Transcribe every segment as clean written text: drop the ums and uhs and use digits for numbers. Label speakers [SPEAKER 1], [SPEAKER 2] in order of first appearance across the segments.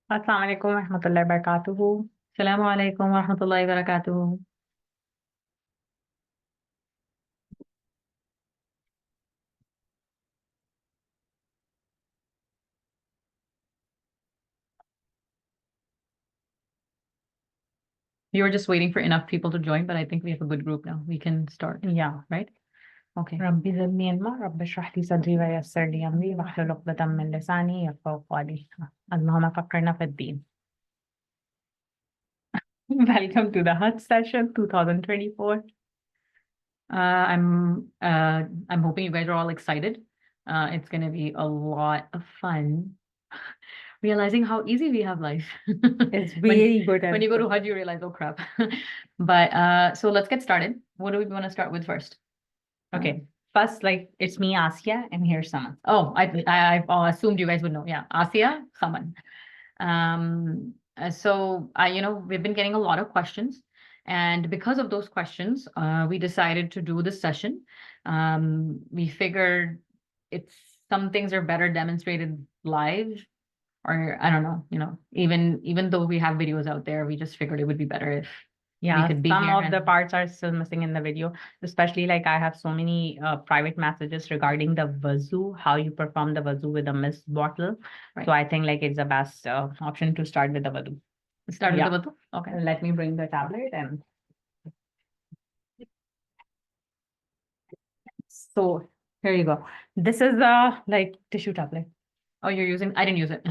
[SPEAKER 1] Assalamu alaikum wa rahmatullahi wa barakatuhu.
[SPEAKER 2] Assalamu alaikum wa rahmatullahi wa barakatuh. You were just waiting for enough people to join, but I think we have a good group now. We can start,
[SPEAKER 1] Yeah.
[SPEAKER 2] right? Okay.
[SPEAKER 1] ربي زدني علما رب اشرح لي صدري ويسر لي أمري واحلل عقدة من لساني يفقهوا قولي اللهم فقرنا في الدين. Welcome to the Hajj session 2024.
[SPEAKER 2] I'm hoping you guys are all excited. It's gonna be a lot of fun. Realizing how easy we have life.
[SPEAKER 1] It's very good.
[SPEAKER 2] When you go to Hajj, you realize, oh crap. But so let's get started. What do we want to start with first?
[SPEAKER 1] Okay. First, it's me, Asia, and here's Saman.
[SPEAKER 2] Oh, I assumed you guys would know. Yeah, Asia, Saman. So we've been getting a lot of questions, and because of those questions, we decided to do this session. We figured it's some things are better demonstrated live, or I don't know, even though we have videos out there, we just figured it would be better if we
[SPEAKER 1] Yeah,
[SPEAKER 2] could be
[SPEAKER 1] some
[SPEAKER 2] here
[SPEAKER 1] of the
[SPEAKER 2] and
[SPEAKER 1] parts are still missing in the video, especially I have so many private messages regarding the wazoo, how you perform the wazoo with a mist bottle. So I think it's the best option to start with the wazoo.
[SPEAKER 2] start with
[SPEAKER 1] Yeah.
[SPEAKER 2] the wudu. Okay.
[SPEAKER 1] Let me bring the tablet and so here you go. This is a tissue tablet.
[SPEAKER 2] Oh, you're using, I didn't use it.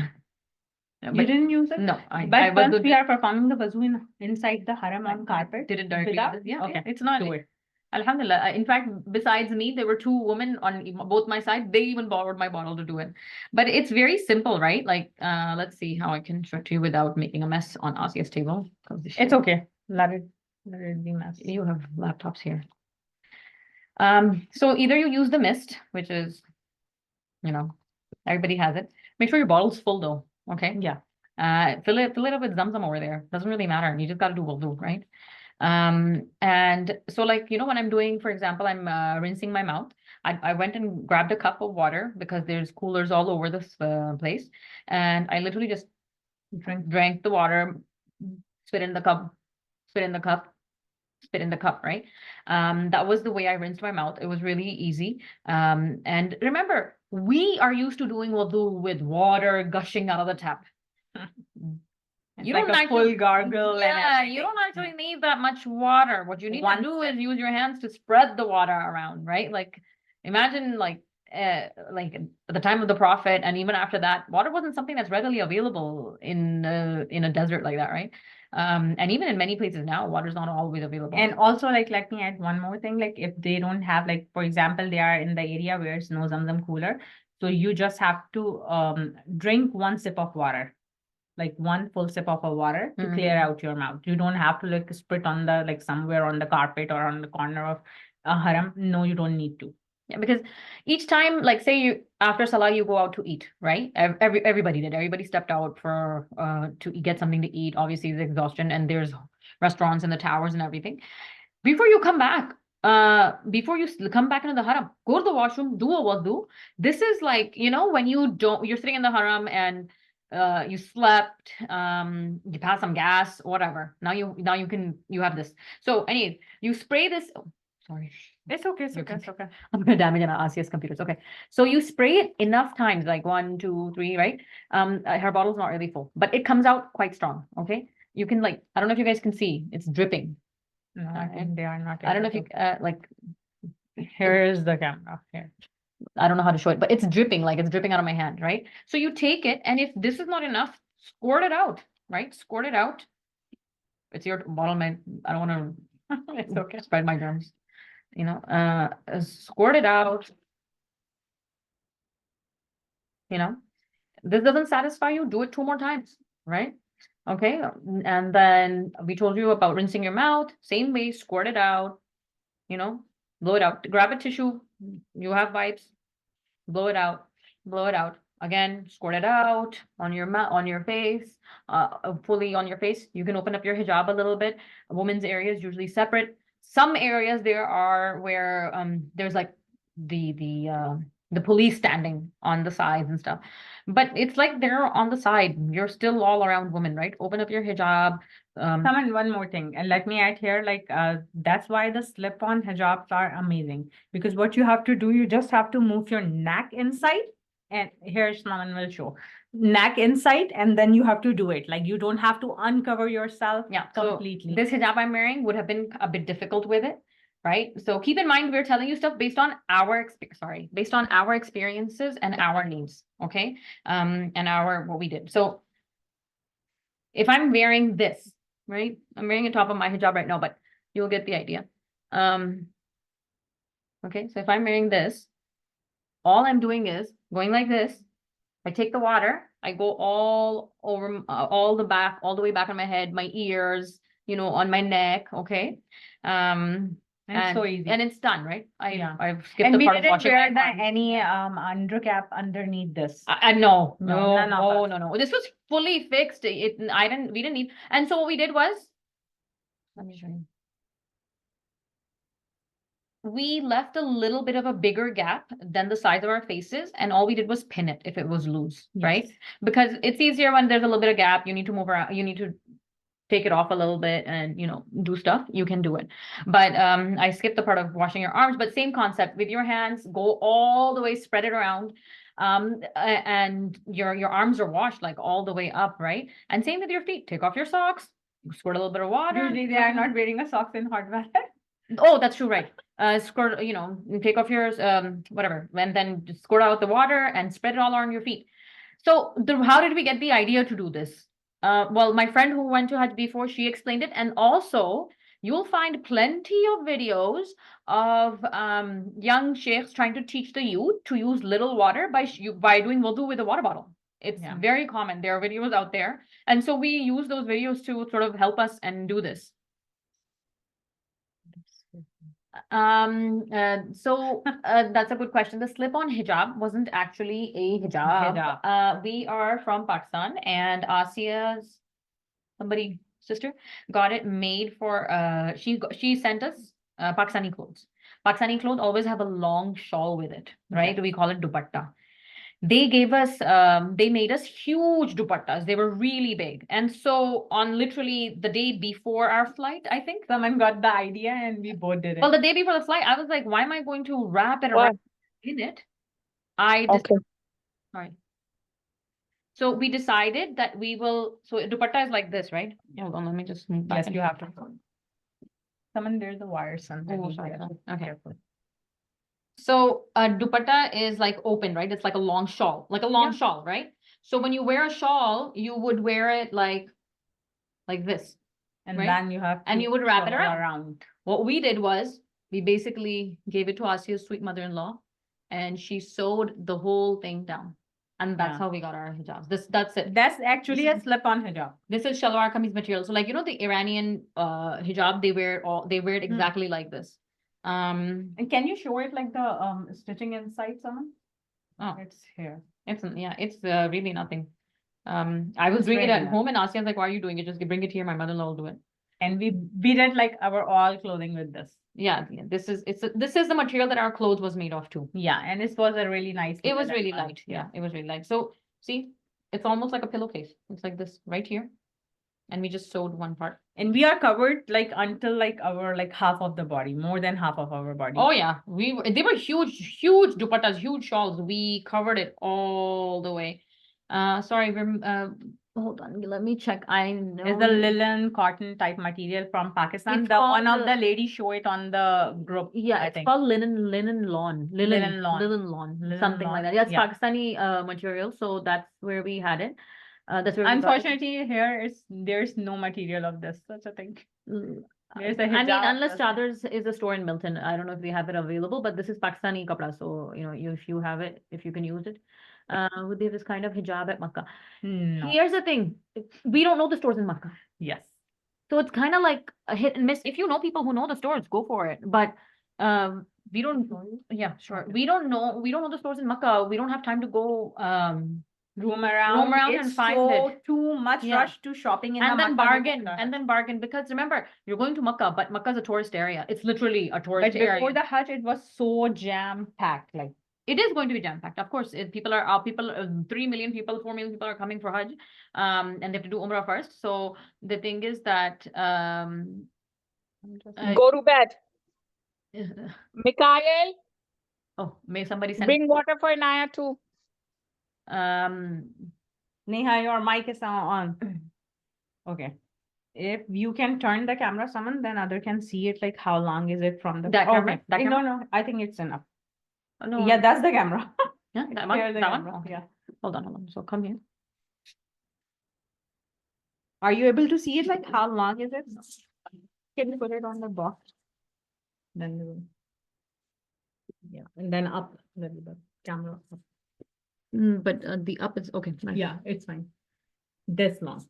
[SPEAKER 1] You
[SPEAKER 2] But
[SPEAKER 1] didn't use it?
[SPEAKER 2] no,
[SPEAKER 1] But once we are performing the wazoo inside the haram on carpet,
[SPEAKER 2] did it directly.
[SPEAKER 1] without?
[SPEAKER 2] Yeah,
[SPEAKER 1] Okay,
[SPEAKER 2] it's not.
[SPEAKER 1] do it.
[SPEAKER 2] Alhamdulillah. In fact, besides me, there were two women on both my side. They even borrowed my bottle to do it. But it's very simple, right? Let's see how I can show it to you without making a mess on Asia's table.
[SPEAKER 1] It's okay. Let it be messy.
[SPEAKER 2] You have laptops here. So either you use the mist, which is, everybody has it. Make sure your bottle's full though. Okay.
[SPEAKER 1] Yeah.
[SPEAKER 2] Fill it up with Zamzam over there. Doesn't really matter. You just got to do wudu, right? And so when I'm doing, for example, I'm rinsing my mouth. I went and grabbed a cup of water because there's coolers all over this place, and I literally just drank the water, spit in the cup, spit in the cup, spit in the cup, right? That was the way I rinsed my mouth. It was really easy. And remember, we are used to doing wudu with water gushing out of the tap.
[SPEAKER 1] You don't a full gargle.
[SPEAKER 2] Yeah, you don't actually need that much water. What you need to do is use your hands to spread the water around, right? Imagine at the time of the Prophet, and even after that, water wasn't something that's readily available in a desert like that, right? And even in many places now, water's not always available.
[SPEAKER 1] And also, let me add one more thing. If they don't have, for example, they are in the area where it's no Zamzam cooler, so you just have to drink one sip of water, one full sip of a water to clear out your mouth. You don't have to spit on the somewhere on the carpet or on the corner of a haram. No, you don't need to.
[SPEAKER 2] Yeah, because each time, say you after Salah you go out to eat, right? Everybody did. Everybody stepped out for to get something to eat. Obviously, the exhaustion, and there's restaurants in the towers and everything. Before you come back, before you come back into the haram, go to the washroom, do a wudu. This is when you're sitting in the haram and you slept, you passed some gas, whatever. Now you have this. So anyway, you spray this. Oh, sorry.
[SPEAKER 1] It's okay. It's okay. It's okay.
[SPEAKER 2] I'm gonna damage Asia's computers. Okay. So you spray it enough times, like 1, 2, 3, right? Her bottle's not really full, but it comes out quite strong. Okay. You can I don't know if you guys can see, it's dripping.
[SPEAKER 1] No, I think they are not.
[SPEAKER 2] I don't know if you
[SPEAKER 1] here's the camera here.
[SPEAKER 2] I don't know how to show it, but it's dripping, it's dripping out of my hand, right? So you take it, and if this is not enough, squirt it out, right? Squirt it out. It's your bottle, man. I don't want to
[SPEAKER 1] It's okay.
[SPEAKER 2] spread my germs. Squirt it out. This doesn't satisfy you, do it 2 more times, right? Okay, and then we told you about rinsing your mouth, same way, squirt it out, blow it out. Grab a tissue, you have wipes, blow it out, blow it out. Again, squirt it out on your mouth, on your face, fully on your face. You can open up your hijab a little bit. A woman's area is usually separate. Some areas there are where there's the the police standing on the sides and stuff. But it's like they're on the side. You're still all around women, right? Open up your hijab.
[SPEAKER 1] Someone, one more thing, and let me add here, like, that's why the slip-on hijabs are amazing, because what you have to do, you just have to move your neck inside, and here Someone will show neck inside, and then you have to do it. Like, you don't have to uncover yourself
[SPEAKER 2] Yeah,
[SPEAKER 1] completely.
[SPEAKER 2] so this hijab I'm wearing would have been a bit difficult with it, right? So keep in mind, we're telling you stuff based on based on our experiences and our needs, okay? And what we did. So if I'm wearing this, right? I'm wearing on top of my hijab right now, but you'll get the idea. Okay, so if I'm wearing this, all I'm doing is going like this. I take the water, I go all over, all the way back on my head, my ears, on my neck, okay?
[SPEAKER 1] And it's so easy.
[SPEAKER 2] And it's done, right?
[SPEAKER 1] Yeah.
[SPEAKER 2] I've skipped
[SPEAKER 1] And
[SPEAKER 2] the
[SPEAKER 1] we
[SPEAKER 2] part of
[SPEAKER 1] didn't
[SPEAKER 2] washing
[SPEAKER 1] wear
[SPEAKER 2] my arms.
[SPEAKER 1] any undercap underneath this.
[SPEAKER 2] No,
[SPEAKER 1] none of us.
[SPEAKER 2] no. This was fully fixed. We didn't need. And so what we did was, let me show you. We left a little bit of a bigger gap than the size of our faces, and all we did was pin it if it was loose, right?
[SPEAKER 1] Yes.
[SPEAKER 2] Because it's easier when there's a little bit of gap. You need to move around. You need to take it off a little bit and do stuff. You can do it. But I skipped the part of washing your arms. But same concept with your hands. Go all the way, spread it around, and your arms are washed like all the way up, right? And same with your feet. Take off your socks. Squirt a little bit of water.
[SPEAKER 1] Usually they are not wearing a socks in hot weather.
[SPEAKER 2] Oh, that's true, right? Squirt, take off yours, whatever, and then just squirt out the water and spread it all on your feet. So how did we get the idea to do this? Well, my friend who went to Hajj before, she explained it, and also you'll find plenty of videos of young sheikhs trying to teach the youth to use little water by doing wudu with a water bottle. It's very common. There are videos out there, and so we use those videos to sort of help us and do this. So that's a good question. The slip-on hijab wasn't actually a hijab. We are from Pakistan, and Asia's sister got it made for she sent us Pakistani clothes. Pakistani clothes always have a long shawl with it, right?
[SPEAKER 1] Okay.
[SPEAKER 2] We call it dupatta. They gave us, they made us huge dupattas. They were really big. And so on literally the day before our flight, I think.
[SPEAKER 1] Someone got the idea and we both did it.
[SPEAKER 2] Well, the day before the flight, I was like, why am I going to wrap it around in it? Sorry. So we decided that we will, so dupatta is like this, right? Hold on, let me just move back.
[SPEAKER 1] Yes, you have to. Someone, there's the wire, son.
[SPEAKER 2] Oh, sorry. Okay. So dupatta is like open, right? It's like a long shawl, shawl, right? So when you wear a shawl, you would wear it like this.
[SPEAKER 1] And
[SPEAKER 2] right?
[SPEAKER 1] then you have to,
[SPEAKER 2] and you would wrap it around. What we did was we basically gave it to Asia's sweet mother-in-law, and she sewed the whole thing down. And that's how we got our hijabs. That's it.
[SPEAKER 1] That's actually a slip-on hijab.
[SPEAKER 2] This is shalwar kameez material. So like, the Iranian hijab, they wear it exactly like this.
[SPEAKER 1] And can you show it like the stitching inside, someone?
[SPEAKER 2] Oh,
[SPEAKER 1] it's here.
[SPEAKER 2] It's really nothing. I was doing it at home, and Asia's like, why are you doing it? Just bring it here. My mother-in-law will do it.
[SPEAKER 1] And we did like our all clothing with this.
[SPEAKER 2] Yeah, this is the material that our clothes was made of too.
[SPEAKER 1] Yeah, and this was a really nice.
[SPEAKER 2] It was really light. Yeah, it was really light. So see, it's almost like a pillowcase. It's like this right here. And we just sewed one part.
[SPEAKER 1] And we are covered like until like our half of the body, more than half of our body.
[SPEAKER 2] Oh yeah, they were huge dupattas, huge shawls. We covered it all the way. Sorry, we're hold on, let me check. I know
[SPEAKER 1] it's the linen cotton type material from Pakistan.
[SPEAKER 2] It's
[SPEAKER 1] one of the ladies show it on the group.
[SPEAKER 2] Yeah, it's called linen lawn, something like that. Yeah, it's Pakistani material, so that's where we had it. That's where
[SPEAKER 1] unfortunately here there's no material of this such a thing. There's a hijab.
[SPEAKER 2] I mean, unless Chadars is a store in Milton. I don't know if they have it available, but this is Pakistani kapda, so if you have it, if you can use it. Would they have this kind of hijab at Makkah?
[SPEAKER 1] No.
[SPEAKER 2] Here's the thing. We don't know the stores in Makkah.
[SPEAKER 1] Yes.
[SPEAKER 2] So it's kind of like a hit and miss. If you know people who know the stores, go for it. But we don't, yeah, sure. We don't know the stores in Makkah. We don't have time to go
[SPEAKER 1] roam around
[SPEAKER 2] and find it.
[SPEAKER 1] Too much rush to shopping in
[SPEAKER 2] and then bargain because remember, you're going to Makkah, but Makkah is a tourist area. It's literally a tourist area.
[SPEAKER 1] Before the Hajj, it was so jam packed. Like
[SPEAKER 2] It is going to be jam-packed. Of course, people, 3 million people, 4 million people are coming for Hajj, and they have to do Umrah first. So the thing is that,
[SPEAKER 3] Go to bed. Mikhail,
[SPEAKER 2] oh, may somebody send,
[SPEAKER 3] bring water for Naya too.
[SPEAKER 1] Neha, your mic is now on. Okay. If you can turn the camera, Saman, then other can see it, like how long is it from the.
[SPEAKER 2] That camera?
[SPEAKER 1] Okay.
[SPEAKER 2] That
[SPEAKER 1] No,
[SPEAKER 2] camera?
[SPEAKER 1] no, I think it's enough.
[SPEAKER 2] no.
[SPEAKER 1] Yeah, that's the camera.
[SPEAKER 2] Yeah, that one?
[SPEAKER 1] Here, the
[SPEAKER 2] That
[SPEAKER 1] camera,
[SPEAKER 2] one? Okay.
[SPEAKER 1] yeah.
[SPEAKER 2] Hold on. So come here.
[SPEAKER 1] Are you able to see it? Like how long is it? Can you put it on the box? Then yeah, and then up the camera. Up.
[SPEAKER 2] But the up is okay. Nice.
[SPEAKER 1] Yeah, it's fine. This long.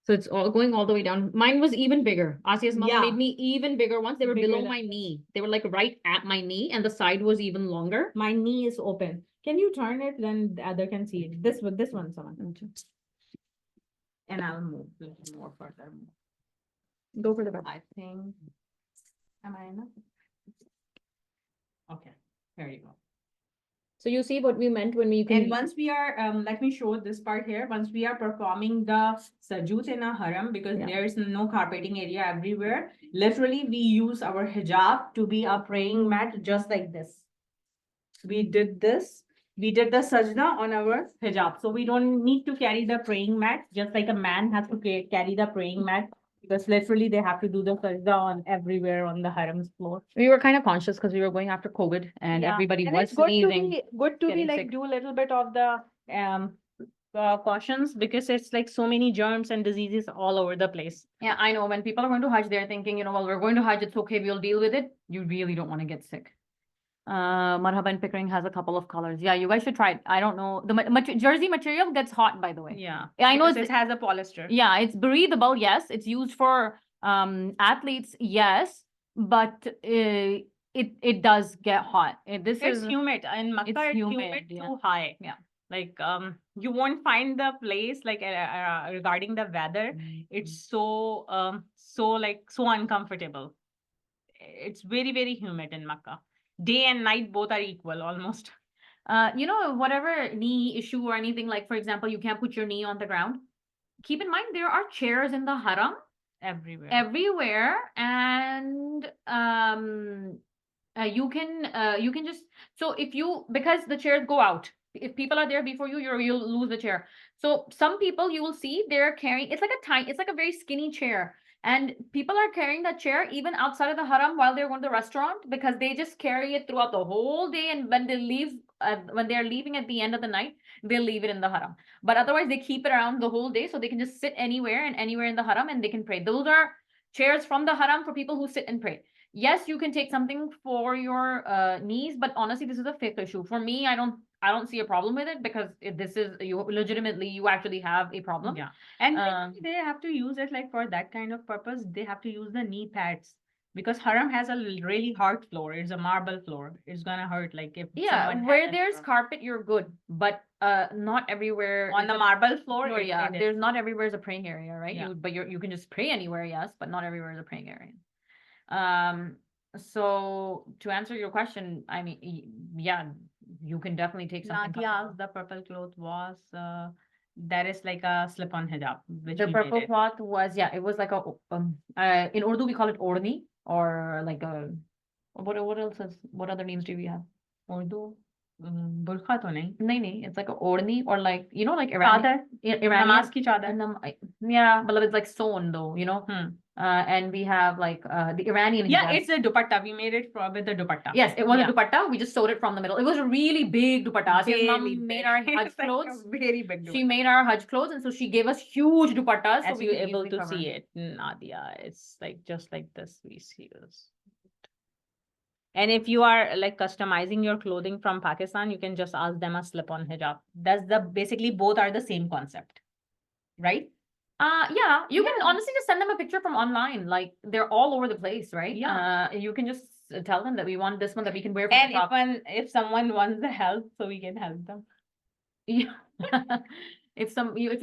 [SPEAKER 2] So it's all going all the way down. Mine was even bigger. Asia's mom
[SPEAKER 1] Yeah.
[SPEAKER 2] made me even bigger once. They were
[SPEAKER 1] Bigger
[SPEAKER 2] below
[SPEAKER 1] than
[SPEAKER 2] my knee. They were like right at my knee, and the side was even longer.
[SPEAKER 1] My knee is open. Can you turn it? Then the other can see it. This one, Saman. And I'll move a little more further.
[SPEAKER 2] Go for the back.
[SPEAKER 1] I think. Am I enough? Okay, here you go.
[SPEAKER 2] So you see what we meant when we can.
[SPEAKER 1] And once we are, let me show this part here. Once we are performing the sajud in a haram, because
[SPEAKER 2] Yeah.
[SPEAKER 1] there is no carpeting area everywhere, literally we use our hijab to be a praying mat just like this. We did this. We did the sajda on our hijab. So we don't need to carry the praying mat, just like a man has to carry the praying mat, because literally they have to do the sajda on everywhere on the haram's floor.
[SPEAKER 2] We were kind of conscious because we were going after COVID and
[SPEAKER 1] Yeah.
[SPEAKER 2] everybody
[SPEAKER 1] And
[SPEAKER 2] was
[SPEAKER 1] it's good to
[SPEAKER 2] sneezing.
[SPEAKER 1] good to be
[SPEAKER 2] getting
[SPEAKER 1] like
[SPEAKER 2] sick.
[SPEAKER 1] do a little bit of the cautions, because it's like so many germs and diseases all over the place.
[SPEAKER 2] Yeah, I know. When people are going to Hajj, they're thinking, well, we're going to Hajj, it's okay, we'll deal with it. You really don't want to get sick. Marhaban Pickering has a couple of colors. Yeah, you guys should try it. I don't know. The jersey material gets hot, by the way.
[SPEAKER 1] Yeah.
[SPEAKER 2] Yeah, I know
[SPEAKER 1] Because it has a polyester.
[SPEAKER 2] Yeah, it's breathable. Yes, it's used for athletes. Yes, but it does get hot. This
[SPEAKER 1] It's
[SPEAKER 2] is
[SPEAKER 1] humid. In Makkah, it's humid
[SPEAKER 2] yeah.
[SPEAKER 1] too high.
[SPEAKER 2] Yeah.
[SPEAKER 1] Like you won't find the place like regarding the weather. It's so so uncomfortable. It's very, very humid in Makkah. Day and night both are equal almost.
[SPEAKER 2] Whatever knee issue or anything, like for example, you can't put your knee on the ground. Keep in mind there are chairs in the haram everywhere, and you can just, so because the chairs go out, if people are there before you, you'll lose the chair. So some people you will see they're carrying, it's like a very skinny chair, and people are carrying that chair even outside of the haram while they're going to the restaurant, because they just carry it throughout the whole day, and when they leave, when they're leaving at the end of the night, they'll leave it in the haram. But otherwise they keep it around the whole day, so they can just sit anywhere in the haram and they can pray. Those are chairs from the haram for people who sit and pray. Yes, you can take something for your knees, but honestly, this is a fiqh issue. For me, I don't see a problem with it, because this is you actually have a problem.
[SPEAKER 1] Yeah. And they have to use it like for that kind of purpose. They have to use the knee pads, because haram has a really hard floor. It's a marble floor. It's gonna hurt. Like if
[SPEAKER 2] where there's carpet, you're good, but not everywhere
[SPEAKER 1] on the marble floor.
[SPEAKER 2] There's not everywhere is a praying area, right?
[SPEAKER 1] Yeah.
[SPEAKER 2] You can just pray anywhere, yes, but not everywhere is a praying area. So to answer your question, I mean, yeah, you can definitely take something.
[SPEAKER 1] Nadia, the purple cloth was that is like a slip-on hijab.
[SPEAKER 2] The purple cloth was, it was like in Urdu we call it orni, or like a what other names do we have?
[SPEAKER 1] Urdu burqa to nahi.
[SPEAKER 2] Nahi, it's like a orni, or like like Iranian.
[SPEAKER 1] Namaz ki chadar.
[SPEAKER 2] Yeah, but it's like sewn though, and we have like the Iranian hijab.
[SPEAKER 1] Yeah, it's a dupatta. We made it with the dupatta.
[SPEAKER 2] Yes, it was a dupatta. We just sewed it from the middle. It was a really big dupatta. Asia's mom made our Hajj clothes.
[SPEAKER 1] Very big.
[SPEAKER 2] She made our Hajj clothes, and so she gave us huge dupattas.
[SPEAKER 1] As so we were able to see it, Nadia. It's like just like this. We see this. And if you are like customizing your clothing from Pakistan, you can just ask them a slip-on hijab. That's basically both are the same concept, right?
[SPEAKER 2] Yeah, you can honestly just send them a picture from online. Like they're all over the place, right?
[SPEAKER 1] Yeah.
[SPEAKER 2] You can just tell them that we want this one that we can wear.
[SPEAKER 1] And if someone wants the help, so we can help them.
[SPEAKER 2] Yeah. If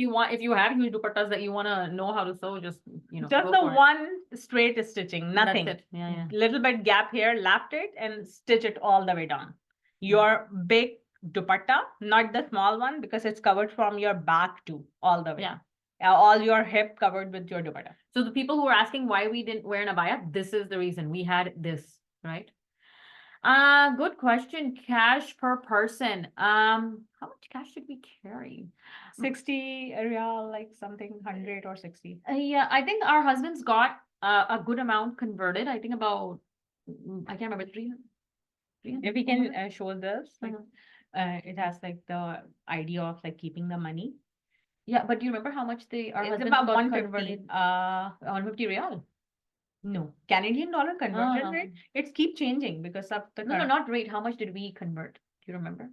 [SPEAKER 2] you have huge dupattas that you want to know how to sew, just
[SPEAKER 1] just the one straight stitching, nothing.
[SPEAKER 2] That's it. Yeah.
[SPEAKER 1] Little bit gap here, left it and stitch it all the way down. your big dupatta, not the small one, because it's covered from your back too, all the way.
[SPEAKER 2] Yeah.
[SPEAKER 1] All your hip covered with your dupatta.
[SPEAKER 2] So the people who were asking why we didn't wear an abaya, this is the reason. We had this, right? Good question. Cash per person. How much cash should we carry?
[SPEAKER 1] 60 real, like something 100 or 60.
[SPEAKER 2] Yeah, I think our husbands got a good amount converted. I think about, I can't remember, 300.
[SPEAKER 1] If we can show this, like,
[SPEAKER 2] Uh-huh.
[SPEAKER 1] it has like the idea of like keeping the money.
[SPEAKER 2] Yeah, but do you remember how much our
[SPEAKER 1] It's
[SPEAKER 2] husbands
[SPEAKER 1] about
[SPEAKER 2] got
[SPEAKER 1] 150.
[SPEAKER 2] converted? 150 real.
[SPEAKER 1] No, Canadian dollar conversion
[SPEAKER 2] Ah.
[SPEAKER 1] rate. It's keep changing because of the
[SPEAKER 2] No, not rate. How much did we convert? Do you remember?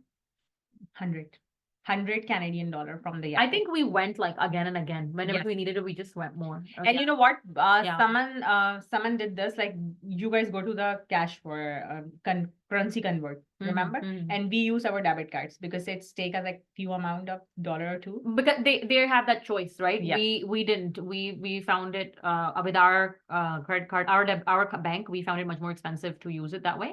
[SPEAKER 1] 100 Canadian dollar from the
[SPEAKER 2] I
[SPEAKER 1] airport.
[SPEAKER 2] think we went like again and again. Whenever
[SPEAKER 1] Yes.
[SPEAKER 2] we needed it, we just went more.
[SPEAKER 1] And you know what?
[SPEAKER 2] Yeah.
[SPEAKER 1] Saman did this. Like you guys go to the cash for currency convert. Remember? And we use our debit cards because it's take us like few amount of dollar or two.
[SPEAKER 2] Because they have that choice, right?
[SPEAKER 1] Yes.
[SPEAKER 2] We didn't. We found it with our credit card, our bank. We found it much more expensive to use it that way.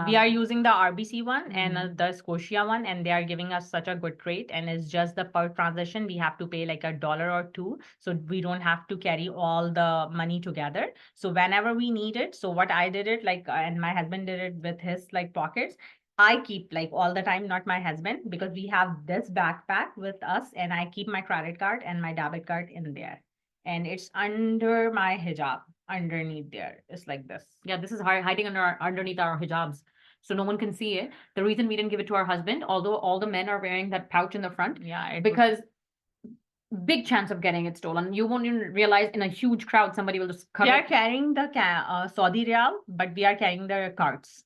[SPEAKER 1] We are using the RBC one and
[SPEAKER 2] Mhm.
[SPEAKER 1] the Scotia one, and they are giving us such a good rate. And it's just the per transaction we have to pay like $1 or $2, so we don't have to carry all the money together. So whenever we need it, so what I did it like, and my husband did it with his like pockets. I keep like all the time, not my husband, because we have this backpack with us, and I keep my credit card and my debit card in there, and it's under my hijab. Underneath there, it's like this.
[SPEAKER 2] Yeah, this is hiding underneath our hijabs, so no one can see it. The reason we didn't give it to our husband, although all the men are wearing that pouch in the front,
[SPEAKER 1] Yeah,
[SPEAKER 2] because big chance of getting it stolen. You won't even realize in a huge crowd somebody will just
[SPEAKER 1] we
[SPEAKER 2] cover.
[SPEAKER 1] are carrying the Saudi Riyal, but we are carrying the cards.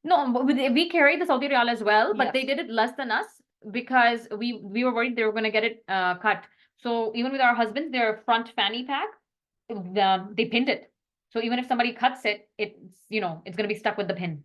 [SPEAKER 2] No, but we carried the Saudi Riyal as well, but they
[SPEAKER 1] Yes.
[SPEAKER 2] did it less than us because we were worried they were going to get it cut. So even with our husbands, their front fanny pack, they pinned it. So even if somebody cuts it, it's it's going to be stuck with the pin.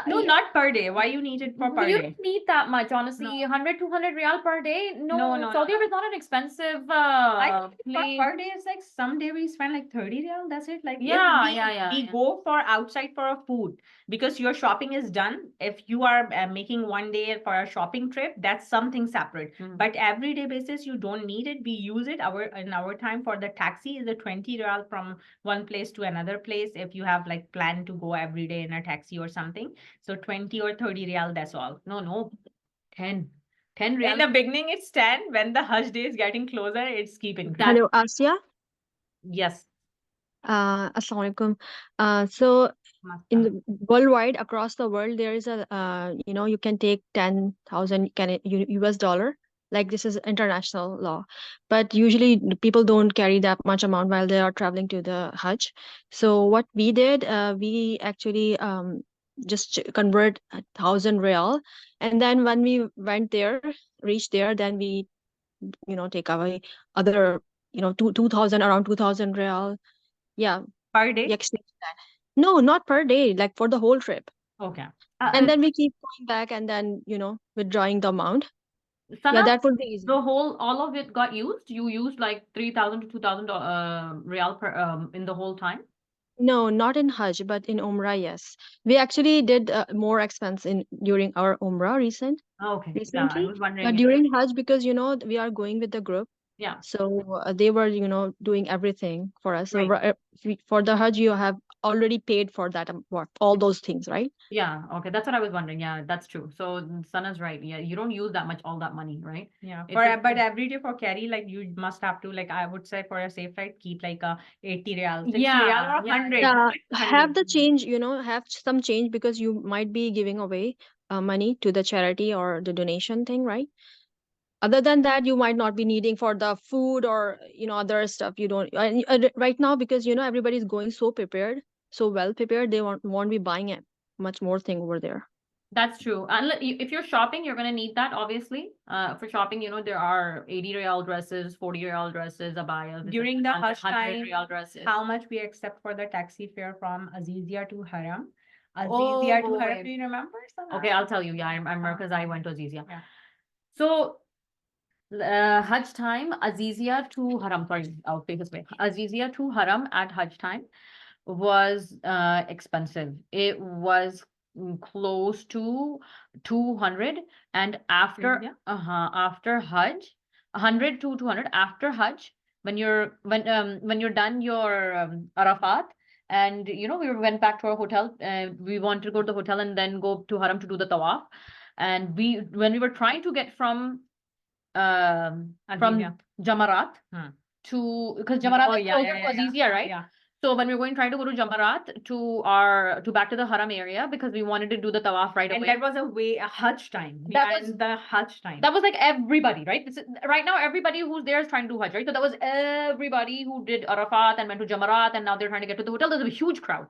[SPEAKER 1] No,
[SPEAKER 2] Yeah.
[SPEAKER 1] not per day. Why you need it for per
[SPEAKER 2] You
[SPEAKER 1] day?
[SPEAKER 2] don't need that much, honestly.
[SPEAKER 1] No.
[SPEAKER 2] 100, 200 riyal per day.
[SPEAKER 1] No,
[SPEAKER 2] Saudi
[SPEAKER 1] no.
[SPEAKER 2] Arabia is not an expensive
[SPEAKER 1] I think
[SPEAKER 2] place.
[SPEAKER 1] per day is like some day we spend like 30 riyal. That's it. Like if
[SPEAKER 2] Yeah,
[SPEAKER 1] we go for outside for a food because your shopping is done. If you are making one day for a shopping trip, that's something separate. But everyday basis, you don't need it. We use it in our time for the taxi is a 20 riyal from one place to another place. If you have like plan to go every day in a taxi or something, so 20 or 30 riyal, that's all.
[SPEAKER 2] No, 10 riyal.
[SPEAKER 1] In the beginning, it's 10. When the Hajj day is getting closer, it's keep increasing.
[SPEAKER 4] Hello, Asia.
[SPEAKER 1] Yes.
[SPEAKER 4] Assalamu alaikum. So in the worldwide across the world, there is a you can take 10,000 US dollar. Like this is international law, but usually people don't carry that much amount while they are traveling to the Hajj. So what we did, we actually just convert 1,000 real, and then when we went there, reached there, then we take away other 2,000, around 2,000 real. Yeah,
[SPEAKER 1] Per day?
[SPEAKER 4] we exchange that. No, not per day, like for the whole trip.
[SPEAKER 1] Okay.
[SPEAKER 4] And then we keep going back and then withdrawing the amount.
[SPEAKER 2] Sana,
[SPEAKER 4] Yeah, that would be easy.
[SPEAKER 2] all of it got used. You used like 3,000 to 2,000 real per in the whole time.
[SPEAKER 4] No, not in Hajj, but in Umrah, yes. We actually did more expense during our Umrah
[SPEAKER 2] Okay. Yeah, I
[SPEAKER 4] recently.
[SPEAKER 2] was wondering.
[SPEAKER 4] But during Hajj, because we are going with the group,
[SPEAKER 2] Yeah.
[SPEAKER 4] so they were doing everything for us. So
[SPEAKER 2] Right.
[SPEAKER 4] for the Hajj, you have already paid for that all those things, right?
[SPEAKER 2] Yeah. Okay. That's what I was wondering. Yeah, that's true. So Sana's right. Yeah, you don't use all that money, right?
[SPEAKER 1] Yeah.
[SPEAKER 2] It's just-
[SPEAKER 1] But every day for carry, like you must have to, like I would say for a safe ride, keep like a 80 real, 60
[SPEAKER 2] Yeah,
[SPEAKER 1] real or
[SPEAKER 2] yeah.
[SPEAKER 1] 100.
[SPEAKER 4] Yeah,
[SPEAKER 1] 100.
[SPEAKER 4] have the change, have some change because you might be giving away money to the charity or the donation thing, right? Other than that, you might not be needing for the food or other stuff. You don't right now because everybody's going so prepared, so well prepared. They won't be buying it much more thing over there.
[SPEAKER 2] That's true. And if you're shopping, you're gonna need that, obviously. For shopping, there are 80 real dresses, 40 real dresses, abayas.
[SPEAKER 1] During the Hajj
[SPEAKER 2] 100
[SPEAKER 1] time,
[SPEAKER 2] real dresses.
[SPEAKER 1] how much we accept for the taxi fare from Azizia to Haram? Azizia to Haram,
[SPEAKER 2] wait.
[SPEAKER 1] do you remember? Sana?
[SPEAKER 2] Okay, I'll tell you. Yeah, I remember because I went to Azizia.
[SPEAKER 1] Yeah.
[SPEAKER 2] So, Hajj time, Azizia to Haram. Sorry, I'll say this way. Azizia to Haram at Hajj time was expensive. It was close to 200, and after
[SPEAKER 1] Yeah.
[SPEAKER 2] after Hajj, 100 to 200 after Hajj, when you're done your Arafat, and we went back to our hotel. We wanted to go to the hotel and then go to Haram to do the tawaf. And when we were trying to get from
[SPEAKER 1] Azizia.
[SPEAKER 2] Jamarat to, because Jamarat
[SPEAKER 1] Oh,
[SPEAKER 2] is
[SPEAKER 1] yeah,
[SPEAKER 2] closer
[SPEAKER 1] yeah,
[SPEAKER 2] to
[SPEAKER 1] yeah, yeah.
[SPEAKER 2] Azizia, right?
[SPEAKER 1] Yeah.
[SPEAKER 2] So when we were going, trying to go to Jamarat to back to the Haram area, because we wanted to do the tawaf right
[SPEAKER 1] And
[SPEAKER 2] away.
[SPEAKER 1] that was a Hajj time. We
[SPEAKER 2] That
[SPEAKER 1] are
[SPEAKER 2] was-
[SPEAKER 1] in the Hajj time.
[SPEAKER 2] That was like everybody, right? Right now, everybody who's there is trying to do Hajj, right? So that was everybody who did Arafat and went to Jamarat, and now they're trying to get to the hotel. There's a huge crowd.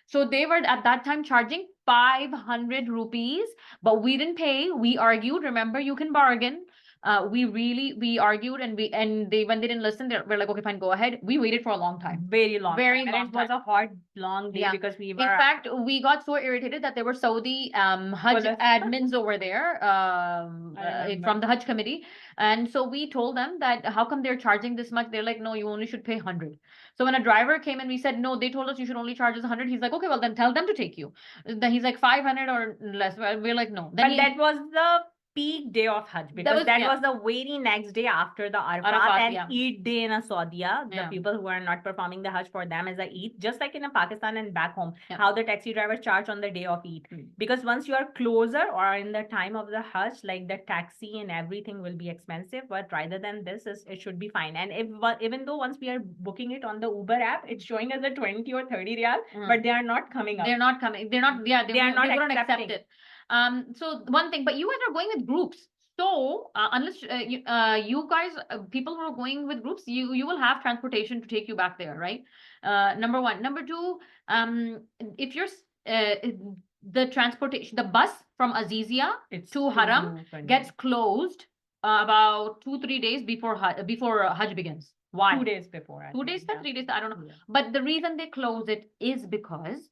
[SPEAKER 2] So they were at that time charging 500 rupees, but we didn't pay. We argued. Remember, you can bargain. We argued, and when they didn't listen, we're like, okay, fine, go ahead. We waited for a long time.
[SPEAKER 1] Very long.
[SPEAKER 2] Very
[SPEAKER 1] And
[SPEAKER 2] long
[SPEAKER 1] it was
[SPEAKER 2] time.
[SPEAKER 1] a hot, long day
[SPEAKER 2] Yeah.
[SPEAKER 1] because we
[SPEAKER 2] In
[SPEAKER 1] were.
[SPEAKER 2] fact, we got so irritated that there were Saudi Hajj
[SPEAKER 1] Police.
[SPEAKER 2] admins over there
[SPEAKER 1] remember.
[SPEAKER 2] from the Hajj committee. And so we told them that how come they're charging this much? They're like, no, you only should pay 100. So when a driver came and we said, no, they told us you should only charge us 100. He's like, okay, well then tell them to take you. Then he's like 500 or less. We're like, no. Then
[SPEAKER 1] But that was the peak day of Hajj because that
[SPEAKER 2] yeah.
[SPEAKER 1] was the very next day after the Arafat and
[SPEAKER 2] yeah.
[SPEAKER 1] Eid day in Saudi. The
[SPEAKER 2] Yeah.
[SPEAKER 1] people who are not performing the Hajj, for them is a Eid, just like in Pakistan and back home,
[SPEAKER 2] Yeah.
[SPEAKER 1] how the taxi drivers charge on the day of Eid. Because once you are closer or in the time of the Hajj, like the taxi and everything will be expensive. But rather than this, it should be fine. And even though once we are booking it on the Uber app, it's showing us a 20 or 30 riyal, but they are not coming up.
[SPEAKER 2] They're not coming. They're not. Yeah,
[SPEAKER 1] They are not
[SPEAKER 2] wouldn't accept
[SPEAKER 1] accepting.
[SPEAKER 2] it. So one thing, but you guys are going with groups. So unless you guys, people who are going with groups, you will have transportation to take you back there, right? Number one. Number two, if you're the transportation, the bus from Azizia to Haram gets closed about 2-3 days before Hajj begins. Why?
[SPEAKER 1] 2 days before. I
[SPEAKER 2] 2 days,
[SPEAKER 1] think,
[SPEAKER 2] 3 days, I don't know.
[SPEAKER 1] Yeah.
[SPEAKER 2] But the reason they close it is because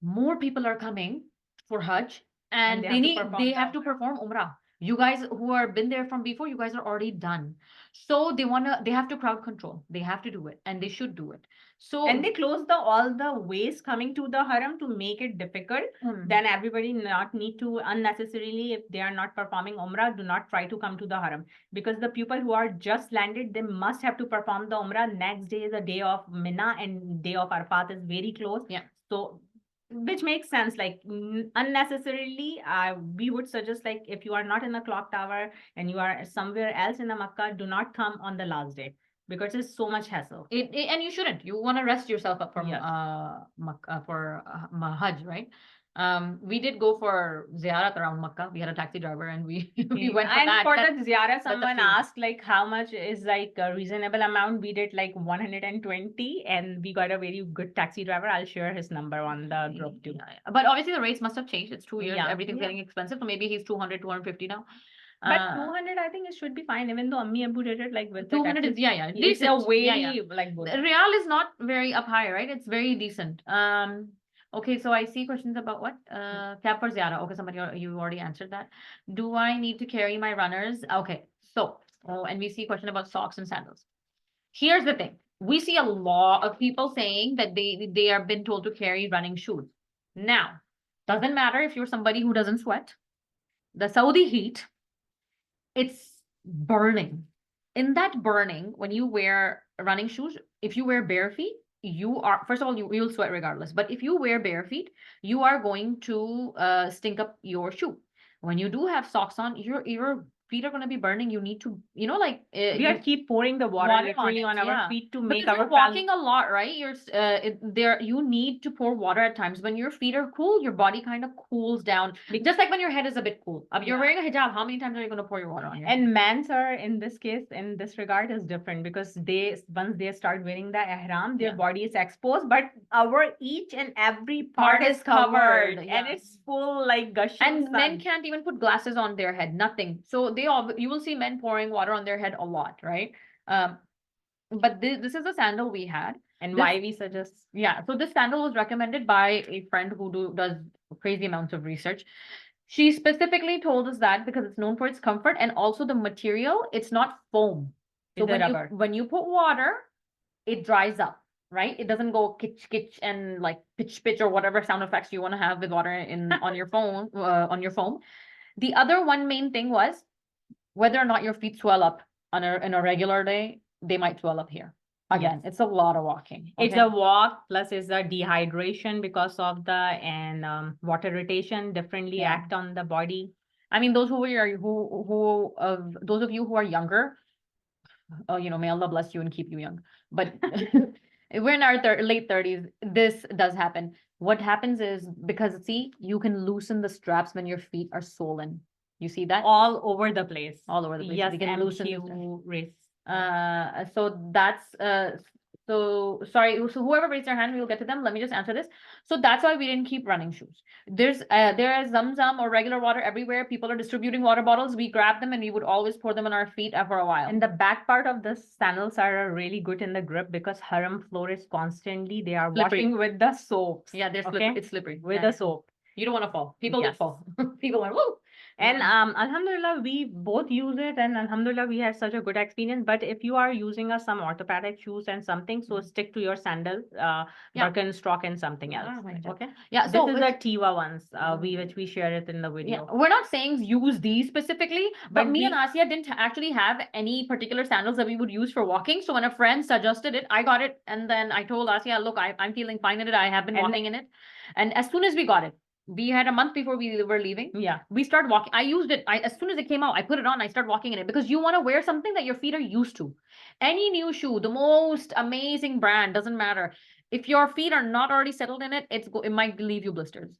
[SPEAKER 2] more people are coming for Hajj, and they have to perform Umrah. You guys who are been there from before, you guys are already done. So they have to crowd control. They have to do it, and they should do it. So
[SPEAKER 1] and they close all the ways coming to the Haram to make it difficult. Then everybody not need to unnecessarily, if they are not performing Umrah, do not try to come to the Haram, because the people who are just landed, they must have to perform the Umrah. Next day is a day of Mina, and day of Arafat is very close.
[SPEAKER 2] Yeah.
[SPEAKER 1] So which makes sense, like unnecessarily, we would suggest, like, if you are not in the clock tower and you are somewhere else in the Makkah, do not come on the last day, because it's so much hassle.
[SPEAKER 2] And you shouldn't. You want to rest yourself up from
[SPEAKER 1] Yes.
[SPEAKER 2] Hajj, right? We did go for ziyarat around Makkah. We had a taxi driver, and we went for
[SPEAKER 1] and
[SPEAKER 2] that.
[SPEAKER 1] for
[SPEAKER 2] That's-
[SPEAKER 1] the ziyarah,
[SPEAKER 2] up
[SPEAKER 1] someone
[SPEAKER 2] to you.
[SPEAKER 1] asked like how much is like a reasonable amount. We did like 120, and we got a very good taxi driver. I'll share his number on the group too.
[SPEAKER 2] Yeah. But obviously the rates must have changed. It's 2 years.
[SPEAKER 1] Yeah.
[SPEAKER 2] Everything's
[SPEAKER 1] Yeah.
[SPEAKER 2] getting expensive. So maybe he's 200, 250 now.
[SPEAKER 1] But 200, I think it should be fine, even though Ammi Abu did it like with the
[SPEAKER 2] 200 is,
[SPEAKER 1] taxi.
[SPEAKER 2] yeah.
[SPEAKER 1] It's
[SPEAKER 2] decent.
[SPEAKER 1] a way
[SPEAKER 2] Yeah.
[SPEAKER 1] like good.
[SPEAKER 2] Real is not very up high, right? It's very decent. Okay, so I see questions about what? Cap for Ziara. Okay, somebody, you already answered that. Do I need to carry my runners? Okay, so, and we see a question about socks and sandals. Here's the thing. We see a lot of people saying that they are been told to carry running shoes. Now, doesn't matter if you're somebody who doesn't sweat. The Saudi heat, it's burning. In that burning, when you wear running shoes, if you wear bare feet, you are, first of all, you'll sweat regardless. But if you wear bare feet, you are going to stink up your shoe. When you do have socks on, your feet are going to be burning. You need to, like
[SPEAKER 1] We are keep pouring the water literally on our feet to make
[SPEAKER 2] because
[SPEAKER 1] our
[SPEAKER 2] you're walking a lot, right? You're you need to pour water at times. When your feet are cool, your body kind of cools down. Just like when your head is a bit cool. You're wearing a hijab, how many times are you going to pour your water on your head?
[SPEAKER 1] And men's are, in this case, in this regard, is different, because once they start wearing the ihram, their body is exposed, but our each and every part is covered, and it's full like gushing
[SPEAKER 2] And
[SPEAKER 1] sun.
[SPEAKER 2] men can't even put glasses on their head, nothing. So you will see men pouring water on their head a lot, right? But this is a sandal we had.
[SPEAKER 1] And why we suggest.
[SPEAKER 2] Yeah, so this sandal was recommended by a friend who does crazy amounts of research. She specifically told us that because it's known for its comfort, and also the material, it's not foam. So
[SPEAKER 1] It's a rubber.
[SPEAKER 2] when you put water, it dries up. right? It doesn't go kitch kitch and like pitch or whatever sound effects you want to have with water in on your phone on your phone. The other one main thing was whether or not your feet swell up on in a regular day, they might swell up here. Again, it's a lot of walking.
[SPEAKER 1] It's
[SPEAKER 2] okay?
[SPEAKER 1] a walk plus it's a dehydration because of the and water retention differently
[SPEAKER 2] Yeah.
[SPEAKER 1] act on the body.
[SPEAKER 2] I mean, those who are those of you who are younger, you know, may Allah bless you and keep you young. But we're in our late 30s. This does happen. What happens is because see, you can loosen the straps when your feet are swollen. You see that?
[SPEAKER 1] All over the place.
[SPEAKER 2] All over the place.
[SPEAKER 1] Yes,
[SPEAKER 2] We can loosen the
[SPEAKER 1] MQ wrist.
[SPEAKER 2] so that's so sorry, so whoever raised their hand, we will get to them. Let me just answer this. So that's why we didn't keep running shoes. There is Zamzam or regular water everywhere. People are distributing water bottles. We grab them and we would always pour them on our feet for a while.
[SPEAKER 1] And the back part of the sandals are really good in the grip because haram floor is constantly they are
[SPEAKER 2] Slippery.
[SPEAKER 1] washing with the soaps.
[SPEAKER 2] Yeah, they're
[SPEAKER 1] okay?
[SPEAKER 2] it's slippery.
[SPEAKER 1] With
[SPEAKER 2] Yeah.
[SPEAKER 1] the soap.
[SPEAKER 2] You don't want to fall. People did
[SPEAKER 1] Yes.
[SPEAKER 2] fall. People went, woo.
[SPEAKER 1] And alhamdulillah, we both use it, and alhamdulillah, we had such a good experience. But if you are using some orthopedic shoes and something, so stick to your sandal,
[SPEAKER 2] Yeah.
[SPEAKER 1] Birkenstock and something else.
[SPEAKER 2] Ah, right,
[SPEAKER 1] Okay.
[SPEAKER 2] Yeah.
[SPEAKER 1] This
[SPEAKER 2] So
[SPEAKER 1] is the Tiva ones, which we share it in the
[SPEAKER 2] yeah,
[SPEAKER 1] video.
[SPEAKER 2] we're not saying use these specifically, but
[SPEAKER 1] But
[SPEAKER 2] me and
[SPEAKER 1] we-
[SPEAKER 2] Asia didn't actually have any particular sandals that we would use for walking. So when a friend suggested it, I got it. And then I told Asia, look, I'm feeling fine in it. I have been
[SPEAKER 1] And-
[SPEAKER 2] walking in it. And as soon as we got it, we had a month before we were leaving.
[SPEAKER 1] Yeah.
[SPEAKER 2] We started walking. I used it. As soon as it came out, I put it on. I started walking in it because you want to wear something that your feet are used to. Any new shoe, the most amazing brand, doesn't matter. If your feet are not already settled in it, it might leave you blisters.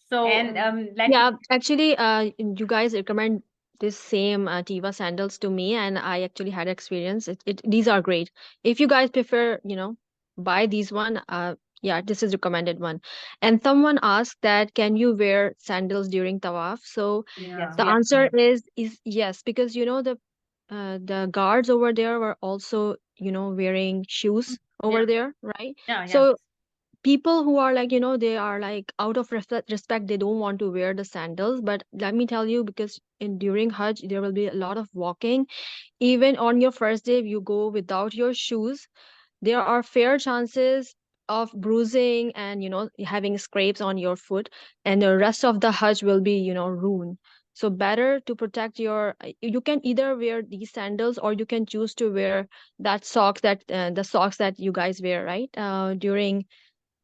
[SPEAKER 2] So
[SPEAKER 1] And let
[SPEAKER 4] Yeah, actually, you guys recommend this same Tiva sandals to me, and I actually had experience. These are great. If you guys prefer, buy these one. Yeah, this is recommended one. And someone asked that can you wear sandals during tawaf? So
[SPEAKER 2] yeah.
[SPEAKER 4] the
[SPEAKER 1] we are
[SPEAKER 4] answer is yes, because the guards over there were also wearing shoes over
[SPEAKER 2] Yeah.
[SPEAKER 4] there, right?
[SPEAKER 2] Yeah, yeah.
[SPEAKER 4] So people who are like they are like out of respect, they don't want to wear the sandals, but let me tell you, because during Hajj there will be a lot of walking. Even on your first day, if you go without your shoes, there are fair chances of bruising and having scrapes on your foot, and the rest of the Hajj will be ruined. So better to protect you can either wear these sandals, or you can choose to wear that socks that the socks that you guys wear, right? During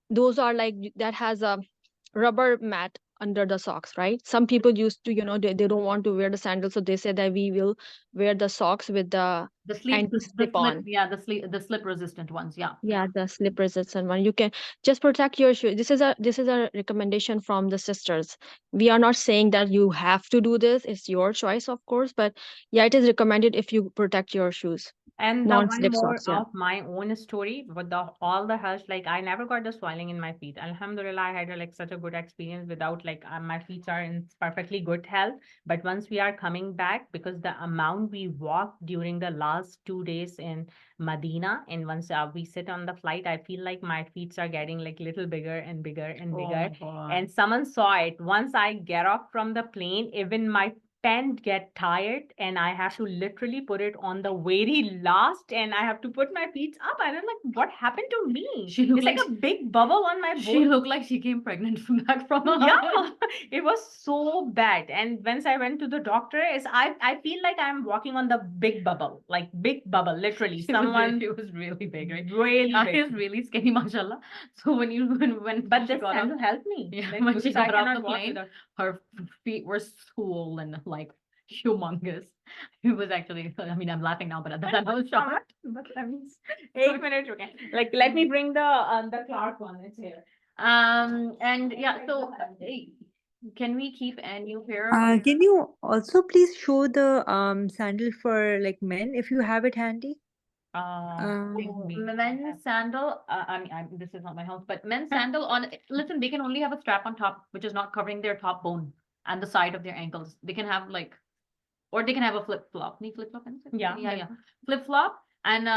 [SPEAKER 4] those are like that has a rubber mat under the socks, right? Some people used to they don't want to wear the sandals, so they say that we will wear the socks with the
[SPEAKER 2] The sleep,
[SPEAKER 4] anti-slip on.
[SPEAKER 2] yeah, the slip resistant ones. Yeah.
[SPEAKER 4] Yeah, the slip resistant one. You can just protect your shoe. This is a recommendation from the sisters. We are not saying that you have to do this. It's your choice, of course, but yeah, it is recommended if you protect your shoes.
[SPEAKER 1] And the one
[SPEAKER 4] Non-slip
[SPEAKER 1] more
[SPEAKER 4] socks, yeah.
[SPEAKER 1] of my own story with all the Hajj, like I never got the swelling in my feet. Alhamdulillah, I had like such a good experience without like my feet are in perfectly good health. But once we are coming back, because the amount we walked during the last 2 days in Medina, and once we sit on the flight, I feel like my feet are getting like little bigger and bigger and bigger. And someone saw it. Once I get off from the plane, even my pen get tired, and I have to literally put it on the very last, and I have to put my feet up. And I'm like, what happened to me?
[SPEAKER 2] She looked
[SPEAKER 1] It's like
[SPEAKER 2] like
[SPEAKER 1] a big bubble on my
[SPEAKER 2] She
[SPEAKER 1] boat.
[SPEAKER 2] looked like she came pregnant back from
[SPEAKER 1] Yeah, it was so bad. And once I went to the doctor, I feel like I'm walking on the big bubble, like big bubble, literally. Someone
[SPEAKER 2] It was really big, right?
[SPEAKER 1] really
[SPEAKER 2] I
[SPEAKER 1] big.
[SPEAKER 2] is really skinny, mashallah. So when
[SPEAKER 1] But
[SPEAKER 2] she
[SPEAKER 1] this
[SPEAKER 2] got
[SPEAKER 1] sandal
[SPEAKER 2] off,
[SPEAKER 1] helped me.
[SPEAKER 2] yeah,
[SPEAKER 1] Like,
[SPEAKER 2] when she
[SPEAKER 1] because I
[SPEAKER 2] got off
[SPEAKER 1] cannot
[SPEAKER 2] the
[SPEAKER 1] walk
[SPEAKER 2] plane,
[SPEAKER 1] without-
[SPEAKER 2] her feet were swollen, like humongous. It was actually, I mean, I'm laughing now, but at the time I was shocked.
[SPEAKER 1] But that means 8 minutes, okay. Like, let me bring the Clark one. It's here.
[SPEAKER 2] And yeah, so can we keep a new pair?
[SPEAKER 5] Can you also please show the sandal for like men if you have it handy?
[SPEAKER 2] Men's sandal, this is not my house, but men's sandal listen, they can only have a strap on top, which is not covering their top bone and the side of their ankles. They can have or they can have a flip-flop. Need flip-flop? Yeah. Flip-flop and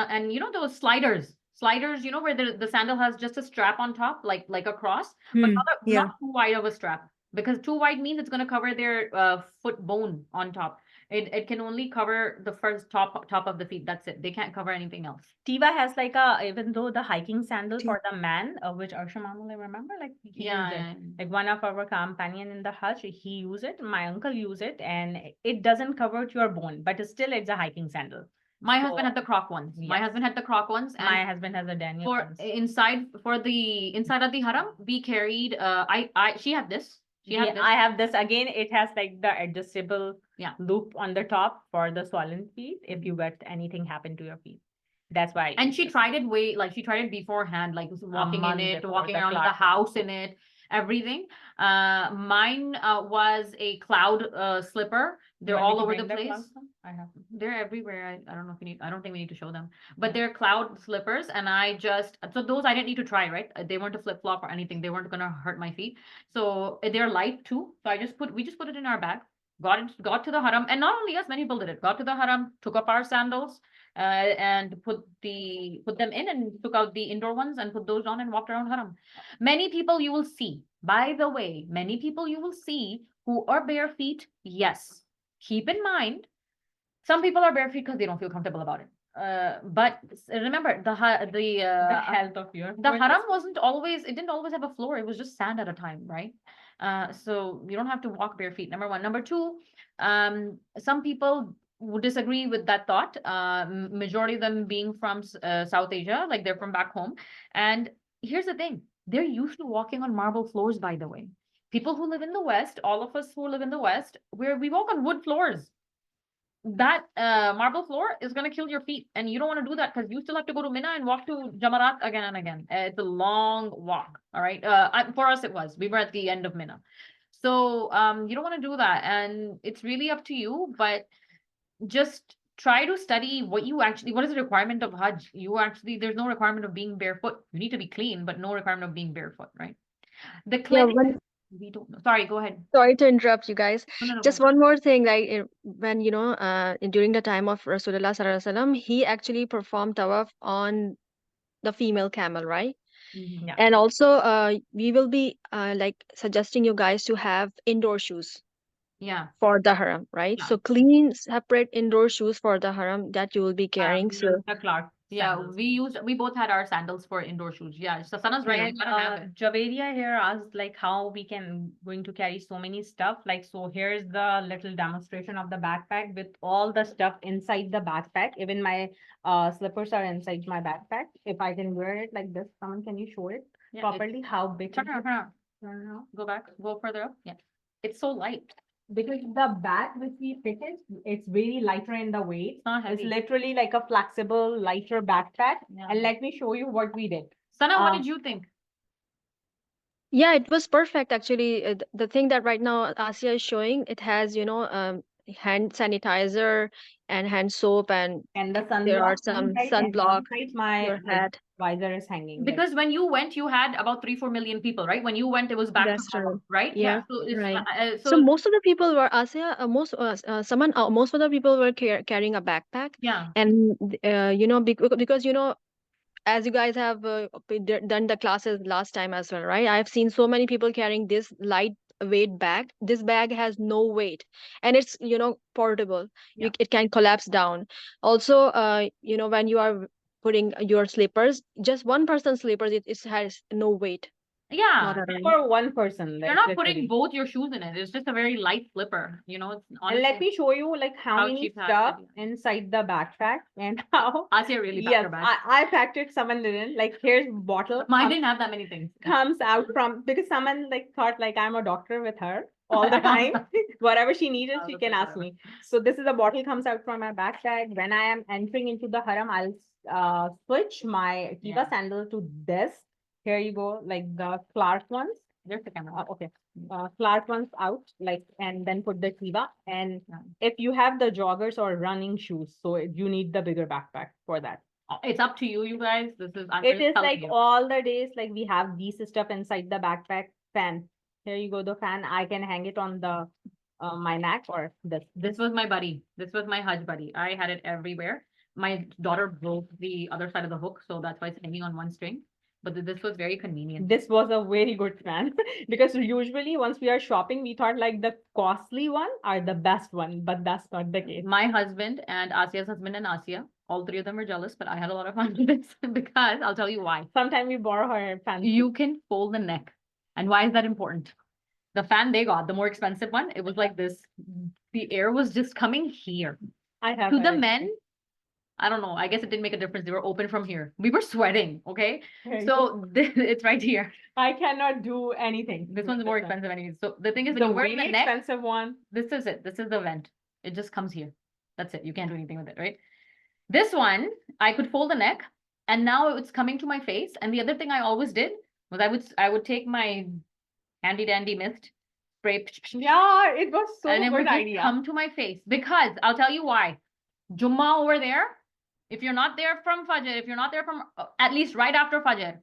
[SPEAKER 2] those sliders, where the sandal has just a strap on top, like a cross, but
[SPEAKER 5] Yeah.
[SPEAKER 2] not too wide of a strap, because too wide means it's going to cover their foot bone on top. It can only cover the first top of the feet. That's it. They can't cover anything else.
[SPEAKER 1] Tiva has like a, even though the hiking sandal for the man, which Arsham will remember, like he used it.
[SPEAKER 2] Yeah.
[SPEAKER 1] Like one of our companion in the Hajj, he used it. My uncle used it, and it doesn't cover your bone, but still it's a hiking sandal.
[SPEAKER 2] My husband
[SPEAKER 1] So-
[SPEAKER 2] had the croc ones. My
[SPEAKER 1] Yes.
[SPEAKER 2] husband had the croc ones, and
[SPEAKER 1] My husband has a Daniel
[SPEAKER 2] for
[SPEAKER 1] ones.
[SPEAKER 2] inside of the haram, we carried she had this. She had this.
[SPEAKER 1] I have this again. It has like the adjustable
[SPEAKER 2] Yeah.
[SPEAKER 1] loop on the top for the swollen feet if you get anything happen to your feet. That's why.
[SPEAKER 2] And she tried it she tried it beforehand, like walking in
[SPEAKER 1] month
[SPEAKER 2] it,
[SPEAKER 1] before
[SPEAKER 2] walking
[SPEAKER 1] the
[SPEAKER 2] around the
[SPEAKER 1] class.
[SPEAKER 2] house in it, everything. Mine was a cloud slipper. They're all over the place.
[SPEAKER 1] I have.
[SPEAKER 2] They're everywhere. I don't know if you need, I don't think we need to show them, but they're cloud slippers. And so those I didn't need to try, right? They weren't a flip flop or anything. They weren't gonna hurt my feet. So they're light too. So we just put it in our bag, got to the haram. And not only us, many people did it. Got to the haram, took up our sandals, and put them in and took out the indoor ones and put those on and walked around haram. Many people you will see, by the way, many people you will see who are bare feet. Yes. Keep in mind, some people are bare feet because they don't feel comfortable about it. But remember,
[SPEAKER 1] The health of your
[SPEAKER 2] the
[SPEAKER 1] foot.
[SPEAKER 2] haram it didn't always have a floor. It was just sand at a time, right? So you don't have to walk bare feet. Number one. Number two, some people would disagree with that thought. Majority of them being from South Asia, like they're from back home. And here's the thing, they're used to walking on marble floors, by the way. People who live in the West, all of us who live in the West, where we walk on wood floors. That marble floor is going to kill your feet, and you don't want to do that because you still have to go to Mina and walk to Jamarat again and again. It's a long walk. All right. For us, it was. We were at the end of Mina. So you don't want to do that, and it's really up to you. But just try to study what is the requirement of Hajj. There's no requirement of being barefoot. You need to be clean, but no requirement of being barefoot, right? The
[SPEAKER 4] Yeah,
[SPEAKER 2] cleanliness, we don't know. Sorry, go ahead.
[SPEAKER 4] sorry to interrupt you guys.
[SPEAKER 2] No,
[SPEAKER 4] Just
[SPEAKER 2] go ahead.
[SPEAKER 4] one more thing, like when during the time of Rasulullah Sallallahu Alaihi Wasallam, he actually performed tawaf on the female camel, right?
[SPEAKER 2] Mhm.
[SPEAKER 1] Yeah.
[SPEAKER 4] And also, we will be like suggesting you guys to have indoor shoes
[SPEAKER 2] Yeah.
[SPEAKER 4] for the haram, right?
[SPEAKER 2] Yeah.
[SPEAKER 4] So clean, separate indoor shoes for the haram that you will be carrying.
[SPEAKER 1] We
[SPEAKER 4] So
[SPEAKER 1] use the Clark
[SPEAKER 2] Yeah,
[SPEAKER 1] sandals.
[SPEAKER 2] we both had our sandals for indoor shoes. Yeah, so Sana's right.
[SPEAKER 1] And
[SPEAKER 2] We gotta have it.
[SPEAKER 1] Javeria here asked like how we going to carry so many stuff. Like, so here's the little demonstration of the backpack with all the stuff inside the backpack. Even my slippers are inside my backpack. If I can wear it like this, someone can you show it
[SPEAKER 2] Yeah,
[SPEAKER 1] properly? How big
[SPEAKER 2] Turn
[SPEAKER 1] is
[SPEAKER 2] around,
[SPEAKER 1] it?
[SPEAKER 2] turn around. Turn around. Go back. Go further up. Yeah. It's so light.
[SPEAKER 1] Because the bag which we fitted, it's very lighter in the weight.
[SPEAKER 2] It's not
[SPEAKER 1] It's
[SPEAKER 2] heavy.
[SPEAKER 1] literally like a flexible, lighter backpack.
[SPEAKER 2] Yeah.
[SPEAKER 1] And let me show you what we did.
[SPEAKER 2] Sana, what
[SPEAKER 1] Um,
[SPEAKER 2] did you think?
[SPEAKER 4] yeah, it was perfect actually. The thing that right now Asia is showing, it has, hand sanitizer and hand soap, and
[SPEAKER 1] And the
[SPEAKER 4] there are
[SPEAKER 1] sunblock
[SPEAKER 4] some
[SPEAKER 1] one side and
[SPEAKER 4] sunblock,
[SPEAKER 1] one side my
[SPEAKER 4] your
[SPEAKER 1] like,
[SPEAKER 4] hat.
[SPEAKER 1] visor is hanging. like-
[SPEAKER 2] Because when you went, you had about 3-4 million people, right? When you went, it was back to
[SPEAKER 4] That's
[SPEAKER 2] normal,
[SPEAKER 4] true.
[SPEAKER 2] right?
[SPEAKER 4] Yeah,
[SPEAKER 2] So it's
[SPEAKER 4] right.
[SPEAKER 2] so
[SPEAKER 4] So most of the people were Asia, most of the people were carrying a backpack,
[SPEAKER 2] yeah.
[SPEAKER 4] and because as you guys have done the classes last time as well, right? I've seen so many people carrying this lightweight bag. This bag has no weight, and it's portable.
[SPEAKER 2] Yeah.
[SPEAKER 4] It can collapse down. Also, when you are putting your slippers, just one person's slippers, it has no weight.
[SPEAKER 2] Yeah.
[SPEAKER 4] Not at all.
[SPEAKER 1] For one person.
[SPEAKER 2] You're
[SPEAKER 1] like,
[SPEAKER 2] not
[SPEAKER 1] literally.
[SPEAKER 2] putting both your shoes in it. It's just a very light slipper, It's
[SPEAKER 1] And
[SPEAKER 2] honestly,
[SPEAKER 1] let me show you like how
[SPEAKER 2] how
[SPEAKER 1] many
[SPEAKER 2] she packed
[SPEAKER 1] stuff
[SPEAKER 2] it,
[SPEAKER 1] inside the backpack and how.
[SPEAKER 2] Asia really packed
[SPEAKER 1] Yes,
[SPEAKER 2] her bag.
[SPEAKER 1] I packed it. Someone didn't. Like here's bottle.
[SPEAKER 2] Mine didn't have that many things. Yeah.
[SPEAKER 1] Comes out from because someone like thought like I'm a doctor with her all the time. Whatever she needed,
[SPEAKER 2] I'll
[SPEAKER 1] she
[SPEAKER 2] look
[SPEAKER 1] can
[SPEAKER 2] at
[SPEAKER 1] ask
[SPEAKER 2] whatever.
[SPEAKER 1] me. So this is a bottle comes out from my backpack. When I am entering into the haram, I'll switch my Kiva
[SPEAKER 2] Yeah.
[SPEAKER 1] sandal to this. Here you go, like the Clark ones.
[SPEAKER 2] There's the camera.
[SPEAKER 1] Okay. Clark ones out, like, and then put the Kiva. And
[SPEAKER 2] Yeah.
[SPEAKER 1] if you have the joggers or running shoes, so you need the bigger backpack for that.
[SPEAKER 2] It's up to you, you guys. I'm
[SPEAKER 1] It
[SPEAKER 2] just
[SPEAKER 1] is
[SPEAKER 2] telling
[SPEAKER 1] like
[SPEAKER 2] you.
[SPEAKER 1] all the days, like we have these stuff inside the backpack. Fan. Here you go, the fan. I can hang it on the my neck or this.
[SPEAKER 2] This was my buddy. This was my Hajj buddy. I had it everywhere. My daughter broke the other side of the hook, so that's why it's hanging on one string. but this was very convenient.
[SPEAKER 1] This was a very good plan because usually once we are shopping, we thought like the costly one are the best one, but that's not the case.
[SPEAKER 2] My husband and Asia's husband and Asia, all three of them were jealous, but I had a lot of fun with this because I'll tell you why.
[SPEAKER 1] Sometimes we borrow her fancy.
[SPEAKER 2] You can fold the neck. And why is that important? The fan they got, the more expensive one, it was like this. The air was just coming here.
[SPEAKER 1] I have
[SPEAKER 2] To the
[SPEAKER 1] heard.
[SPEAKER 2] men, I don't know. I guess it didn't make a difference. They were open from here. We were sweating, okay?
[SPEAKER 1] Here you go.
[SPEAKER 2] So it's right here.
[SPEAKER 1] I cannot do anything.
[SPEAKER 2] This one's
[SPEAKER 1] with
[SPEAKER 2] more
[SPEAKER 1] one.
[SPEAKER 2] expensive anyways. So the thing is, when
[SPEAKER 1] The
[SPEAKER 2] you wear it
[SPEAKER 1] really
[SPEAKER 2] in the neck,
[SPEAKER 1] expensive one.
[SPEAKER 2] this is it. This is the vent. It just comes here. That's it. You can't do anything with it, right? This one, I could fold the neck, and now it's coming to my face. And the other thing I always did was I would take my handy dandy mist, spray,
[SPEAKER 1] Yeah, it was so
[SPEAKER 2] and it would
[SPEAKER 1] good
[SPEAKER 2] just
[SPEAKER 1] idea.
[SPEAKER 2] come to my face. Because I'll tell you why. Jummah over there, if you're not there from Fajr, if you're not there from at least right after Fajr,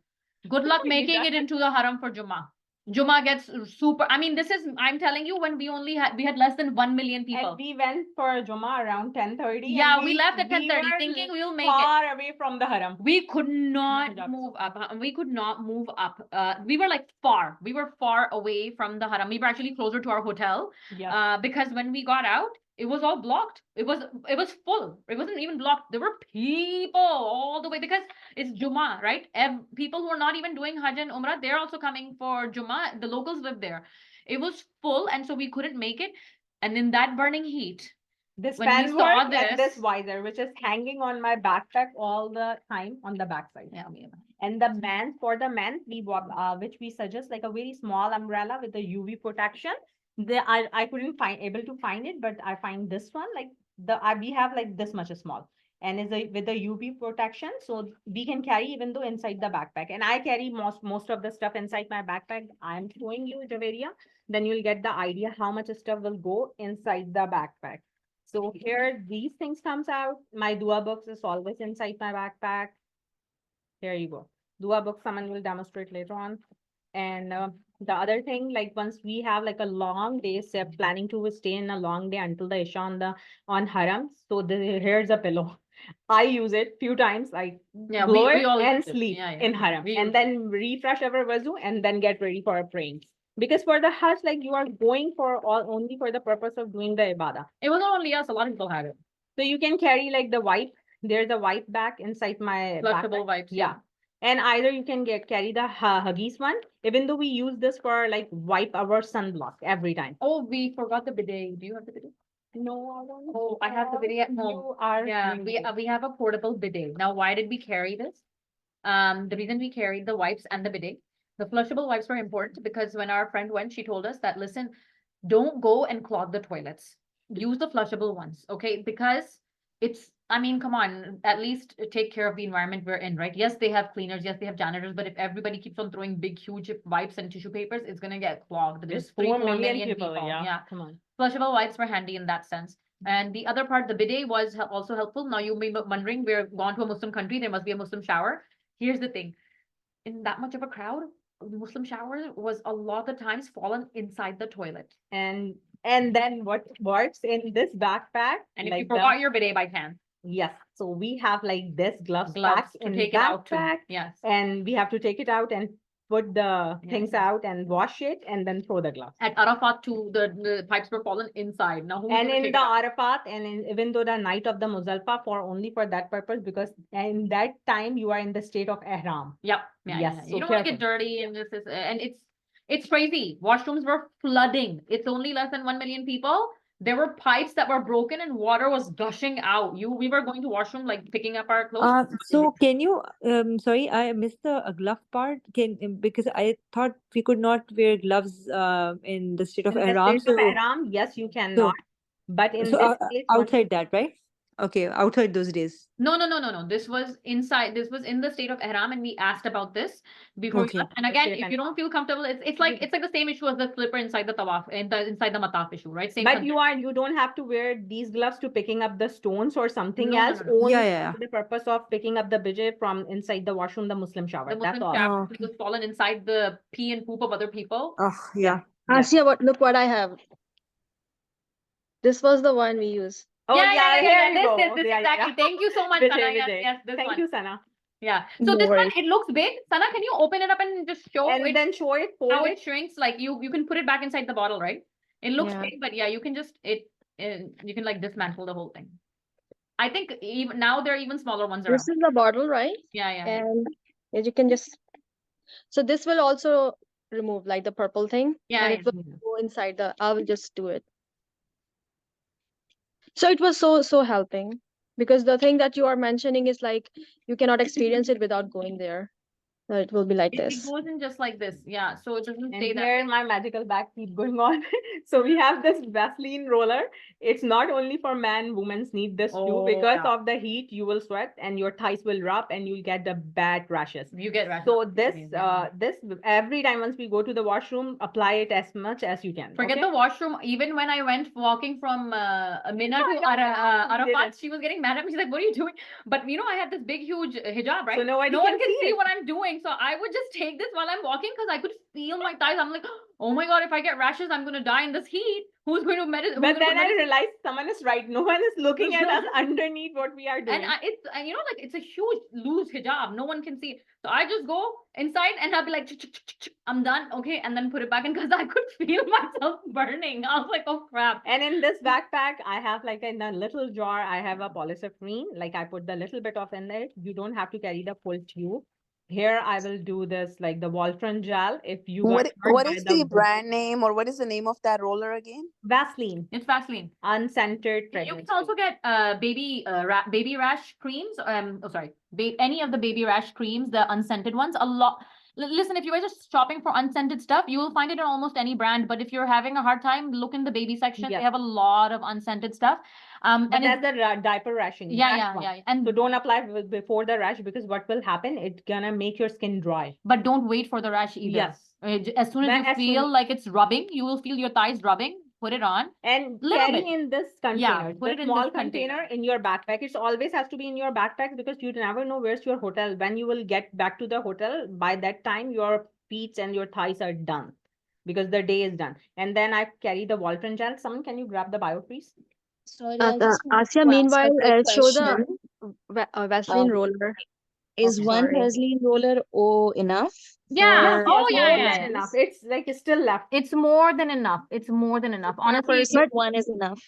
[SPEAKER 2] good luck
[SPEAKER 1] You
[SPEAKER 2] making it into the haram for Jummah. Jummah gets super. I mean, this is, I'm telling you, when we had less than 1 million people.
[SPEAKER 1] And we went for Jummah around 10:30.
[SPEAKER 2] Yeah, we left at
[SPEAKER 1] we
[SPEAKER 2] 10:30
[SPEAKER 1] were
[SPEAKER 2] thinking we'll make it.
[SPEAKER 1] far away from the haram.
[SPEAKER 2] We could not
[SPEAKER 1] Hijab.
[SPEAKER 2] move up. We could not move up. We were like far. We were far away from the haram. We were actually closer to our hotel.
[SPEAKER 1] Yeah.
[SPEAKER 2] Because when we got out, it was all blocked. It was full. It wasn't even blocked. There were people all the way because it's Jummah, right? People who are not even doing Hajj and Umrah, they're also coming for Jummah. The locals live there. It was full, and so we couldn't make it. And in that burning heat,
[SPEAKER 1] This
[SPEAKER 2] when we
[SPEAKER 1] pen
[SPEAKER 2] saw
[SPEAKER 1] work and this
[SPEAKER 2] this-
[SPEAKER 1] visor, which is hanging on my backpack all the time on the backside.
[SPEAKER 2] yeah,
[SPEAKER 1] And the man, for the men, we bought, which we suggest like a very small umbrella with a UV protection. I couldn't able to find it, but I find this one like we have like this much small, and is with the UV protection, so we can carry even though inside the backpack. And I carry most of the stuff inside my backpack. I'm showing you, Javeria, then you'll get the idea how much stuff will go inside the backpack. So here these things comes out. My dua box is always inside my backpack. Here you go. Dua book, someone will demonstrate later on. And the other thing, like once we have like a long day, say planning to stay in a long day until the Isha on haram. So here's a pillow. I use it few times, like
[SPEAKER 2] yeah,
[SPEAKER 1] blow
[SPEAKER 2] we
[SPEAKER 1] it
[SPEAKER 2] all
[SPEAKER 1] and
[SPEAKER 2] used it.
[SPEAKER 1] sleep
[SPEAKER 2] Yeah,
[SPEAKER 1] in haram,
[SPEAKER 2] We
[SPEAKER 1] and
[SPEAKER 2] used
[SPEAKER 1] then refresh our wuzu and then get ready for praying. Because for the Hajj, like you are going for only for the purpose of doing the ibadah.
[SPEAKER 2] It wasn't only us. A lot of people had it.
[SPEAKER 1] So you can carry like the wipe. There's a wipe bag inside my
[SPEAKER 2] Flushable
[SPEAKER 1] backpack.
[SPEAKER 2] wipes.
[SPEAKER 1] Yeah. And either you can carry the Huggies one, even though we use this for like wipe our sunblock every time.
[SPEAKER 2] Oh, we forgot the bidet. Do you have the bidet?
[SPEAKER 1] No, I don't.
[SPEAKER 2] Oh, I have the bidet at home.
[SPEAKER 1] You are
[SPEAKER 2] Yeah,
[SPEAKER 1] doing it.
[SPEAKER 2] we have a portable bidet. Now, why did we carry this? The reason we carried the wipes and the bidet, the flushable wipes were important because when our friend went, she told us that, listen, don't go and clog the toilets. Use the flushable ones, okay? Because it's, I mean, come on, at least take care of the environment we're in, right? Yes, they have cleaners, yes, they have janitors, but if everybody keeps on throwing big, huge wipes and tissue papers, it's gonna get clogged. There's 4 million people. Yeah.
[SPEAKER 1] Come on.
[SPEAKER 2] Flushable wipes were handy in that sense. And the other part, the bidet was also helpful. Now you may be wondering, we're gone to a Muslim country, there must be a Muslim shower. Here's the thing, in that much of a crowd, the Muslim shower was a lot of times fallen inside the toilet.
[SPEAKER 1] And then what works in this backpack?
[SPEAKER 2] And if
[SPEAKER 1] like
[SPEAKER 2] you forgot your bidet by chance,
[SPEAKER 1] yes, so we have like this gloves
[SPEAKER 2] gloves
[SPEAKER 1] pack
[SPEAKER 2] to
[SPEAKER 1] in
[SPEAKER 2] take it out too.
[SPEAKER 1] backpack,
[SPEAKER 2] Yes.
[SPEAKER 1] and we have to take it out and put the
[SPEAKER 2] Yeah,
[SPEAKER 1] things
[SPEAKER 2] yeah.
[SPEAKER 1] out and wash it and then throw the gloves.
[SPEAKER 2] At Arafat too, the pipes were fallen inside. Now who's
[SPEAKER 1] And
[SPEAKER 2] gonna
[SPEAKER 1] in
[SPEAKER 2] take
[SPEAKER 1] the
[SPEAKER 2] it out?
[SPEAKER 1] Arafat and even though the night of the Muzdalifah for only for that purpose, because in that time you are in the state of ihram.
[SPEAKER 2] Yep. Yeah,
[SPEAKER 1] Yes,
[SPEAKER 2] yeah.
[SPEAKER 1] so
[SPEAKER 2] You don't want to get
[SPEAKER 1] careful.
[SPEAKER 2] dirty and it's crazy. Washrooms were flooding. It's only less than 1 million people. There were pipes that were broken and water was gushing out. We were going to washroom, like picking up our clothes.
[SPEAKER 5] So can you, sorry, I missed the glove part. Because I thought we could not wear gloves in the state of
[SPEAKER 1] In the
[SPEAKER 5] ihram.
[SPEAKER 1] state of
[SPEAKER 5] So,
[SPEAKER 1] ihram, yes, you cannot. But in
[SPEAKER 5] so
[SPEAKER 1] this case, once-
[SPEAKER 5] outside that, right? Okay, outside those days.
[SPEAKER 2] No. This was inside. This was in the state of ihram, and we asked about this before.
[SPEAKER 5] Okay.
[SPEAKER 2] We left. And again,
[SPEAKER 1] Safe
[SPEAKER 2] if
[SPEAKER 1] and
[SPEAKER 2] you don't feel comfortable, it's like the same issue as the slipper inside the tawaf, inside the mataf issue, right? Same
[SPEAKER 1] but
[SPEAKER 2] concept.
[SPEAKER 1] you don't have to wear these gloves to picking up the stones or something
[SPEAKER 2] No, no,
[SPEAKER 1] else.
[SPEAKER 2] no, no.
[SPEAKER 1] Only
[SPEAKER 5] Yeah.
[SPEAKER 1] for the purpose of picking up the bijay from inside the washroom, the Muslim shower.
[SPEAKER 2] The
[SPEAKER 1] That's
[SPEAKER 2] Muslim
[SPEAKER 1] all.
[SPEAKER 2] shower
[SPEAKER 5] Oh,
[SPEAKER 2] was fallen inside the pee and poop of other people.
[SPEAKER 5] Oh, yeah.
[SPEAKER 1] Yeah.
[SPEAKER 4] Asia, look what I have. This was the one we used.
[SPEAKER 1] Oh,
[SPEAKER 2] yeah.
[SPEAKER 1] here you
[SPEAKER 2] This
[SPEAKER 1] go.
[SPEAKER 2] is
[SPEAKER 1] Yeah,
[SPEAKER 2] exactly.
[SPEAKER 1] yeah.
[SPEAKER 2] Thank you so much,
[SPEAKER 1] Vijay,
[SPEAKER 2] Sana. Yes,
[SPEAKER 1] Vijay.
[SPEAKER 2] yes, this
[SPEAKER 1] Thank
[SPEAKER 2] one.
[SPEAKER 1] you, Sana.
[SPEAKER 2] Yeah. So
[SPEAKER 4] No
[SPEAKER 2] this one,
[SPEAKER 4] worries.
[SPEAKER 2] it looks big. Sana, can you open it up and just show
[SPEAKER 1] And
[SPEAKER 2] it
[SPEAKER 1] then show it, fold
[SPEAKER 2] how
[SPEAKER 1] it.
[SPEAKER 2] it shrinks? Like you can put it back inside the bottle, right? It looks
[SPEAKER 4] Yeah.
[SPEAKER 2] big, but yeah, you can just you can like dismantle the whole thing. I think even now there are even smaller ones around.
[SPEAKER 4] This is the bottle, right?
[SPEAKER 2] Yeah, yeah.
[SPEAKER 4] And as you can just, so this will also remove like the purple thing,
[SPEAKER 2] Yeah,
[SPEAKER 4] and
[SPEAKER 2] yeah.
[SPEAKER 4] it will go inside the, I will just do it. So it was so helping, because the thing that you are mentioning is like you cannot experience it without going there. So it will be like
[SPEAKER 2] It
[SPEAKER 4] this.
[SPEAKER 2] goes in just like this. Yeah. So it doesn't
[SPEAKER 1] And
[SPEAKER 2] stay that.
[SPEAKER 1] here my magical bag keep going on. So we have this Vaseline roller. It's not only for men, women's need this too.
[SPEAKER 2] Oh,
[SPEAKER 1] Because
[SPEAKER 2] yeah.
[SPEAKER 1] of the heat, you will sweat and your thighs will rub and you'll get the bad rashes.
[SPEAKER 2] You get rashes.
[SPEAKER 1] So this
[SPEAKER 2] Amazing.
[SPEAKER 1] this every time once we go to the washroom, apply it as much as you can.
[SPEAKER 2] Forget
[SPEAKER 1] okay?
[SPEAKER 2] the washroom. Even when I went walking from Mina to
[SPEAKER 1] I know, you did
[SPEAKER 2] Arafat,
[SPEAKER 1] it.
[SPEAKER 2] she was getting mad at me. She's like, "What are you doing?" But you know, I had this big, huge hijab, right?
[SPEAKER 1] So nobody
[SPEAKER 2] no one
[SPEAKER 1] can
[SPEAKER 2] can
[SPEAKER 1] see
[SPEAKER 2] see
[SPEAKER 1] it.
[SPEAKER 2] what I'm doing. So I would just take this while I'm walking because I could feel my thighs. I'm like, "Oh my god, if I get rashes, I'm gonna die in this heat. Who's going to
[SPEAKER 1] But then I realized someone is right. No one is looking at us underneath what we are doing.
[SPEAKER 2] And and you know, like it's a huge loose hijab. No one can see. So I just go inside and I'll be like, I'm done. Okay. And then put it back in because I could feel myself burning. I was like, oh crap.
[SPEAKER 1] And in this backpack, I have like in a little jar, I have a polystyrene. Like I put the little bit of in it. You don't have to carry the full tube. Here I will do this like the Voltron gel. If you got hurt
[SPEAKER 6] What
[SPEAKER 1] by
[SPEAKER 6] is
[SPEAKER 1] the
[SPEAKER 6] the brand name, or what is the name of that roller again?
[SPEAKER 1] Vaseline,
[SPEAKER 2] It's Vaseline.
[SPEAKER 1] unscented
[SPEAKER 2] You
[SPEAKER 1] fragrance.
[SPEAKER 2] can also get baby rash creams. Oh sorry, any of the baby rash creams, the unscented ones. A lot. Listen, if you guys are shopping for unscented stuff, you will find it in almost any brand. But if you're having a hard time, look in the baby section. They
[SPEAKER 1] Yes.
[SPEAKER 2] have a lot of unscented stuff.
[SPEAKER 1] But
[SPEAKER 2] And
[SPEAKER 1] that's the diaper rashing.
[SPEAKER 2] yeah,
[SPEAKER 1] rash
[SPEAKER 2] yeah,
[SPEAKER 1] one.
[SPEAKER 2] yeah. And
[SPEAKER 1] So don't apply before the rash because what will happen? It's gonna make your skin dry.
[SPEAKER 2] but don't wait for the rash either.
[SPEAKER 1] Yes.
[SPEAKER 2] As soon as
[SPEAKER 1] When-
[SPEAKER 2] you
[SPEAKER 1] as soon
[SPEAKER 2] feel
[SPEAKER 1] as-
[SPEAKER 2] like it's rubbing, you will feel your thighs rubbing. Put it on.
[SPEAKER 1] And
[SPEAKER 2] Little
[SPEAKER 1] carry
[SPEAKER 2] bit.
[SPEAKER 1] in this
[SPEAKER 2] Yeah,
[SPEAKER 1] container,
[SPEAKER 2] put
[SPEAKER 1] the
[SPEAKER 2] it in
[SPEAKER 1] small
[SPEAKER 2] this
[SPEAKER 1] container
[SPEAKER 2] container.
[SPEAKER 1] in your backpack. It always has to be in your backpack because you never know where's your hotel. When you will get back to the hotel, by that time your feet and your thighs are done because the day is done. And then I carry the Voltron gel. Someone, can you grab the biofreeze?
[SPEAKER 7] Sorry, I just wanted
[SPEAKER 4] Asia,
[SPEAKER 7] to ask a
[SPEAKER 4] meanwhile,
[SPEAKER 7] quick
[SPEAKER 4] show the
[SPEAKER 7] question.
[SPEAKER 4] Vaseline roller.
[SPEAKER 7] Is
[SPEAKER 4] Okay,
[SPEAKER 7] one
[SPEAKER 4] sorry.
[SPEAKER 7] Vaseline roller enough?
[SPEAKER 2] Yeah.
[SPEAKER 7] for
[SPEAKER 2] Oh,
[SPEAKER 7] all
[SPEAKER 2] yeah,
[SPEAKER 7] the
[SPEAKER 2] yeah.
[SPEAKER 1] That's enough.
[SPEAKER 7] brands?
[SPEAKER 1] It's like it's still left.
[SPEAKER 2] It's more than enough. It's more than enough.
[SPEAKER 7] Per
[SPEAKER 2] Honestly,
[SPEAKER 7] person,
[SPEAKER 4] But
[SPEAKER 7] one is enough.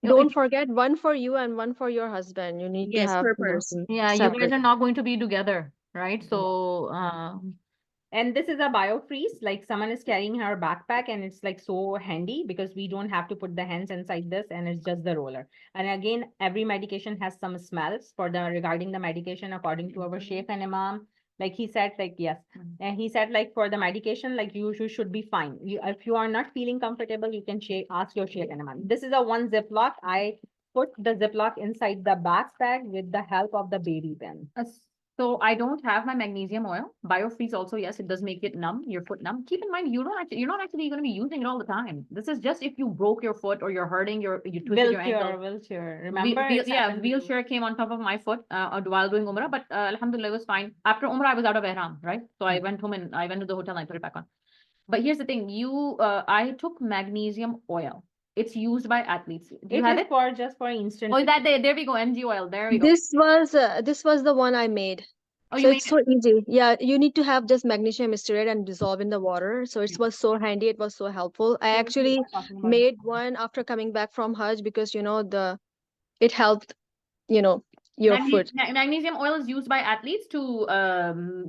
[SPEAKER 4] don't forget one for you and one for your husband. You need to
[SPEAKER 7] Yes,
[SPEAKER 4] have,
[SPEAKER 7] per
[SPEAKER 4] you know,
[SPEAKER 7] person.
[SPEAKER 2] yeah, you guys
[SPEAKER 4] separate.
[SPEAKER 2] are not going to be together, right?
[SPEAKER 1] Yeah.
[SPEAKER 2] So,
[SPEAKER 1] And this is a biofreeze, like someone is carrying her backpack and it's like so handy because we don't have to put the hands inside this and it's just the roller. And again, every medication has some smells for the regarding the medication according to our Sheikh and Imam. Like he said, like, yes. And he said, like, for the medication, like you should be fine. If you are not feeling comfortable, you can ask your Sheikh and Imam. This is a one Ziploc. I put the Ziploc inside the backpack with the help of the baby pen.
[SPEAKER 2] so I don't have my magnesium oil. Biofreeze also, yes, it does make it numb, your foot numb. Keep in mind, you're not actually going to be using it all the time. This is just if you broke your foot or you're hurting you twisted your ankle.
[SPEAKER 1] Wheelchair. Remember? it's
[SPEAKER 2] Yeah,
[SPEAKER 1] happened to you.
[SPEAKER 2] wheelchair came on top of my foot while doing Umrah, but Alhamdulillah, it was fine. After Umrah, I was out of Ihram, right? So I went home and I went to the hotel and I put it back on. But here's the thing, I took magnesium oil. It's used by athletes. Do you
[SPEAKER 1] It
[SPEAKER 2] have
[SPEAKER 1] is
[SPEAKER 2] it?
[SPEAKER 1] for just for instant.
[SPEAKER 2] Oh, is that there we go, MG oil. There we go.
[SPEAKER 4] This was the one I made.
[SPEAKER 2] Oh,
[SPEAKER 4] So
[SPEAKER 2] you made
[SPEAKER 4] it's so easy. Yeah, you need to have just magnesium stearate and dissolve in the water. So it was so handy. It was so helpful. I actually made one after coming back from Hajj because, you know, it helped, you know, your foot.
[SPEAKER 2] Magnesium oil is used by athletes to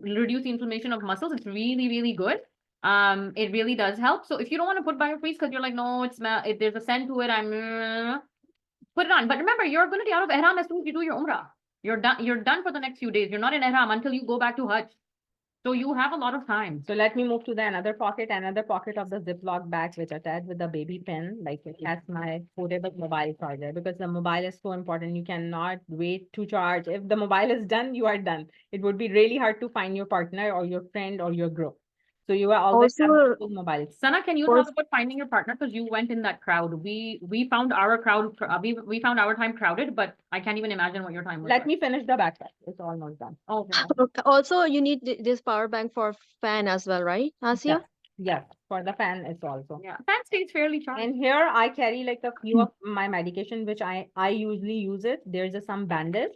[SPEAKER 2] reduce the inflammation of muscles. It's really, really good. It really does help. So if you don't want to put biofreeze because you're like, no, if there's a scent to it, put it on. But remember, you're going to be out of Ihram as soon as you do your Umrah. You're done for the next few days. You're not in Ihram until you go back to Hajj. So you have a lot of time.
[SPEAKER 1] So let me move to the another pocket of the Ziploc bag, which attached with the baby pin. Like it has my portable mobile charger because the mobile is so important. You cannot wait to charge. If the mobile is done, you are done. It would be really hard to find your partner or your friend or your group. So you are always have
[SPEAKER 4] Also,
[SPEAKER 1] two mobiles.
[SPEAKER 2] Sana, can you talk about finding your partner? Because you went in that crowd. We found our crowd, we found our time crowded, but I can't even imagine what your time was.
[SPEAKER 1] Let me finish the backpack. It's almost done.
[SPEAKER 2] Oh,
[SPEAKER 4] also you need this power bank for fan as well, right, Asia?
[SPEAKER 1] Yes, for the fan it's also.
[SPEAKER 2] yeah. Fan stays fairly charged.
[SPEAKER 1] And here I carry like a few of my medication, which I usually use it. There's some bandage.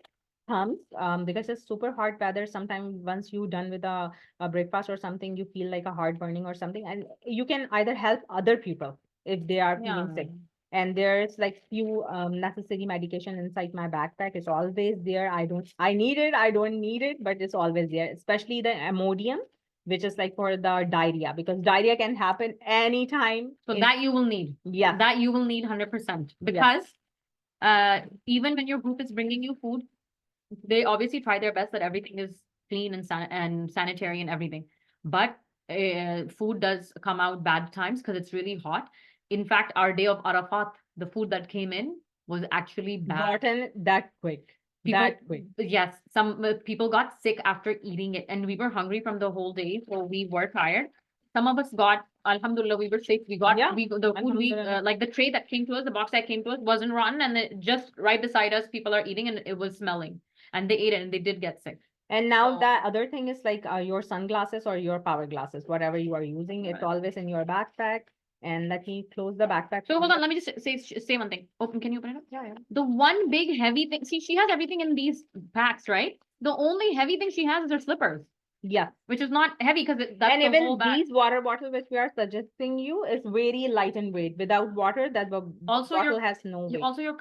[SPEAKER 1] thumbs, because it's super hot weather. Sometimes once you done with a breakfast or something, you feel like a heart burning or something, and you can either help other people if they are feeling sick. And there's like few necessary medication inside my backpack. It's always there. I need it, I don't need it, but it's always there, especially the Imodium, which is like for the diarrhea, because diarrhea can happen anytime.
[SPEAKER 2] So that you will need.
[SPEAKER 1] Yeah.
[SPEAKER 2] That you will need 100%. Because even when your group is bringing you food, they obviously try their best that everything is clean and sanitary and everything. But food does come out bad times because it's really hot. In fact, our day of Arafat, the food that came in was actually bad.
[SPEAKER 1] Rotten that quick. That quick.
[SPEAKER 2] Yes, some people got sick after eating it, and we were hungry from the whole day, so we were tired. Some of us got, alhamdulillah, we were safe. We got
[SPEAKER 1] Yeah,
[SPEAKER 2] the food we
[SPEAKER 1] alhamdulillah.
[SPEAKER 2] like the tray that came to us, the box that came to us wasn't rotten, and it just right beside us, people are eating, and it was smelling, and they ate it, and they did get sick.
[SPEAKER 1] And now
[SPEAKER 2] So-
[SPEAKER 1] that other thing is like your sunglasses or your power glasses, whatever you are using, it's
[SPEAKER 2] Right.
[SPEAKER 1] always in your backpack. And let me close the backpack.
[SPEAKER 2] So hold on, let me just say one thing. Open, can you open it up?
[SPEAKER 1] Yeah.
[SPEAKER 2] The one big heavy thing, see, she has everything in these packs, right? The only heavy thing she has is her slippers,
[SPEAKER 1] Yeah.
[SPEAKER 2] which is not heavy because that's
[SPEAKER 1] And
[SPEAKER 2] the
[SPEAKER 1] even
[SPEAKER 2] whole bag.
[SPEAKER 1] these water bottles which we are suggesting you is very light in weight. Without water, that
[SPEAKER 2] Also, your-
[SPEAKER 1] bottle has no weight.
[SPEAKER 2] Also, you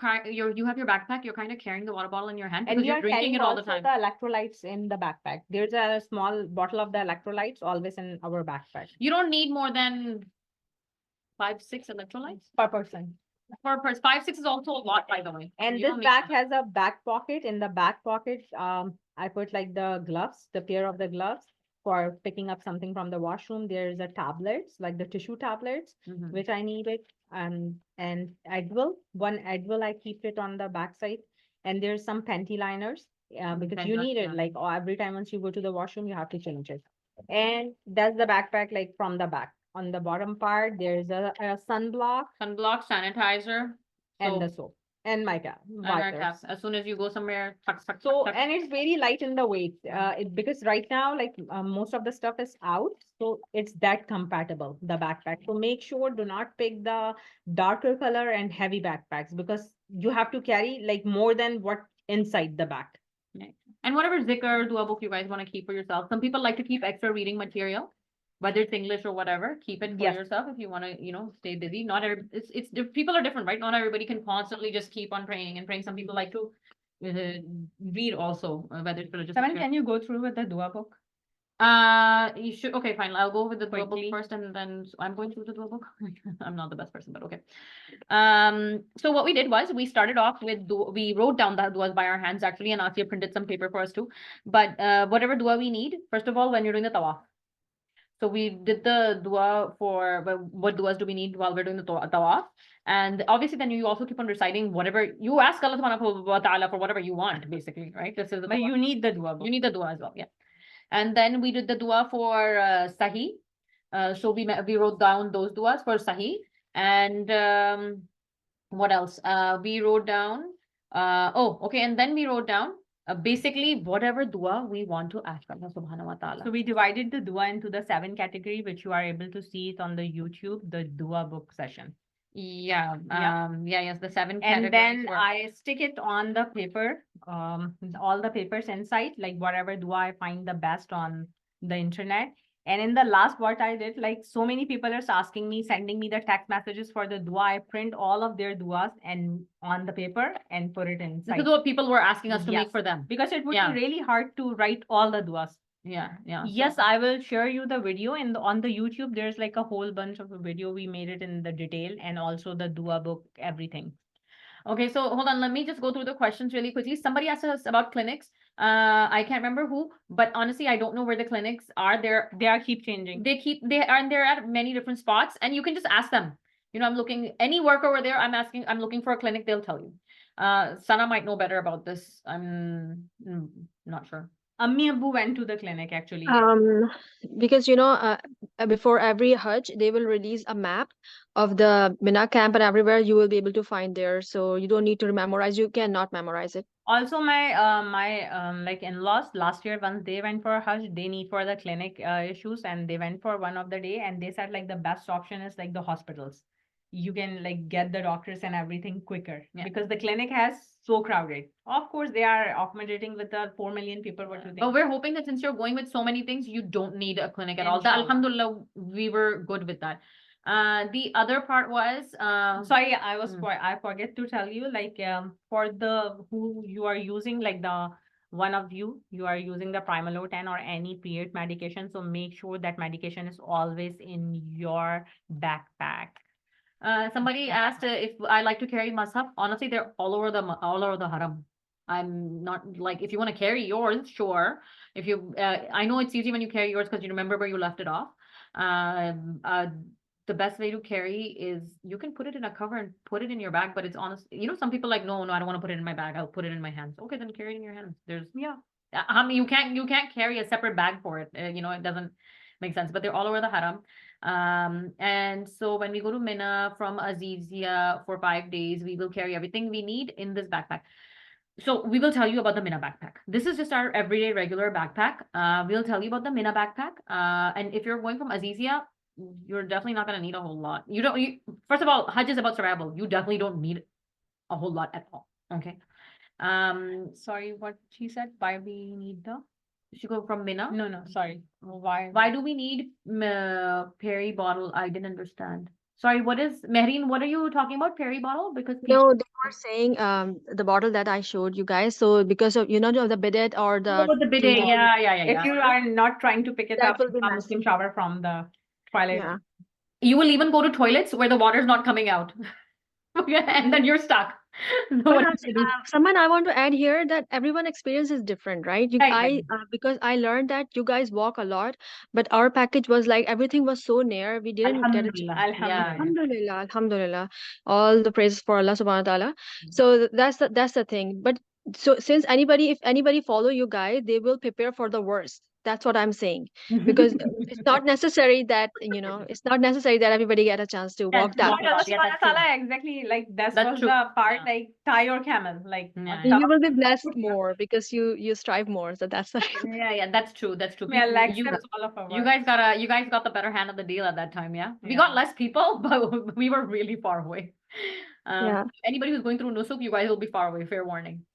[SPEAKER 2] have your backpack. You're kind of carrying the water bottle in your hand
[SPEAKER 1] And
[SPEAKER 2] because
[SPEAKER 1] you
[SPEAKER 2] you're
[SPEAKER 1] are
[SPEAKER 2] drinking
[SPEAKER 1] carrying
[SPEAKER 2] it all the
[SPEAKER 1] also
[SPEAKER 2] time.
[SPEAKER 1] the electrolytes in the backpack. There's a small bottle of the electrolytes always in our backpack
[SPEAKER 2] You don't need more than 5-6 electrolytes
[SPEAKER 1] per person.
[SPEAKER 2] per person. 5-6 is also a lot, by the way.
[SPEAKER 1] And
[SPEAKER 2] You
[SPEAKER 1] this
[SPEAKER 2] don't need
[SPEAKER 1] bag
[SPEAKER 2] that.
[SPEAKER 1] has a back pocket. In the back pocket, I put like the gloves, the pair of the gloves for picking up something from the washroom. There's a tablets, like the tissue tablets,
[SPEAKER 2] Mhm.
[SPEAKER 1] which I needed. And Advil, one Advil, I keep it on the backside. And there's some panty liners, because you
[SPEAKER 2] Panty
[SPEAKER 1] need it,
[SPEAKER 2] liners,
[SPEAKER 1] like every time once you go to the washroom, you have to change it. And that's the backpack, like from the back. On the bottom part, there's a sunblock
[SPEAKER 2] Sunblock, sanitizer.
[SPEAKER 1] and the
[SPEAKER 2] So,
[SPEAKER 1] soap and mica
[SPEAKER 2] and our
[SPEAKER 1] wipers.
[SPEAKER 2] caps. As soon as you go somewhere, tuck, tuck,
[SPEAKER 1] So,
[SPEAKER 2] tuck, tuck.
[SPEAKER 1] and it's very light in the weight, because right now, like most of the stuff is out, so it's that compatible, the backpack. So make sure do not pick the darker color and heavy backpacks because you have to carry like more than what inside the back.
[SPEAKER 2] And whatever zikr, dua book you guys want to keep for yourself. Some people like to keep extra reading material, whether it's English or whatever. Keep it for
[SPEAKER 1] Yes.
[SPEAKER 2] yourself if you want to, stay busy. Not every, people are different, right? Not everybody can constantly just keep on praying and praying. Some people like to read also, whether it's religious.
[SPEAKER 1] Saman, can you go through with the dua book?
[SPEAKER 2] You should. Okay, fine. I'll go with the dua book
[SPEAKER 1] Quickly.
[SPEAKER 2] first, and then I'm going through the dua book. I'm not the best person, but okay. So what we did was we started off with we wrote down the duas by our hands actually, and Asia printed some paper for us too. But whatever dua we need, first of all, when you're doing the tawaf. So we did the dua for what duas do we need while we're doing the tawaf, and obviously then you also keep on reciting whatever you ask Allah subhanahu wa ta'ala for whatever you want, basically, right? This is the
[SPEAKER 1] But
[SPEAKER 2] dua.
[SPEAKER 1] you need the dua book.
[SPEAKER 2] You need the dua as well, yeah. And then we did the dua for Sahi. So we wrote down those duas for Sahi. And what else? We wrote down, okay. And then we wrote down basically whatever dua we want to ask Allah subhanahu wa ta'ala.
[SPEAKER 1] So we divided the dua into the 7 category, which you are able to see it on the YouTube, the dua book session.
[SPEAKER 2] Yeah,
[SPEAKER 1] Yeah.
[SPEAKER 2] yes, the 7
[SPEAKER 1] And
[SPEAKER 2] categories
[SPEAKER 1] then
[SPEAKER 2] were-
[SPEAKER 1] I stick it on the paper, all the papers inside, like whatever dua I find the best on the internet. And in the last what I did, like so many people are asking me, sending me the text messages for the dua. I print all of their duas and on the paper and put it
[SPEAKER 2] This
[SPEAKER 1] inside.
[SPEAKER 2] is what people were asking us to
[SPEAKER 1] Yes.
[SPEAKER 2] make for them.
[SPEAKER 1] Because it would
[SPEAKER 2] Yeah.
[SPEAKER 1] be really hard to write all the duas.
[SPEAKER 2] Yeah.
[SPEAKER 1] Yes,
[SPEAKER 2] So-
[SPEAKER 1] I will share you the video on the YouTube. There's like a whole bunch of a video. We made it in the detail and also the dua book, everything.
[SPEAKER 2] Okay, so hold on. Let me just go through the questions really quickly. Somebody asked us about clinics. I can't remember who, but honestly, I don't know where the clinics are.
[SPEAKER 1] They are keep changing.
[SPEAKER 2] They're at many different spots, and you can just ask them. I'm looking any work over there. I'm looking for a clinic. They'll tell you. Sana might know better about this. I'm not sure.
[SPEAKER 1] Ammi Abbu went to the clinic actually.
[SPEAKER 4] Because before every Hajj, they will release a map of the Mina camp, and everywhere you will be able to find there. So you don't need to memorize. You cannot memorize it.
[SPEAKER 1] Also, my like in-laws last year, once they went for Hajj, they need for the clinic issues, and they went for one of the day, and they said like the best option is like the hospitals. you can like get the doctors and everything quicker
[SPEAKER 2] Yeah.
[SPEAKER 1] because the clinic has so crowded. Of course, they are accommodating with the 4 million people. What do you
[SPEAKER 2] But
[SPEAKER 1] think?
[SPEAKER 2] we're hoping that since you're going with so many things, you don't need a clinic at all. That,
[SPEAKER 1] Inshallah.
[SPEAKER 2] alhamdulillah, we were good with that. The other part was
[SPEAKER 1] Sorry, I forget to tell you, like for the who you are using, like the one of you are using the Primalotan or any period medication, so make sure that medication is always in your backpack.
[SPEAKER 2] somebody asked if I like to carry mashaf. Honestly, they're all over the haram. I'm not like, if you want to carry yours, sure. If you, I know it's easy when you carry yours because you remember where you left it off. Um, uh, the best way to carry is you can put it in a cover and put it in your bag, but it's honest. You know, some people like, no, I don't want to put it in my bag. I'll put it in my hands. Okay, then carry it in your hands. There's,
[SPEAKER 1] Yeah.
[SPEAKER 2] I mean, you can't carry a separate bag for it. You know, it doesn't make sense, but they're all over the haram. And so when we go to Mina from Azizia for 5 days, we will carry everything we need in this backpack. So we will tell you about the Mina backpack. This is just our everyday regular backpack. We'll tell you about the Mina backpack. And if you're going from Azizia, you're definitely not going to need a whole lot. First of all, Hajj is about survival. You definitely don't need a whole lot at all. Okay.
[SPEAKER 1] Sorry, what she said? Why we need the?
[SPEAKER 2] Should go from Mina?
[SPEAKER 1] No, sorry. Why?
[SPEAKER 2] Why do we need Perry bottle? I didn't understand. Sorry, what is Mehreen? What are you talking about? Perry bottle? Because people.
[SPEAKER 4] No, they were saying the bottle that I showed you guys. So because of the bidet or the
[SPEAKER 2] Oh, the bidet.
[SPEAKER 4] cleaning,
[SPEAKER 2] Yeah.
[SPEAKER 1] If you are not trying to pick it
[SPEAKER 4] that
[SPEAKER 1] up
[SPEAKER 4] will be
[SPEAKER 1] from
[SPEAKER 4] nice.
[SPEAKER 1] Muslim shower from the toilet.
[SPEAKER 4] Yeah.
[SPEAKER 2] You will even go to toilets where the water's not coming out. And then you're stuck. So
[SPEAKER 4] But
[SPEAKER 2] what do you do?
[SPEAKER 4] Saman, I want to add here that everyone experience is different, right?
[SPEAKER 2] Right.
[SPEAKER 4] Because I learned that you guys walk a lot, but our package was like everything was so near, we didn't get a chance.
[SPEAKER 2] Alhamdulillah. Yeah.
[SPEAKER 4] Alhamdulillah, Alhamdulillah. All the praises for Allah subhanahu wa ta'ala. So that's the thing. But so since if anybody follow you guys, they will prepare for the worst. That's what I'm saying. Because it's not necessary that, it's not necessary that everybody get a chance to walk that
[SPEAKER 1] Lord Allah
[SPEAKER 4] much.
[SPEAKER 2] Yeah,
[SPEAKER 1] subhanahu
[SPEAKER 2] that's
[SPEAKER 1] wa
[SPEAKER 2] true.
[SPEAKER 1] ta'ala, exactly, like that
[SPEAKER 2] That's
[SPEAKER 1] was
[SPEAKER 2] true.
[SPEAKER 1] the part,
[SPEAKER 2] Yeah.
[SPEAKER 1] like tie your camel, like
[SPEAKER 2] Yeah,
[SPEAKER 1] on
[SPEAKER 2] yeah.
[SPEAKER 1] top
[SPEAKER 4] You will
[SPEAKER 1] of
[SPEAKER 4] be
[SPEAKER 1] the
[SPEAKER 4] blessed
[SPEAKER 1] camel.
[SPEAKER 4] more because you strive more. So that's the
[SPEAKER 2] Yeah, that's true. That's true.
[SPEAKER 1] May Allah
[SPEAKER 2] You
[SPEAKER 1] accept all of our
[SPEAKER 2] you
[SPEAKER 1] work.
[SPEAKER 2] guys got the better hand of the deal at that time, yeah? We
[SPEAKER 1] Yeah.
[SPEAKER 2] got less people, but we were really far away.
[SPEAKER 4] Yeah.
[SPEAKER 2] Anybody who's going through Nusuk, you guys will be far away, fair warning.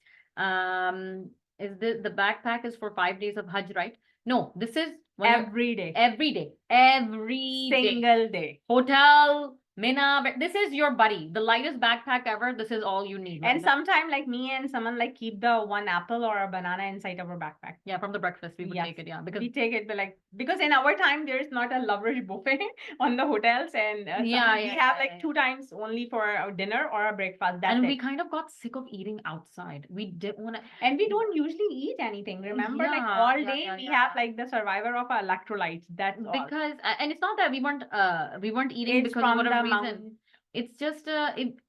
[SPEAKER 2] Is the backpack is for 5 days of Hajj, right? No, this is when you're-
[SPEAKER 1] Every day.
[SPEAKER 2] every day. Every day.
[SPEAKER 1] Single day.
[SPEAKER 2] Hotel, Mina, but this is your buddy. The lightest backpack ever. This is all you need.
[SPEAKER 1] And sometime like me and someone like keep the one apple or a banana inside our backpack.
[SPEAKER 2] Yeah, from the breakfast we would
[SPEAKER 1] Yes.
[SPEAKER 2] take it, yeah. Because
[SPEAKER 1] We take it, but like because in our time there is not a luxury buffet on the hotels, and we have like 2 times only for a dinner or a breakfast. That's
[SPEAKER 2] and
[SPEAKER 1] it.
[SPEAKER 2] we kind of got sick of eating outside. We didn't want to.
[SPEAKER 1] And we don't usually eat anything. Remember, like
[SPEAKER 2] Yeah,
[SPEAKER 1] all
[SPEAKER 2] yeah,
[SPEAKER 1] day
[SPEAKER 2] yeah,
[SPEAKER 1] we
[SPEAKER 2] yeah.
[SPEAKER 1] have like the survivor of our electrolytes. That's all.
[SPEAKER 2] Because and it's not that we weren't eating
[SPEAKER 1] It's
[SPEAKER 2] because of
[SPEAKER 1] from
[SPEAKER 2] whatever
[SPEAKER 1] the
[SPEAKER 2] reason.
[SPEAKER 1] mountain.
[SPEAKER 2] It's just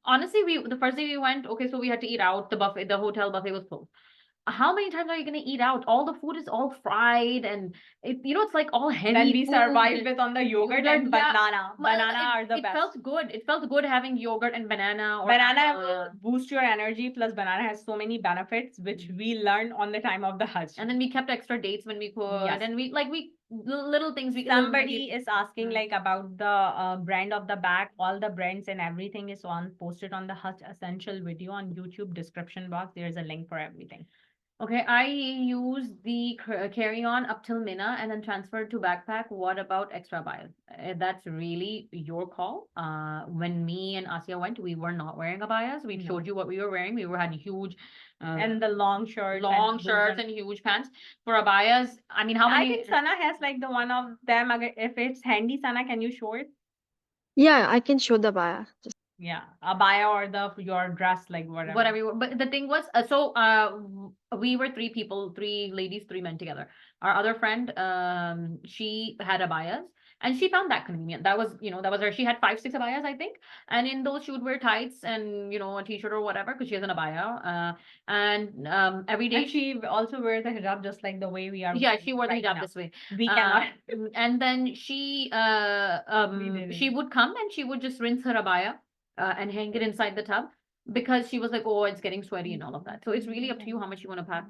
[SPEAKER 2] honestly, the first day we went, okay, so we had to eat out. The hotel buffet was full. How many times are you gonna eat out? All the food is all fried and it's like all heavy.
[SPEAKER 1] Then we
[SPEAKER 2] food
[SPEAKER 1] survived
[SPEAKER 2] and
[SPEAKER 1] with on the yogurt and
[SPEAKER 2] yeah.
[SPEAKER 1] banana.
[SPEAKER 2] Well,
[SPEAKER 1] Banana are the
[SPEAKER 2] it
[SPEAKER 1] best.
[SPEAKER 2] felt good. It felt good having yogurt and banana. Or
[SPEAKER 1] Banana will boost your energy. Plus, banana has so many benefits, which we learned on the time of the Hajj.
[SPEAKER 2] And then we kept extra dates when we could.
[SPEAKER 1] Yes.
[SPEAKER 2] And we little things.
[SPEAKER 1] Somebody is asking like about the brand of the bag. All the brands and everything is posted on the Hajj Essential video on YouTube description box. There's a link for everything.
[SPEAKER 2] Okay, I use the carry-on up till Mina and then transferred to backpack. What about extra bias? That's really your call. When me and Asia went, we were not wearing a bias. We showed you what we were wearing. We had huge
[SPEAKER 1] and the long shirts
[SPEAKER 2] and huge pants. For a bias, I mean, how many?
[SPEAKER 1] I think Sana has like the one of them. If it's handy, Sana, can you show it?
[SPEAKER 4] Yeah, I can show the buyer.
[SPEAKER 1] Yeah, a bio or your dress, like whatever.
[SPEAKER 2] But the thing was, we were 3 people, 3 ladies, 3 men together. Our other friend, she had abayas and she found that convenient. That was her. She had 5, 6 abayas, I think. And in those she would wear tights and, a t-shirt or whatever, because she has an abaya. And every day.
[SPEAKER 1] And she also wears the hijab just like the way we are.
[SPEAKER 2] Yeah, she wore the
[SPEAKER 1] right
[SPEAKER 2] hijab
[SPEAKER 1] now.
[SPEAKER 2] this way.
[SPEAKER 1] We cannot.
[SPEAKER 2] And then she would come and she would just rinse her abaya. And hang it inside the tub because she was like, oh, it's getting sweaty and all of that. So it's really up to you how much you want to pack.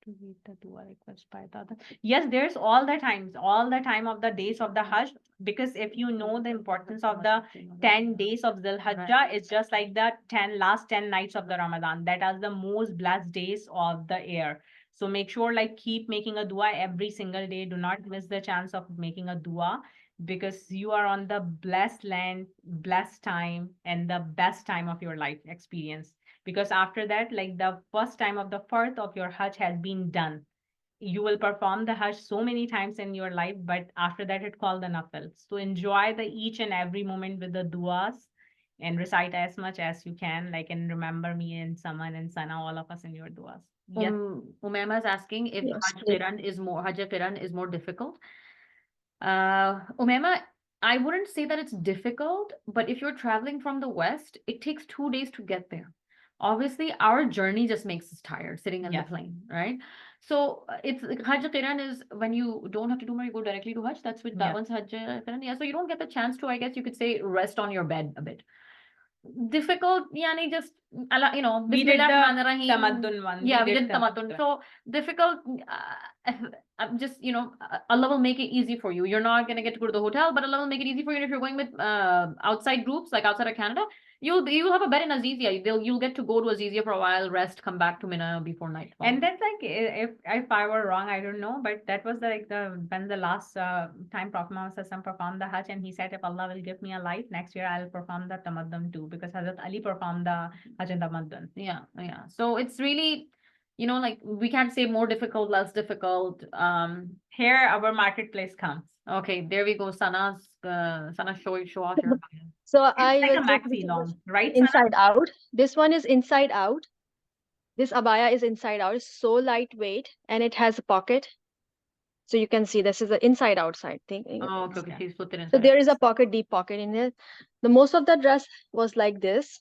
[SPEAKER 1] To read the dua request by the other. Yes, there's all the time of the days of the Hajj, because if you know the importance of the 10 days of Dhul Hajjah, it's just like the last 10 nights of the Ramadan. That are the most blessed days of the year. So make sure like keep making a dua every single day. Do not miss the chance of making a dua, because you are on the blessed land, blessed time, and the best time of your life experience. Because after that, like the first time of the fourth of your Hajj has been done. You will perform the Hajj so many times in your life, but after that it's called the Nafil. So enjoy the each and every moment with the duas and recite as much as you can, like, and remember me and Saman and Sana, all of us in your duas. Yes.
[SPEAKER 2] Umaima is asking if
[SPEAKER 4] Yes,
[SPEAKER 2] Hajj
[SPEAKER 4] please.
[SPEAKER 2] Qiran is more difficult. Umaima, I wouldn't say that it's difficult, but if you're traveling from the West, it takes 2 days to get there. Obviously, our journey just makes us tired sitting in the
[SPEAKER 1] Yes.
[SPEAKER 2] plane, right? So it's Hajj Qiran is when you don't have to do more, you go directly to Hajj. That's what that
[SPEAKER 1] Yeah.
[SPEAKER 2] one's Hajj Qiran. Yeah, so you don't get the chance to, I guess you could say, rest on your bed a bit. Difficult, yani just you know,
[SPEAKER 1] We did the
[SPEAKER 2] Bismillahirrahmanirrahim.
[SPEAKER 1] Tamaddun one.
[SPEAKER 2] Yeah, we
[SPEAKER 1] did
[SPEAKER 2] did Tamaddun. So difficult, just, you know, Allah will make it easy for you. You're not gonna get to go to the hotel, but Allah will make it easy for you. And if you're going with outside groups, like outside of Canada, you'll have a bed in Azizia. You'll get to go to Azizia for a while, rest, come back to Mina before nightfall.
[SPEAKER 1] And that's like, if I were wrong, I don't know, but that was when the last time Prophet Muhammad Sallallahu performed the Hajj, and he said, if Allah will give me a life next year, I'll perform the Tamaddun too, because Hazrat Ali performed the Hajj and Tamaddun.
[SPEAKER 2] Yeah. So it's really, you know, like we can't say more difficult, less difficult.
[SPEAKER 1] Here our marketplace comes.
[SPEAKER 2] Okay, there we go. Sana, show off your.
[SPEAKER 4] So
[SPEAKER 1] It's
[SPEAKER 4] I
[SPEAKER 1] like a
[SPEAKER 4] will take
[SPEAKER 1] maxi long, right?
[SPEAKER 4] inside out. This one is inside out. This abaya is inside out. It's so lightweight and it has a pocket. So you can see this is the inside outside thing.
[SPEAKER 2] Oh, okay, she's put it
[SPEAKER 4] So
[SPEAKER 2] inside.
[SPEAKER 4] there is a pocket, deep pocket in it. The most of the dress was like this,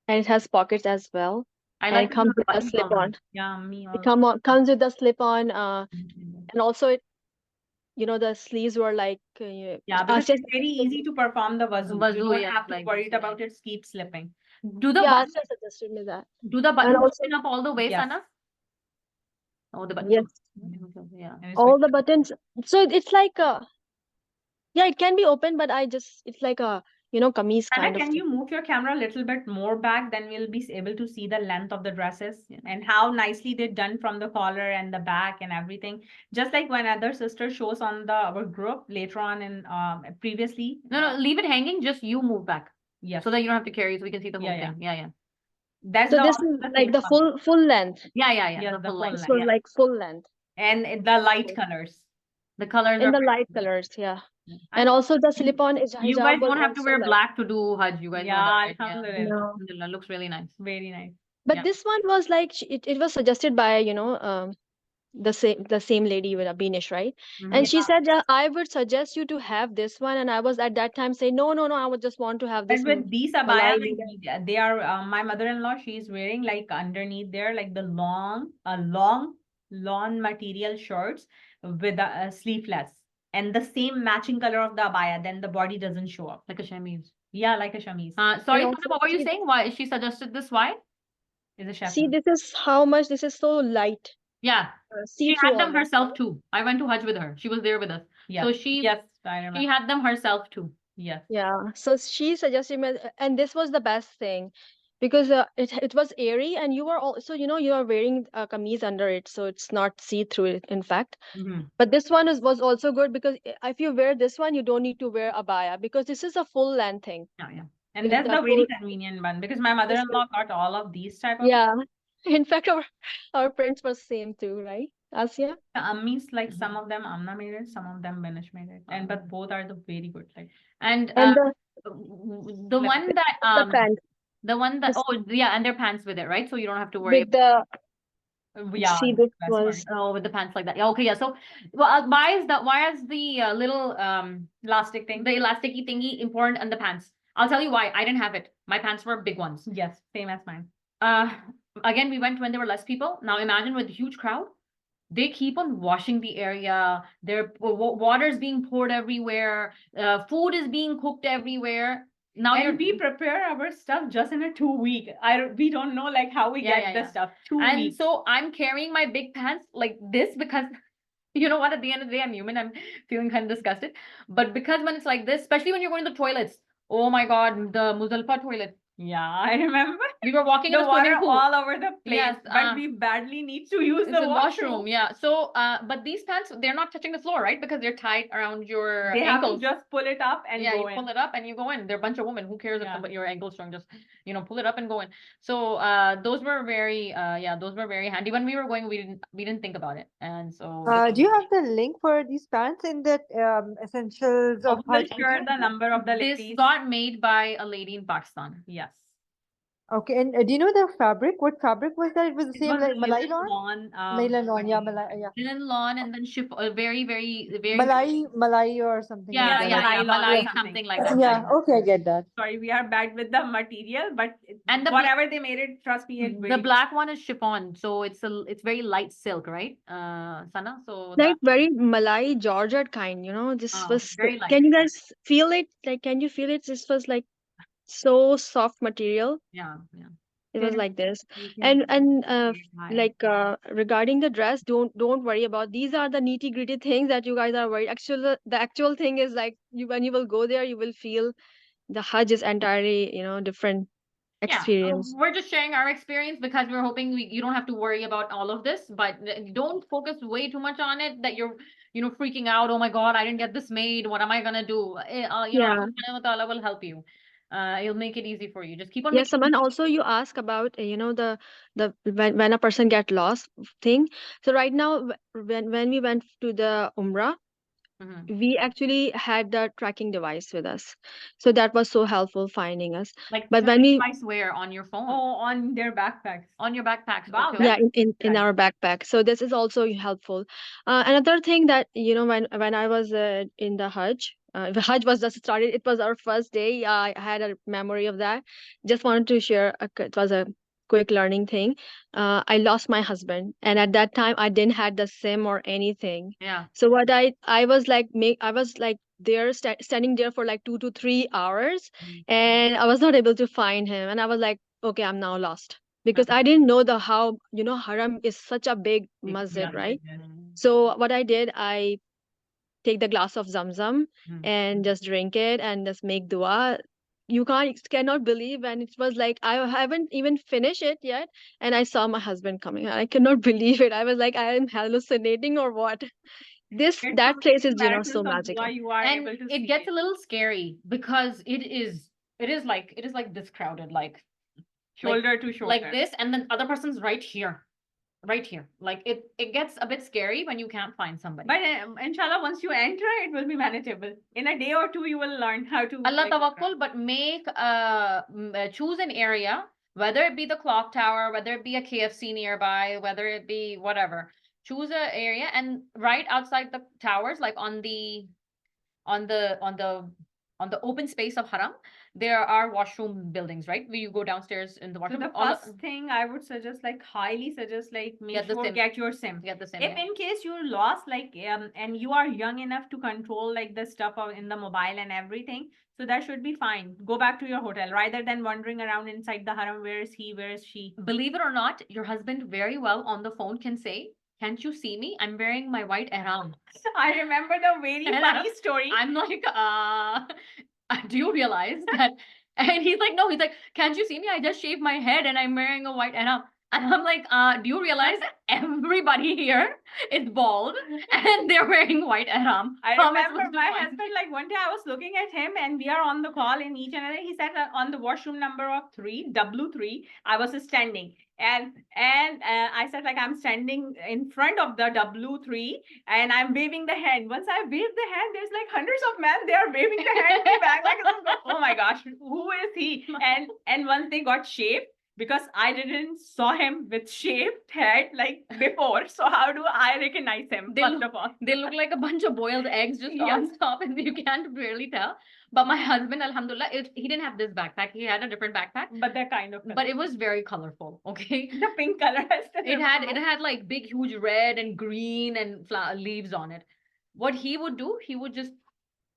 [SPEAKER 4] and it has pockets as well.
[SPEAKER 2] I
[SPEAKER 4] And
[SPEAKER 2] like
[SPEAKER 4] it comes with a
[SPEAKER 2] buttons
[SPEAKER 4] slip
[SPEAKER 2] on
[SPEAKER 4] on.
[SPEAKER 1] Yeah, me
[SPEAKER 4] It
[SPEAKER 1] also.
[SPEAKER 4] comes with a slip on,
[SPEAKER 2] it.
[SPEAKER 4] and also it, you know, the sleeves were like
[SPEAKER 1] Yeah, because
[SPEAKER 4] Asia's
[SPEAKER 1] it's very easy to perform the wazu.
[SPEAKER 2] Wazu,
[SPEAKER 1] You don't
[SPEAKER 2] yeah,
[SPEAKER 1] have to
[SPEAKER 2] like
[SPEAKER 1] worry
[SPEAKER 2] this, yeah.
[SPEAKER 1] about it keep slipping.
[SPEAKER 2] Do the
[SPEAKER 4] yeah,
[SPEAKER 2] buttons,
[SPEAKER 4] Asia suggested me that.
[SPEAKER 2] do the
[SPEAKER 4] And
[SPEAKER 2] buttons
[SPEAKER 4] also
[SPEAKER 2] open up all the way,
[SPEAKER 1] Yes.
[SPEAKER 2] Sana? Oh, the buttons.
[SPEAKER 4] yes,
[SPEAKER 1] And it's
[SPEAKER 4] all
[SPEAKER 1] very-
[SPEAKER 4] the buttons. So it's like yeah, it can be open, but it's like a, you know, kameez
[SPEAKER 1] Anna,
[SPEAKER 4] kind of
[SPEAKER 1] can
[SPEAKER 4] thing.
[SPEAKER 1] you move your camera a little bit more back? Then we'll be able to see the length of the dresses and how nicely they're done from the collar and the back and everything. Just like when other sister shows on our group later on in previously.
[SPEAKER 2] No, leave it hanging. Just you move back
[SPEAKER 1] Yes.
[SPEAKER 2] so that you don't have to carry, so we can see the whole
[SPEAKER 1] Yeah,
[SPEAKER 2] thing. Yeah.
[SPEAKER 1] That's
[SPEAKER 4] So
[SPEAKER 1] the
[SPEAKER 4] this
[SPEAKER 1] also
[SPEAKER 4] is
[SPEAKER 1] the
[SPEAKER 4] like
[SPEAKER 1] same
[SPEAKER 4] the
[SPEAKER 1] color.
[SPEAKER 4] full length.
[SPEAKER 2] Yeah.
[SPEAKER 1] Yeah,
[SPEAKER 2] The
[SPEAKER 1] the
[SPEAKER 2] full
[SPEAKER 1] full
[SPEAKER 2] length.
[SPEAKER 4] This
[SPEAKER 1] length.
[SPEAKER 4] was
[SPEAKER 2] Yeah.
[SPEAKER 4] like full length
[SPEAKER 1] And the light colors.
[SPEAKER 2] The colors
[SPEAKER 4] in
[SPEAKER 2] are
[SPEAKER 4] the light colors, yeah.
[SPEAKER 1] I-
[SPEAKER 4] And also the slip-on is
[SPEAKER 2] You
[SPEAKER 4] hijab
[SPEAKER 2] guys
[SPEAKER 4] was
[SPEAKER 2] won't have to
[SPEAKER 4] also
[SPEAKER 2] wear
[SPEAKER 4] like,
[SPEAKER 2] black to do Hajj. You guys know
[SPEAKER 1] Yeah,
[SPEAKER 2] that, right?
[SPEAKER 1] alhamdulillah.
[SPEAKER 4] no.
[SPEAKER 2] Alhamdulillah, looks really nice.
[SPEAKER 1] Very nice.
[SPEAKER 4] But
[SPEAKER 2] Yeah.
[SPEAKER 4] this one was like it was suggested by, you know, the same lady with Abinish, right? And she said, yeah, I would suggest you to have this one. And I was at that time saying, no, I would just want to have
[SPEAKER 1] But
[SPEAKER 4] this.
[SPEAKER 1] with these
[SPEAKER 4] Malai
[SPEAKER 1] abaya,
[SPEAKER 4] leather.
[SPEAKER 1] like, they are my mother-in-law, she's wearing like underneath there, like the long material shorts with a sleeveless and the same matching color of the abaya, then the body doesn't show up.
[SPEAKER 2] Like a chemise.
[SPEAKER 1] Yeah, like a chemise.
[SPEAKER 2] Sorry,
[SPEAKER 4] And
[SPEAKER 2] Sana,
[SPEAKER 4] also
[SPEAKER 2] what were you
[SPEAKER 4] see-
[SPEAKER 2] saying? Why she suggested this? Why?
[SPEAKER 1] Is a chef.
[SPEAKER 4] See, this is how much this is so light.
[SPEAKER 2] Yeah. She
[SPEAKER 4] See-through
[SPEAKER 2] had them
[SPEAKER 4] almost,
[SPEAKER 2] herself
[SPEAKER 4] right?
[SPEAKER 2] too. I went to Hajj with her. She was there with us.
[SPEAKER 1] Yeah.
[SPEAKER 2] So she
[SPEAKER 1] Yes, I remember.
[SPEAKER 2] she had them herself too.
[SPEAKER 1] Yes.
[SPEAKER 4] Yeah, so she suggested me, and this was the best thing because it was airy, and you were also, you know, you are wearing a kameez under it, so it's not see-through, in fact. But this one was also good because if you wear this one, you don't need to wear abaya because this is a full length thing.
[SPEAKER 1] Yeah. And
[SPEAKER 4] With
[SPEAKER 1] that's
[SPEAKER 4] the
[SPEAKER 1] the very
[SPEAKER 4] full-
[SPEAKER 1] convenient one because my mother-in-law got all of these type of
[SPEAKER 4] Yeah, in fact, our prints were same too, right, Asia?
[SPEAKER 1] means like some of them Amna made it, some of them Banish made it, and but both are the very good. Like
[SPEAKER 2] And
[SPEAKER 4] And
[SPEAKER 2] the one that
[SPEAKER 4] the pant
[SPEAKER 2] the one that
[SPEAKER 4] This-
[SPEAKER 2] yeah, and their pants with it, right? So you don't have to worry
[SPEAKER 4] with the
[SPEAKER 1] yeah,
[SPEAKER 4] see, this
[SPEAKER 1] that's
[SPEAKER 4] was
[SPEAKER 2] Oh, with the pants like that. Yeah, okay, yeah. So, well, why is the little
[SPEAKER 1] elastic thing.
[SPEAKER 2] the elasticy thingy important and the pants? I'll tell you why. I didn't have it. My pants were big ones.
[SPEAKER 1] Yes, same as mine.
[SPEAKER 2] Again, we went when there were less people. Now imagine with a huge crowd, they keep on washing the area. There, water's being poured everywhere. Food is being cooked everywhere. now you're
[SPEAKER 1] And we prepare our stuff just in a 2 week. We don't know like how we
[SPEAKER 2] Yeah,
[SPEAKER 1] get
[SPEAKER 2] yeah,
[SPEAKER 1] the stuff. 2
[SPEAKER 2] and
[SPEAKER 1] weeks.
[SPEAKER 2] so I'm carrying my big pants like this because you know what, at the end of the day, I'm human. I'm feeling kind of disgusted. But because when it's like this, especially when you're going to the toilets, oh my God, the Muzdalifah toilet.
[SPEAKER 1] Yeah, I remember.
[SPEAKER 2] We were walking in
[SPEAKER 1] The
[SPEAKER 2] a swimming
[SPEAKER 1] water
[SPEAKER 2] pool.
[SPEAKER 1] all over the place,
[SPEAKER 2] Yes,
[SPEAKER 1] but we badly need to use
[SPEAKER 2] It's
[SPEAKER 1] the
[SPEAKER 2] a
[SPEAKER 1] washroom.
[SPEAKER 2] yeah. So, but these pants, they're not touching the floor, right? Because they're tied around your
[SPEAKER 1] They have to
[SPEAKER 2] ankles.
[SPEAKER 1] just pull it up and
[SPEAKER 2] Yeah,
[SPEAKER 1] go
[SPEAKER 2] you
[SPEAKER 1] in.
[SPEAKER 2] pull it up and you go in. They're a bunch of women. Who cares if
[SPEAKER 1] Yeah.
[SPEAKER 2] somebody your ankle's strong? Just, you know, pull it up and go in. So, those were very, yeah, those were very handy. When we were going, we didn't think about it. And so,
[SPEAKER 5] Do you have the link for these pants in the essentials of
[SPEAKER 1] We'll
[SPEAKER 5] Hajj?
[SPEAKER 1] share the number of the
[SPEAKER 2] this
[SPEAKER 1] ladies.
[SPEAKER 2] got made by a lady in Pakistan.
[SPEAKER 1] Yes.
[SPEAKER 5] Okay, and do you know the fabric? What fabric was that? It was the
[SPEAKER 1] It
[SPEAKER 5] same
[SPEAKER 1] was
[SPEAKER 5] like
[SPEAKER 1] a
[SPEAKER 5] Malai
[SPEAKER 1] linen
[SPEAKER 5] lawn?
[SPEAKER 1] lawn.
[SPEAKER 5] Linen lawn, yeah, Malai, yeah.
[SPEAKER 2] Linen lawn and then very, very, very.
[SPEAKER 5] Malai or something
[SPEAKER 2] Yeah,
[SPEAKER 5] like that.
[SPEAKER 2] yeah, yeah,
[SPEAKER 1] Nylon or
[SPEAKER 2] Malai,
[SPEAKER 1] something.
[SPEAKER 2] something like that.
[SPEAKER 5] Yeah, okay, I get that.
[SPEAKER 1] Sorry, we are bad with the material, but
[SPEAKER 2] And the
[SPEAKER 1] whatever they made it, trust me, it's
[SPEAKER 2] The
[SPEAKER 1] very
[SPEAKER 2] black one is chiffon, so it's very light silk, right? Sana, so
[SPEAKER 4] Like very Malai Georgette kind, this was,
[SPEAKER 2] very light.
[SPEAKER 4] can you guys feel it? Like, can you feel it? This was like so soft material.
[SPEAKER 2] Yeah.
[SPEAKER 4] It was like this.
[SPEAKER 1] You
[SPEAKER 4] And
[SPEAKER 1] can
[SPEAKER 4] like regarding the dress, don't worry about, these are the nitty gritty things that you guys are worried. Actually, the actual thing is like, when you will go there, you will feel the Hajj is entirely, different experience.
[SPEAKER 2] We're just sharing our experience because we're hoping you don't have to worry about all of this, but don't focus way too much on it that you're, freaking out. Oh my God, I didn't get this made. What am I gonna do? Allah subhanahu wa ta'ala will help you. He'll make it easy for you. Just keep on
[SPEAKER 4] Yes,
[SPEAKER 2] making.
[SPEAKER 4] Saman, also you ask about, the when a person get lost thing. So right now, when we went to the Umrah, we actually had the tracking device with us, so that was so helpful finding us.
[SPEAKER 2] Like,
[SPEAKER 4] But when we,
[SPEAKER 2] device where on your phone?
[SPEAKER 1] Oh, on their backpacks.
[SPEAKER 2] On your backpacks.
[SPEAKER 1] Wow,
[SPEAKER 2] Okay.
[SPEAKER 4] yeah, in
[SPEAKER 1] Right.
[SPEAKER 4] our backpack, so this is also helpful. Another thing that, when I was in the Hajj was just started, it was our first day. I had a memory of that. Just wanted to share it was a quick learning thing. I lost my husband, and at that time I didn't had the SIM or anything.
[SPEAKER 2] Yeah.
[SPEAKER 4] So what I was like, I was like there standing there for like 2 to 3 hours, and I was not able to find him, and I was like, okay, I'm now lost, because I didn't know how, Haram is such a big masjid, right? So what I did, I take the glass of Zamzam and just drink it and just make dua. You cannot believe, and it was like I haven't even finished it yet, and I saw my husband coming. I cannot believe it. I was like, I am hallucinating or what? That place is, so magical.
[SPEAKER 2] And it gets a little scary because it is like this crowded, like
[SPEAKER 1] Shoulder to shoulder.
[SPEAKER 2] like this, and then other person's right here. Like it gets a bit scary when you can't find somebody.
[SPEAKER 1] But inshallah, once you enter, it will be manageable. In a day or two, you will learn how to.
[SPEAKER 2] Allah
[SPEAKER 1] like,
[SPEAKER 2] tawakkul, but make choose an area, whether it be the clock tower, whether it be a KFC nearby, whether it be whatever. Choose an area, and right outside the towers, like on the open space of Haram, there are washroom buildings, right? Where you go downstairs in the
[SPEAKER 1] So
[SPEAKER 2] washroom.
[SPEAKER 1] the first thing I would suggest, like highly suggest, like make
[SPEAKER 2] Get the
[SPEAKER 1] sure
[SPEAKER 2] SIM.
[SPEAKER 1] get your SIM.
[SPEAKER 2] Get the SIM.
[SPEAKER 1] If in case you're lost, like and you are young enough to control like the stuff in the mobile and everything, so that should be fine. Go back to your hotel rather than wandering around inside the haram. Where is he? Where is she?
[SPEAKER 2] Believe it or not, your husband very well on the phone can say, "Can't you see me? I'm wearing my white ihram."
[SPEAKER 1] I remember the very
[SPEAKER 2] And
[SPEAKER 1] funny story.
[SPEAKER 2] I'm like, do you realize that? And he's like, no, he's like, can't you see me? I just shaved my head and I'm wearing a white ihram. And I'm like, do you realize everybody here is bald and they're wearing white ihram?
[SPEAKER 1] I
[SPEAKER 2] How am I
[SPEAKER 1] remember
[SPEAKER 2] supposed to
[SPEAKER 1] my
[SPEAKER 2] find-
[SPEAKER 1] husband, like one day I was looking at him and we are on the call in each and every, he said on the washroom number of 3, W3, I was standing. And I said, like, I'm standing in front of the W3 and I'm waving the hand. Once I wave the hand, there's like hundreds of men, they are waving the hand back. Like, oh my gosh, who is he? And once they got shaved, because I didn't saw him with shaved head like before. So how do I recognize him? First of all,
[SPEAKER 2] they look like a bunch of boiled eggs just on top, and you can't really tell. But my husband, alhamdulillah, he didn't have this backpack. He had a different backpack.
[SPEAKER 1] But that kind of.
[SPEAKER 2] But it was very colorful. Okay.
[SPEAKER 1] The pink color.
[SPEAKER 2] It had like big, huge red and green and leaves on it. What he would do, he would just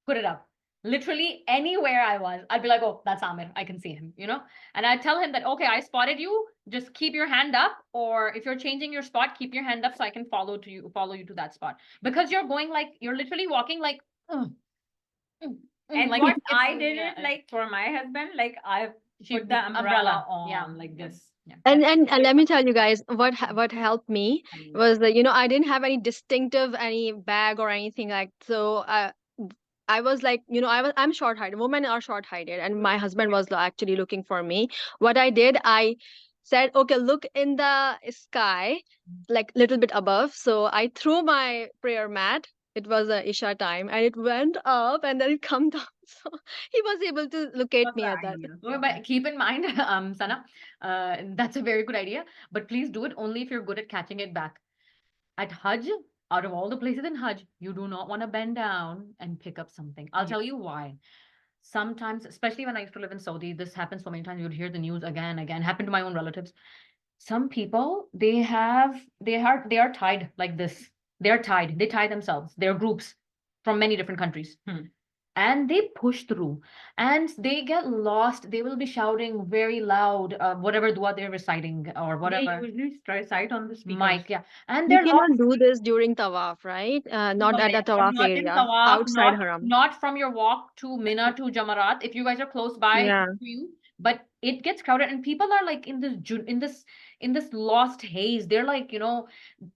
[SPEAKER 2] put it up. Literally anywhere I was, I'd be like, oh, that's Amir. I can see him, you know? And I'd tell him that, okay, I spotted you. Just keep your hand up. Or if you're changing your spot, keep your hand up so I can follow you to that spot. Because you're going like, you're literally walking like,
[SPEAKER 1] And
[SPEAKER 2] like
[SPEAKER 1] what
[SPEAKER 2] it's-
[SPEAKER 1] I did
[SPEAKER 2] yeah,
[SPEAKER 1] it like for my husband, like I
[SPEAKER 2] she
[SPEAKER 1] put the umbrella on
[SPEAKER 2] yeah,
[SPEAKER 1] like this.
[SPEAKER 2] yeah.
[SPEAKER 4] And let me tell you guys what helped me was that I didn't have any distinctive any bag or anything like so. I was like, I'm short-heighted. Women are short-heighted, and my husband was actually looking for me. What I did, I said, okay, look in the sky, like little bit above. So I threw my prayer mat. It was a Isha time, and it went up, and then it come down. So he was able to locate
[SPEAKER 1] That's
[SPEAKER 4] me
[SPEAKER 1] the
[SPEAKER 4] at that.
[SPEAKER 1] idea.
[SPEAKER 2] Well, but keep in mind, Sana, that's a very good idea. But please do it only if you're good at catching it back. At Hajj, out of all the places in Hajj, you do not want to bend down and pick up something. I'll tell you why. Sometimes, especially when I used to live in Saudi, this happens so many times. You'd hear the news again, again. Happened to my own relatives. Some people, they are tied like this. They're tied. They tie themselves. They're groups from many different countries. And they push through and they get lost. They will be shouting very loud, whatever dua they're reciting or
[SPEAKER 1] They
[SPEAKER 2] whatever.
[SPEAKER 1] usually recite on the speakers.
[SPEAKER 2] Mic, yeah. And
[SPEAKER 4] You
[SPEAKER 2] they're
[SPEAKER 4] cannot
[SPEAKER 2] lost.
[SPEAKER 4] do this during tawaf, right? Not
[SPEAKER 1] No,
[SPEAKER 4] at the
[SPEAKER 1] but
[SPEAKER 4] tawaf
[SPEAKER 1] not in
[SPEAKER 4] area,
[SPEAKER 1] Tawaf,
[SPEAKER 4] outside haram.
[SPEAKER 2] Not from your walk to Mina to Jamarat. If you guys are close by,
[SPEAKER 4] Yeah.
[SPEAKER 2] good for you. But it gets crowded and people are like in this lost haze. They're like,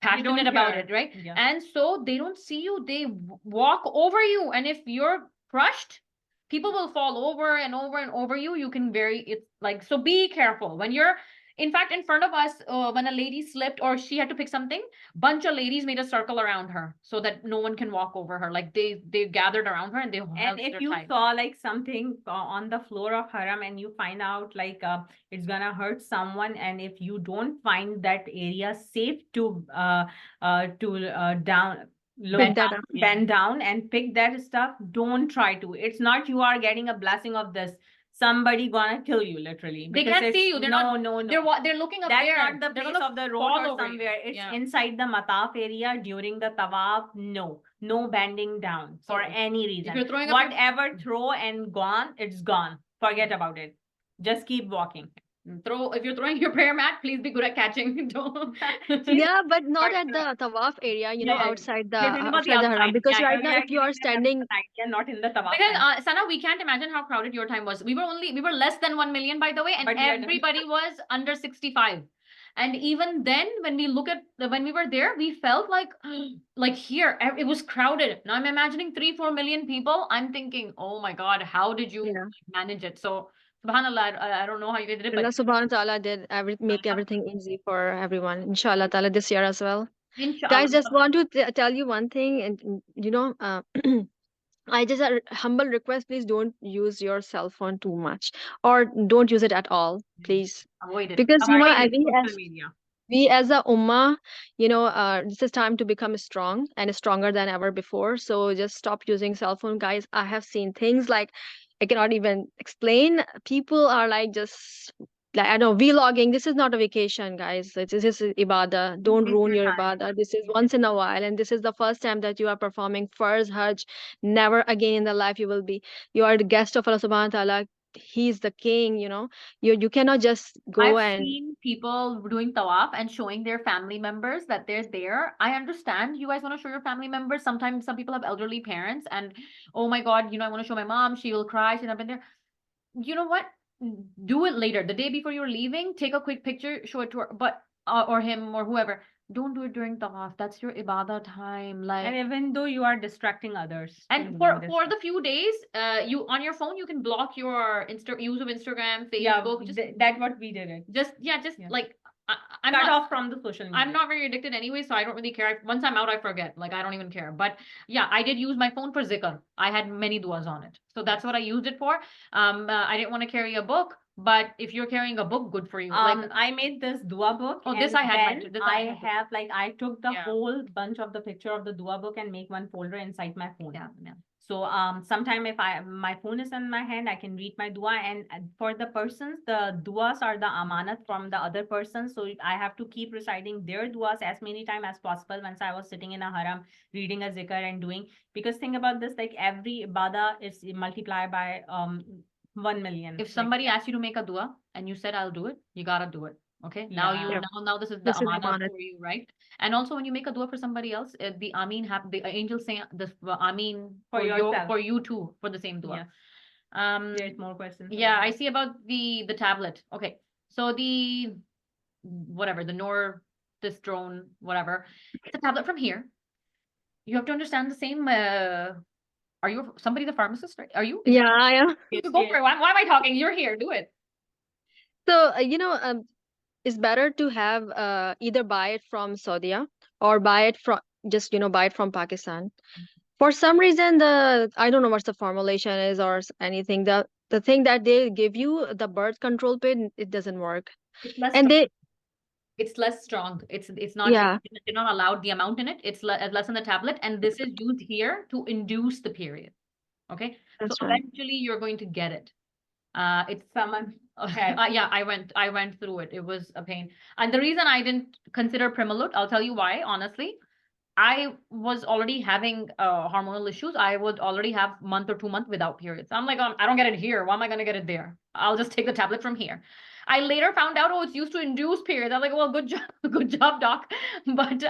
[SPEAKER 2] passionate about
[SPEAKER 1] care.
[SPEAKER 2] it, right?
[SPEAKER 1] Yeah.
[SPEAKER 2] And so they don't see you. They walk over you. And if you're crushed, people will fall over and over and over you. You can it's like, so be careful when you're, in fact, in front of us, when a lady slipped or she had to pick something, bunch of ladies made a circle around her so that no one can walk over her. Like they gathered around her and they held
[SPEAKER 1] And if
[SPEAKER 2] their
[SPEAKER 1] you
[SPEAKER 2] time.
[SPEAKER 1] saw like something on the floor of haram and you find out like it's gonna hurt someone, and if you don't find that area safe to down
[SPEAKER 4] Pick that up.
[SPEAKER 1] bend down and pick that stuff, don't try to. It's not you are getting a blessing of this. Somebody gonna kill you literally.
[SPEAKER 2] They
[SPEAKER 1] because
[SPEAKER 2] can't see
[SPEAKER 1] it's-
[SPEAKER 2] you. They're
[SPEAKER 1] no,
[SPEAKER 2] not.
[SPEAKER 1] no, no.
[SPEAKER 2] They're looking up
[SPEAKER 1] That's
[SPEAKER 2] there.
[SPEAKER 1] not the
[SPEAKER 2] They're
[SPEAKER 1] place
[SPEAKER 2] gonna
[SPEAKER 1] of the road
[SPEAKER 2] fall
[SPEAKER 1] or
[SPEAKER 2] over you.
[SPEAKER 1] somewhere. It's
[SPEAKER 2] Yeah.
[SPEAKER 1] inside the mataf area during the tawaf. No bending down for
[SPEAKER 2] So,
[SPEAKER 1] any reason.
[SPEAKER 2] If you're throwing up your-
[SPEAKER 1] Whatever throw and gone, it's gone. Forget about it. Just keep walking.
[SPEAKER 2] if you're throwing your prayer mat, please be good at catching. Don't.
[SPEAKER 4] Yeah, but not at the tawaf area,
[SPEAKER 1] Yeah,
[SPEAKER 4] outside the
[SPEAKER 1] We're talking about
[SPEAKER 4] outside the haram. Because
[SPEAKER 2] Yeah,
[SPEAKER 4] right now, if you are standing,
[SPEAKER 1] not in the tawaf.
[SPEAKER 2] Because
[SPEAKER 1] time.
[SPEAKER 2] Sana, we can't imagine how crowded your time was. We were less than 1 million, by the way, and
[SPEAKER 1] But we are
[SPEAKER 2] everybody was under 65. And even then, when we were there, we felt like here it was crowded. Now I'm imagining 3-4 million people. I'm thinking, oh my God, how did you
[SPEAKER 4] Yeah.
[SPEAKER 2] manage it? So Subhanallah, I don't know how you did it,
[SPEAKER 4] Allah
[SPEAKER 2] but
[SPEAKER 4] subhanahu wa ta'ala did make everything easy for everyone. Inshallah ta'ala this year as well.
[SPEAKER 2] inshallah.
[SPEAKER 4] Guys, just want to tell you one thing, and I just a humble request, please don't use your cell phone too much, or don't use it at all, please.
[SPEAKER 2] Avoid it.
[SPEAKER 4] Because
[SPEAKER 1] Avoid
[SPEAKER 4] we
[SPEAKER 1] social media.
[SPEAKER 4] as a ummah, this is time to become strong and stronger than ever before. So just stop using cell phone, guys. I have seen things like I cannot even explain. People are like just like I know vlogging. This is not a vacation, guys. This is ibadah. Don't
[SPEAKER 1] Take
[SPEAKER 4] ruin
[SPEAKER 1] your
[SPEAKER 4] your
[SPEAKER 1] time.
[SPEAKER 4] ibadah. This is once in a while, and this is the first time that you are performing Farz Hajj. Never again in the life you will be. You are the guest of Allah Subhanahu wa Taala. He's the king. You cannot just go
[SPEAKER 2] I've
[SPEAKER 4] and
[SPEAKER 2] seen people doing tawaf and showing their family members that they're there. I understand you guys want to show your family members. Sometimes some people have elderly parents and, oh my God, I want to show my mom. She will cry. She's not been there. You know what? Do it later. The day before you're leaving, take a quick picture, show it to her, but or him or whoever. Don't do it during tawaf. That's your ibadah time. Like,
[SPEAKER 1] And even though you are distracting others.
[SPEAKER 2] and
[SPEAKER 1] still don't
[SPEAKER 2] for the
[SPEAKER 1] distract.
[SPEAKER 2] few days, you on your phone you can block your use of Instagram,
[SPEAKER 1] Yeah,
[SPEAKER 2] Facebook. Just
[SPEAKER 1] that's what we did it.
[SPEAKER 2] yeah. Like I'm
[SPEAKER 1] Cut
[SPEAKER 2] not
[SPEAKER 1] off from the social media.
[SPEAKER 2] I'm not very addicted anyway, so I don't really care. Once I'm out, I forget. Like I don't even care. But yeah, I did use my phone for zikr. I had many duas on it, so that's what I used it for. I didn't want to carry a book, but if you're carrying a book, good for you. Like
[SPEAKER 1] I made this dua book.
[SPEAKER 2] Oh, this
[SPEAKER 1] and
[SPEAKER 2] I had
[SPEAKER 1] then
[SPEAKER 2] this I had.
[SPEAKER 1] I took the
[SPEAKER 2] Yeah.
[SPEAKER 1] whole bunch of the picture of the dua book and make one folder inside my phone.
[SPEAKER 2] Yeah.
[SPEAKER 1] So sometime if my phone is in my hand, I can read my dua. And for the persons, the duas are the amanat from the other person. So I have to keep reciting their duas as many times as possible once I was sitting in a haram, reading a zikr and doing. Because think about this, like every ibadah is multiplied by 1 million.
[SPEAKER 2] If somebody asks you to make a dua and you said, I'll do it, you gotta do it. Okay. Now you
[SPEAKER 1] Yeah.
[SPEAKER 2] now this is the
[SPEAKER 4] This is
[SPEAKER 2] amanat
[SPEAKER 4] amanat.
[SPEAKER 2] for you, right? And also when you make a dua for somebody else, the Ameen have the angels say the Ameen
[SPEAKER 1] For yourself.
[SPEAKER 2] for you too for the same dua.
[SPEAKER 1] Yes.
[SPEAKER 2] There's
[SPEAKER 1] more questions.
[SPEAKER 2] Yeah, I see about the tablet. Okay. So the whatever, the Northeastern, whatever. It's a tablet from here. You have to understand the same are you somebody the pharmacist, right? Are you? Is
[SPEAKER 4] Yeah, I am.
[SPEAKER 2] it- Go for it. Why am I talking? You're here. Do it.
[SPEAKER 4] So, it's better to have either buy it from Saudi or buy it from just, buy it from Pakistan. For some reason, I don't know what the formulation is or anything. The thing that they give you, the birth control pill, it doesn't work.
[SPEAKER 2] It's less
[SPEAKER 4] And
[SPEAKER 2] strong. It's less strong. It's not,
[SPEAKER 4] Yeah.
[SPEAKER 2] they're not allowed the amount in it. It's less in the tablet. And this is used here to induce the period. Okay.
[SPEAKER 4] That's
[SPEAKER 2] So
[SPEAKER 4] right.
[SPEAKER 2] eventually you're going to get it. It's
[SPEAKER 1] Someone.
[SPEAKER 2] yeah, I went through it. It was a pain. And the reason I didn't consider Primalut, I'll tell you why, honestly. I was already having hormonal issues. I would already have month or 2 months without periods. I'm like, I don't get it here. Why am I going to get it there? I'll just take the tablet from here. I later found out, oh, it's used to induce periods. I was like, well, good job, good job, doc. But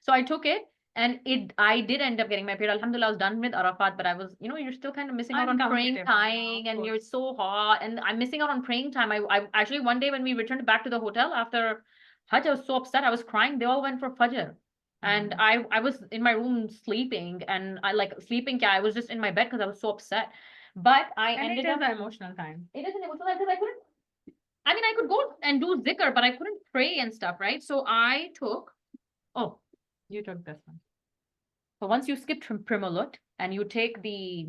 [SPEAKER 2] so I took it, and I did end up getting my period. Alhamdulillah, I was done with Arafat, but I was, you're still kind of missing out on praying
[SPEAKER 1] Uncomfortable, yeah,
[SPEAKER 2] time,
[SPEAKER 1] of
[SPEAKER 2] and you're
[SPEAKER 1] course.
[SPEAKER 2] so hot, and I'm missing out on praying time. I actually one day when we returned back to the hotel after Hajj, I was so upset. I was crying. They all went for Fajr. And I was in my room sleeping, and I like sleeping. Yeah, I was just in my bed because I was so upset. But I
[SPEAKER 1] And
[SPEAKER 2] ended
[SPEAKER 1] it is
[SPEAKER 2] up.
[SPEAKER 1] an emotional time.
[SPEAKER 2] It is an emotional because I couldn't. I mean, I could go and do zikr, but I couldn't pray and stuff, right? So I took. Oh,
[SPEAKER 1] You took this one.
[SPEAKER 2] so once you skip Primalut and you take the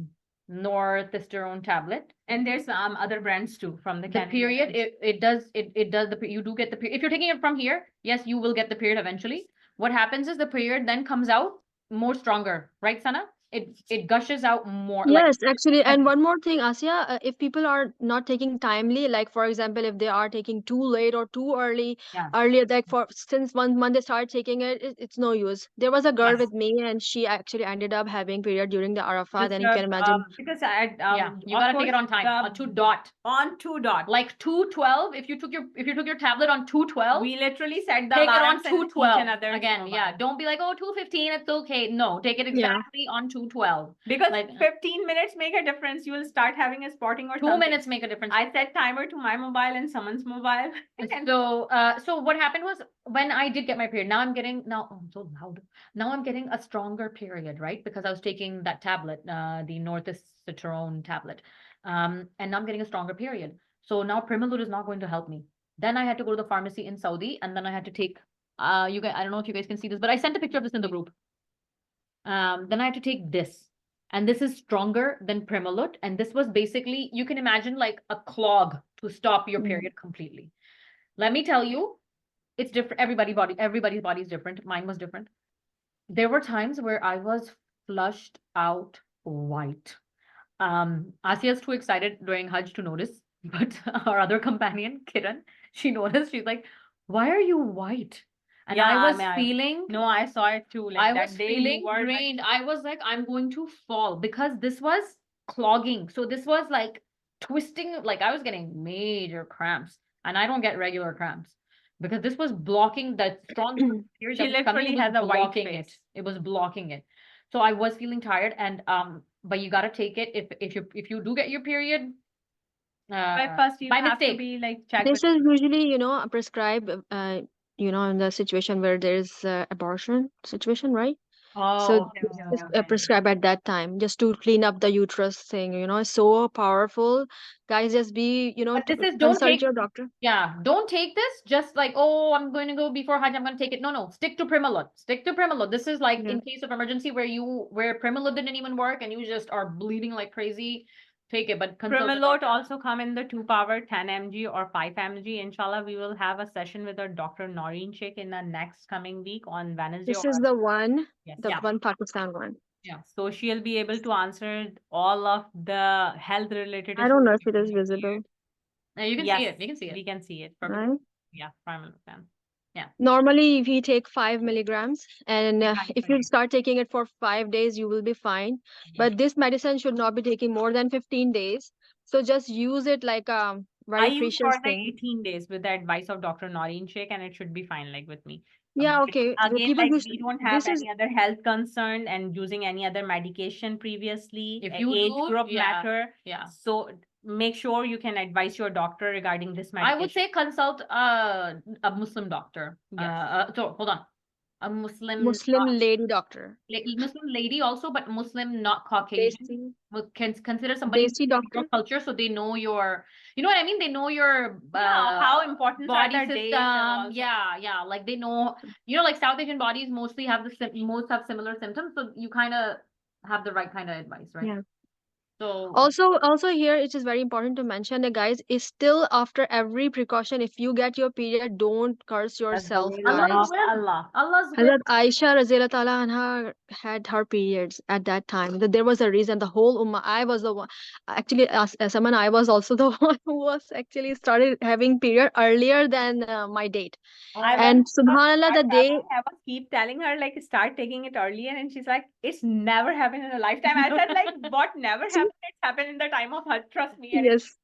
[SPEAKER 2] Northeastern tablet,
[SPEAKER 1] And there's other brands too from the
[SPEAKER 2] the
[SPEAKER 1] Canadian
[SPEAKER 2] period
[SPEAKER 1] brands.
[SPEAKER 2] it does you do get the period. If you're taking it from here, yes, you will get the period eventually. What happens is the period then comes out more stronger, right, Sana? It gushes out more like
[SPEAKER 4] Yes, actually, and one more thing, Asia, if people are not taking timely, like for example, if they are taking too late or too early,
[SPEAKER 2] Yeah.
[SPEAKER 4] earlier, like for since 1 month they started taking it, it's no use. There was a girl
[SPEAKER 1] Yes.
[SPEAKER 4] with me, and she actually ended up having period during the Arafat, and you can imagine.
[SPEAKER 1] Because I
[SPEAKER 2] yeah, you gotta take it on time on 2 dot.
[SPEAKER 1] On 2 dot.
[SPEAKER 2] Like 2:12. If you took your tablet on 2:12,
[SPEAKER 1] We literally set the
[SPEAKER 2] take it on
[SPEAKER 1] alarms in each
[SPEAKER 2] 2:12
[SPEAKER 1] another's
[SPEAKER 2] again. Yeah,
[SPEAKER 1] mobile.
[SPEAKER 2] don't be like, oh, 2:15, it's okay. No, take it
[SPEAKER 4] Yeah.
[SPEAKER 2] exactly on 2:12.
[SPEAKER 1] Because
[SPEAKER 2] Like
[SPEAKER 1] 15 minutes make a difference. You will start having a spotting or
[SPEAKER 2] 2
[SPEAKER 1] something.
[SPEAKER 2] minutes make a difference.
[SPEAKER 1] I set timer to my mobile and someone's mobile. And
[SPEAKER 2] So what happened was when I did get my period, now I'm getting I'm so loud. Now I'm getting a stronger period, right? Because I was taking that tablet, the Northeastern tablet. And now I'm getting a stronger period. So now Primalut is not going to help me. Then I had to go to the pharmacy in Saudi, and then I had to take you guys, I don't know if you guys can see this, but I sent a picture of this in the group. Then I had to take this. And this is stronger than Primalut. And this was basically, you can imagine like a clog to stop your
[SPEAKER 4] Mm.
[SPEAKER 2] period completely. Let me tell you, it's different. Everybody's body is different. Mine was different. There were times where I was flushed out white. Asia's too excited during Hajj to notice, but our other companion, Kiran, she noticed. She's like, "Why are you white?" And
[SPEAKER 1] Yeah,
[SPEAKER 2] I was
[SPEAKER 1] I-
[SPEAKER 2] feeling.
[SPEAKER 1] no, I saw it too. Like
[SPEAKER 2] I
[SPEAKER 1] that
[SPEAKER 2] was
[SPEAKER 1] day you
[SPEAKER 2] feeling
[SPEAKER 1] were like-
[SPEAKER 2] drained. I was like, I'm going to fall because this was clogging. So this was like twisting, like I was getting major cramps, and I don't get regular cramps because this was blocking that strong period
[SPEAKER 1] She
[SPEAKER 2] that was coming,
[SPEAKER 1] literally
[SPEAKER 2] it was
[SPEAKER 1] has a white
[SPEAKER 2] blocking it.
[SPEAKER 1] face.
[SPEAKER 2] It was blocking it. So I was feeling tired, and but you gotta take it if you do get your period.
[SPEAKER 1] But first you
[SPEAKER 2] by
[SPEAKER 1] have to
[SPEAKER 2] mistake.
[SPEAKER 1] be like checked
[SPEAKER 4] This
[SPEAKER 1] with
[SPEAKER 4] is usually, prescribed, in the situation where there's abortion situation, right? So
[SPEAKER 1] okay,
[SPEAKER 4] this
[SPEAKER 1] okay,
[SPEAKER 4] is
[SPEAKER 1] okay.
[SPEAKER 4] prescribed at that time just to clean up the uterus thing, it's so powerful. Guys, just be,
[SPEAKER 2] But this is don't
[SPEAKER 4] consult
[SPEAKER 2] take.
[SPEAKER 4] your doctor.
[SPEAKER 2] Yeah, don't take this just like, oh, I'm going to go before Hajj, I'm going to take it. No, stick to Primalut. Stick to Primalut. This is like
[SPEAKER 4] Yeah.
[SPEAKER 2] in case of emergency where Primalut didn't even work and you just are bleeding like crazy. Take it, but consult the
[SPEAKER 1] Primalot
[SPEAKER 2] doctor.
[SPEAKER 1] also come in the 2-power 10 mg or 5 mg. Inshallah, we will have a session with our Dr. Noreen Sheikh in the next coming week on Wednesday.
[SPEAKER 4] This is the one,
[SPEAKER 1] Yes.
[SPEAKER 4] the
[SPEAKER 1] Yeah.
[SPEAKER 4] one Pakistan one.
[SPEAKER 2] Yeah.
[SPEAKER 1] So she'll be able to answer all of the health related
[SPEAKER 4] I don't know if
[SPEAKER 1] issues
[SPEAKER 4] it is
[SPEAKER 1] in your
[SPEAKER 4] visible,
[SPEAKER 1] period.
[SPEAKER 2] Now you can see
[SPEAKER 1] Yes,
[SPEAKER 2] it. You can see it.
[SPEAKER 1] we can see it perfectly.
[SPEAKER 4] right?
[SPEAKER 1] Yeah, primal plan.
[SPEAKER 4] Normally, if you take 5 milligrams, and
[SPEAKER 1] Be fine
[SPEAKER 4] if
[SPEAKER 1] for
[SPEAKER 4] you
[SPEAKER 1] you.
[SPEAKER 4] start taking it for 5 days, you will be fine. But this medicine should not be taking more than 15 days. So just use it like a
[SPEAKER 1] I
[SPEAKER 4] very
[SPEAKER 1] use for
[SPEAKER 4] precious
[SPEAKER 1] the
[SPEAKER 4] thing.
[SPEAKER 1] 18 days with the advice of Dr. Noreen Sheikh, and it should be fine, like with me.
[SPEAKER 4] Yeah,
[SPEAKER 1] But
[SPEAKER 4] okay. The
[SPEAKER 1] again,
[SPEAKER 4] people
[SPEAKER 1] like
[SPEAKER 4] who
[SPEAKER 1] we don't have
[SPEAKER 4] this is
[SPEAKER 1] any other health concern and using any other medication previously.
[SPEAKER 2] If you
[SPEAKER 1] Age
[SPEAKER 2] do,
[SPEAKER 1] group
[SPEAKER 2] yeah,
[SPEAKER 1] matter.
[SPEAKER 2] yeah.
[SPEAKER 1] So make sure you can advise your doctor regarding this medication.
[SPEAKER 2] I would say consult a Muslim doctor.
[SPEAKER 1] Yes.
[SPEAKER 2] So hold on. A Muslim
[SPEAKER 4] Muslim lady doctor.
[SPEAKER 2] Muslim lady also, but Muslim, not Caucasian.
[SPEAKER 4] Desi,
[SPEAKER 2] Can consider somebody
[SPEAKER 4] Desi
[SPEAKER 2] from
[SPEAKER 4] doctor.
[SPEAKER 2] your culture, so they know your, you know what I mean? They know your
[SPEAKER 1] Yeah, how important are
[SPEAKER 2] body
[SPEAKER 1] the days and all.
[SPEAKER 2] system. Yeah, like they know, you know, like South Asian bodies mostly have most have similar symptoms, so you kind of have the right kind of advice, right?
[SPEAKER 4] Yeah.
[SPEAKER 2] So
[SPEAKER 4] Also here it is very important to mention that, guys, is still after every precaution. If you get your period, don't curse yourself, guys.
[SPEAKER 2] Allah's will. Allah's will.
[SPEAKER 4] Hazrat Aisha Razila Ta'ala anha had her periods at that time. There was a reason. The whole ummah. I was the one. Actually, as someone, I was also the one who was actually started having period earlier than my date.
[SPEAKER 1] I
[SPEAKER 4] And
[SPEAKER 1] was
[SPEAKER 4] Subhanallah, the day.
[SPEAKER 1] I was keep telling her like start taking it earlier, and she's like, it's never happened in a lifetime. I said like, what never happened? It's happened in the time of Hajj. Trust me. And
[SPEAKER 4] Yes.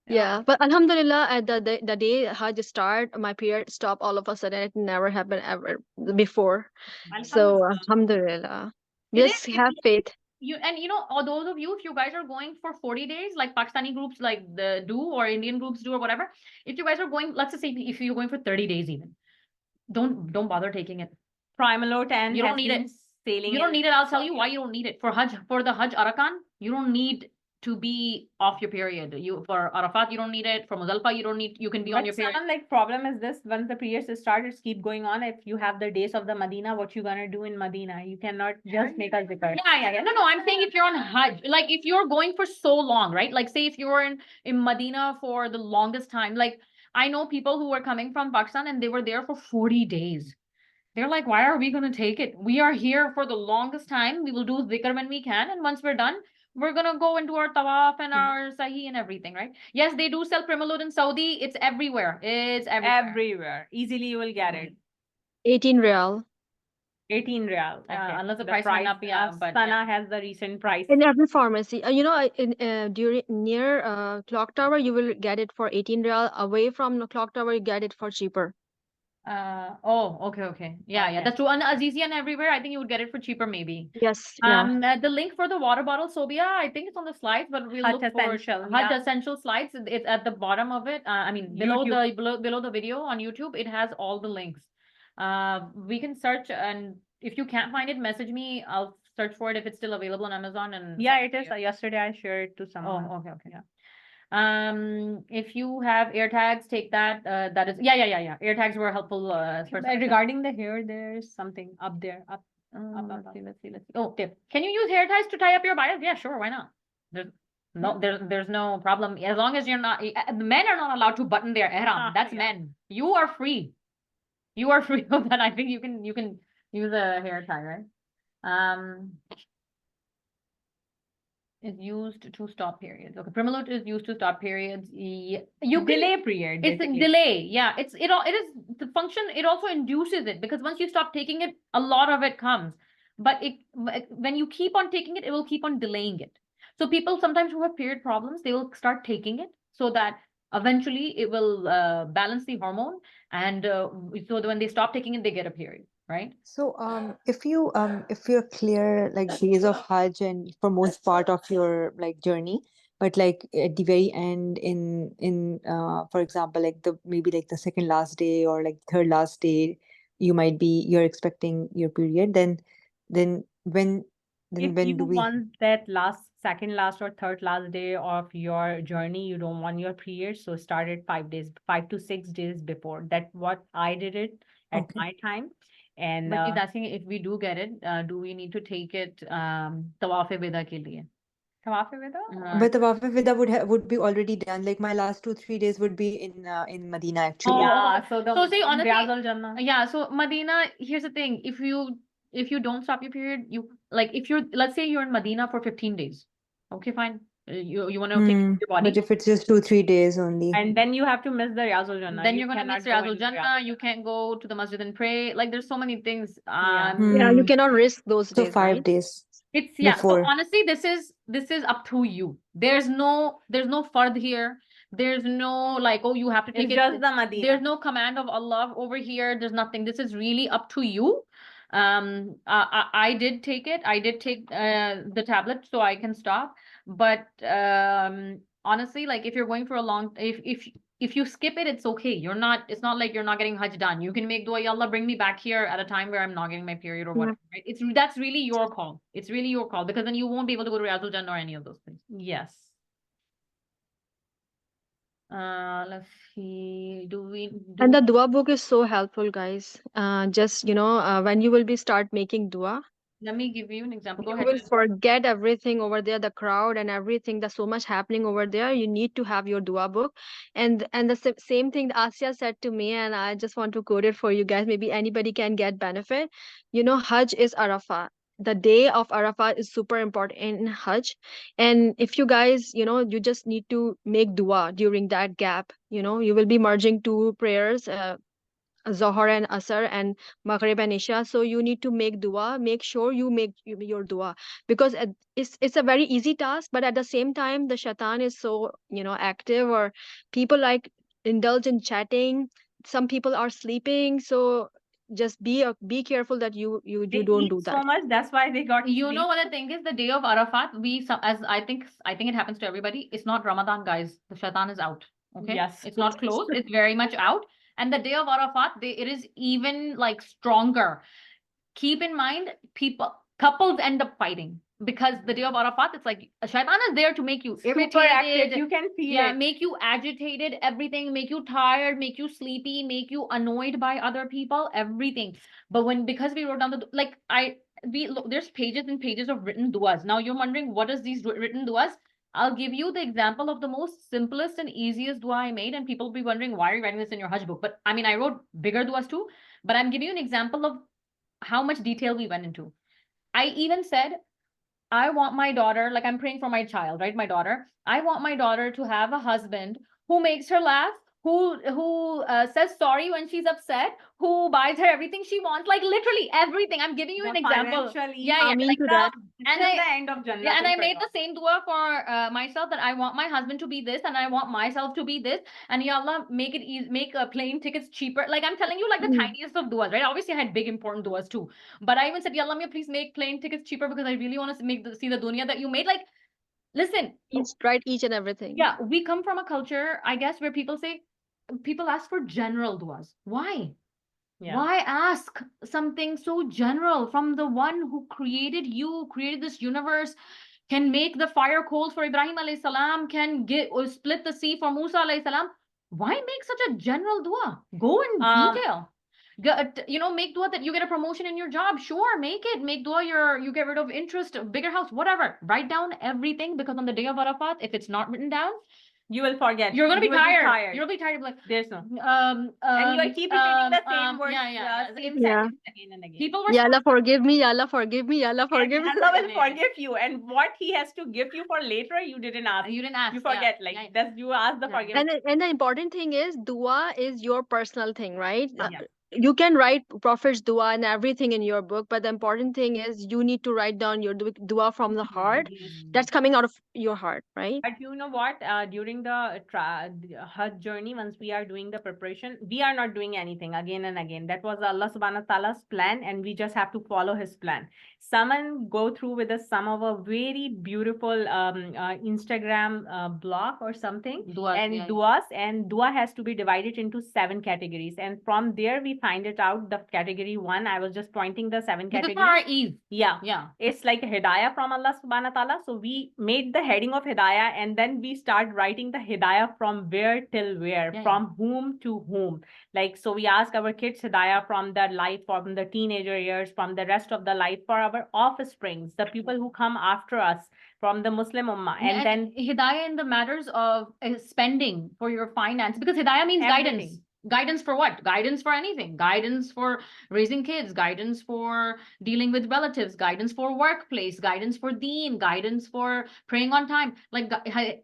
[SPEAKER 4] Yeah, but Alhamdulillah, at the day Hajj start, my period stopped all of a sudden. It never happened ever before. So Alhamdulillah,
[SPEAKER 2] It is,
[SPEAKER 4] just have faith.
[SPEAKER 2] you know, all those of you, if you guys are going for 40 days, like Pakistani groups like the do or Indian groups do or whatever, if you guys are going, let's just say if you're going for 30 days even, don't bother taking it.
[SPEAKER 1] Primalot and
[SPEAKER 2] You don't need it.
[SPEAKER 1] Sailing
[SPEAKER 2] You don't
[SPEAKER 1] in
[SPEAKER 2] need it. I'll tell you
[SPEAKER 1] Saudi
[SPEAKER 2] why you don't need it. For Hajj, for the Hajj Arakan, you don't need to be off your period. You for Arafat, you don't need it. For Muzdalifah, you don't need. You can be on your period.
[SPEAKER 1] Someone like problem is this: once the periods start, it's keep going on. If you have the days of the Medina, what you gonna do in Medina? You cannot just make a zikr.
[SPEAKER 2] Yeah. No. I'm saying if you're on Hajj, like if you're going for so long, right? Like say if you're in Medina for the longest time, like I know people who were coming from Pakistan and they were there for 40 days. They're like, why are we going to take it? We are here for the longest time. We will do zikr when we can. And once we're done, we're going to go into our tawaf and our sahi and everything, right? Yes, they do sell Primalud in Saudi. It's everywhere. It's everywhere.
[SPEAKER 1] Everywhere. Easily you will get it.
[SPEAKER 4] 18 Riyal
[SPEAKER 1] 18 Riyal.
[SPEAKER 2] Unless the price went up, yeah, but
[SPEAKER 1] Sana has the recent price.
[SPEAKER 4] in every pharmacy. You know, during near clock tower, you will get it for 18 Riyal. Away from the clock tower, you get it for cheaper.
[SPEAKER 2] Okay. Yeah. That's true. And Azizia and everywhere, I think you would get it for cheaper, maybe.
[SPEAKER 4] Yes. Yeah.
[SPEAKER 2] The link for the water bottle, Sobia, I think it's on the slides, but we'll
[SPEAKER 1] Hajj
[SPEAKER 2] look for
[SPEAKER 1] Essential,
[SPEAKER 2] Hajj
[SPEAKER 1] yeah.
[SPEAKER 2] Essential slides. It's at the bottom of it. I mean, below the video on YouTube, it has all the links. We can search, and if you can't find it, message me. I'll search for it if it's still available on Amazon. And
[SPEAKER 1] Yeah, it is. Yesterday I shared it to someone.
[SPEAKER 2] Oh, okay. Yeah. If you have air tags, take that. That is, yeah. Air tags were helpful.
[SPEAKER 1] Regarding the hair, there's something up there. Up.
[SPEAKER 2] Let's see. Oh, tip. Can you use hair ties to tie up your bias? Yeah, sure. Why not? There's no problem. As long as you're not, the men are not allowed to button their ihram. That's men. You are free. You are free of that. I think you can use a hair tie, right? Is used to stop periods. Okay, Primalot is used to stop periods. You
[SPEAKER 1] delay period.
[SPEAKER 2] It's a delay. Yeah, it is the function. It also induces it because once you stop taking it, a lot of it comes. But when you keep on taking it, it will keep on delaying it. So people sometimes who have period problems, they will start taking it so that eventually it will balance the hormone, and so that when they stop taking it, they get a period. Right.
[SPEAKER 5] So if you're clear like days of Hajj and for most part of your like journey, but like at the very end in for example like maybe like the second last day or like third last day, you're expecting your period, then when do we
[SPEAKER 1] want that second last or third last day of your journey, you don't want your period, so start it 5 to 6 days before. That's what I did it at my time. And
[SPEAKER 2] but he's asking if we do get it, do we need to take it Tawaf-e-Wida ke liye?
[SPEAKER 1] Tawaf-e-Wida?
[SPEAKER 5] But Tawaf-e-Wida would be already done. Like my last 2-3 days would be in Medina actually.
[SPEAKER 1] Yeah, so
[SPEAKER 2] see, honestly,
[SPEAKER 1] Riyaz al Jannah.
[SPEAKER 2] Yeah, so Medina, here's the thing. If you don't stop your period, like if you're, let's say you're in Medina for 15 days. Okay, fine. You want to take care of your
[SPEAKER 5] But
[SPEAKER 2] body.
[SPEAKER 5] if it's just 2-3 days only.
[SPEAKER 1] And then you have to miss the Riyazul Jannah.
[SPEAKER 2] Then
[SPEAKER 1] You
[SPEAKER 2] you're gonna miss
[SPEAKER 1] cannot go
[SPEAKER 2] Riyazul
[SPEAKER 1] into Riyadh.
[SPEAKER 2] Jannah. You can't go to the masjid and pray. Like there's so many things.
[SPEAKER 1] Yeah.
[SPEAKER 4] Yeah, you
[SPEAKER 5] Hmm.
[SPEAKER 4] cannot risk those
[SPEAKER 5] So
[SPEAKER 4] days,
[SPEAKER 5] 5
[SPEAKER 4] right?
[SPEAKER 5] days
[SPEAKER 2] It's yeah. So
[SPEAKER 5] before.
[SPEAKER 2] honestly, this is up to you. There's no fard here. There's no like, oh, you have to take
[SPEAKER 1] It's
[SPEAKER 2] it.
[SPEAKER 1] just the Medina.
[SPEAKER 2] There's no command of Allah over here. There's nothing. This is really up to you. I did take it. I did take the tablet so I can stop. But honestly, like if you're going for a long, if you skip it, it's okay. It's not like you're not getting Hajj done. You can make dua, Ya Allah, bring me back here at a time where I'm not getting my period or
[SPEAKER 4] Yeah.
[SPEAKER 2] whatever, right? That's really your call. It's really your call because then you won't be able to go to Riyadul Jannah or any of those things.
[SPEAKER 1] Yes.
[SPEAKER 2] Let's see.
[SPEAKER 4] And the dua book is so helpful, guys. Just, when you will be start making dua,
[SPEAKER 2] Let me give you an example. Go
[SPEAKER 4] you
[SPEAKER 2] ahead.
[SPEAKER 4] will forget everything over there, the crowd and everything. There's so much happening over there. You need to have your dua book. And the same thing Asya said to me, and I just want to quote it for you guys. Maybe anybody can get benefit. Hajj is Arafah. The day of Arafah is super important in Hajj. And if you guys, you just need to make dua during that gap. You will be merging two prayers. Zohar and Asr and Maghrib and Isha. So you need to make dua. Make sure you make your dua because it's a very easy task, but at the same time, the shaitan is so active, or people like indulge in chatting. Some people are sleeping, so just be careful that you
[SPEAKER 1] They
[SPEAKER 4] don't
[SPEAKER 1] eat
[SPEAKER 4] do
[SPEAKER 1] so
[SPEAKER 4] that.
[SPEAKER 1] much, that's why they got
[SPEAKER 2] You
[SPEAKER 1] sleep.
[SPEAKER 2] know what the thing is? The day of Arafat, as I think it happens to everybody. It's not Ramadan, guys. The shaitan is out. Okay.
[SPEAKER 1] Yes.
[SPEAKER 2] It's not closed. It's very much out. And the day of Arafat, it is even like stronger. Keep in mind, couples end up fighting because the day of Arafat, it's like shaitan is there to make you
[SPEAKER 1] Super active.
[SPEAKER 2] irritated.
[SPEAKER 1] You can feel
[SPEAKER 2] Yeah,
[SPEAKER 1] it.
[SPEAKER 2] make you agitated, everything, make you tired, make you sleepy, make you annoyed by other people, everything. But because we wrote down there's pages and pages of written duas. Now you're wondering, what is these written duas? I'll give you the example of the most simplest and easiest dua I made, and people will be wondering, why are you writing this in your Hajj book? But I mean, I wrote bigger duas too, but I'm giving you an example of how much detail we went into. I even said, I want my daughter, like I'm praying for my child, right? My daughter. I want my daughter to have a husband who makes her laugh, who says sorry when she's upset, who buys her everything she wants, like literally everything. I'm giving you an example. Yeah,
[SPEAKER 4] Amin
[SPEAKER 2] like
[SPEAKER 4] to that.
[SPEAKER 2] and
[SPEAKER 1] Till the end of Jannah.
[SPEAKER 2] yeah, and I made the same dua for myself, that I want my husband to be this, and I want myself to be this, and Ya Allah, make it easy, make plane tickets cheaper. Like I'm telling you, like the tiniest of duas, right? Obviously, I had big important duas too, but I even said, Ya Allah, please make plane tickets cheaper because I really want to see the dunya that you made. Like, listen,
[SPEAKER 4] Write each and everything.
[SPEAKER 2] yeah, we come from a culture, I guess, where people ask for general duas. Why?
[SPEAKER 1] Yeah.
[SPEAKER 2] Why ask something so general from the one who created you, created this universe, can make the fire cold for Ibrahim alayhi salam, can split the sea for Musa alayhi salam? Why make such a general dua? Go in detail. Make dua that you get a promotion in your job. Sure, make it. Make dua you get rid of interest, bigger house, whatever. Write down everything, because on the day of Arafat, if it's not written down,
[SPEAKER 1] you will forget.
[SPEAKER 2] you're gonna be
[SPEAKER 1] will
[SPEAKER 2] tired. You'll be tired. Like,
[SPEAKER 1] there's no.
[SPEAKER 2] and
[SPEAKER 1] And you will keep repeating the same words.
[SPEAKER 2] same
[SPEAKER 4] Yeah.
[SPEAKER 2] sentence
[SPEAKER 1] Again and again.
[SPEAKER 2] People were
[SPEAKER 4] Ya Allah, forgive me. Ya Allah, forgive me. Ya Allah, forgive me.
[SPEAKER 1] And Allah will forgive you. And what He has to give you for later, you didn't ask.
[SPEAKER 2] You didn't ask.
[SPEAKER 1] You forget. You ask the
[SPEAKER 2] Yeah.
[SPEAKER 1] forgiveness.
[SPEAKER 4] And the important thing is, dua is your personal thing, right?
[SPEAKER 1] Yeah.
[SPEAKER 4] You can write Prophet's dua and everything in your book, but the important thing is you need to write down your dua from the heart. That's coming out of your heart, right?
[SPEAKER 1] But you know what? During the Hajj journey, once we are doing the preparation, we are not doing anything again and again. That was Allah subhanahu wa ta'ala's plan, and we just have to follow His plan. Someone go through with us some of a very beautiful Instagram blog or something,
[SPEAKER 2] Duas,
[SPEAKER 1] and duas, and dua has to be divided into 7 categories. And from there, we find it out. The category 1, I was just pointing the 7
[SPEAKER 2] This is
[SPEAKER 1] categories.
[SPEAKER 2] for our ease.
[SPEAKER 1] Yeah. It's like a hidayah from Allah subhanahu wa ta'ala. So we made the heading of hidayah, and then we start writing the hidayah from where till where, from whom to whom. Like, so we ask our kids hidayah from their life, from the teenager years, from the rest of the life, for our offsprings, the people who come after us, from the Muslim ummah. And then
[SPEAKER 2] hidayah in the matters of spending for your finance, because hidayah means guidance. Guidance for what? Guidance for anything. Guidance for raising kids, guidance for dealing with relatives, guidance for workplace, guidance for deen, guidance for praying on time, like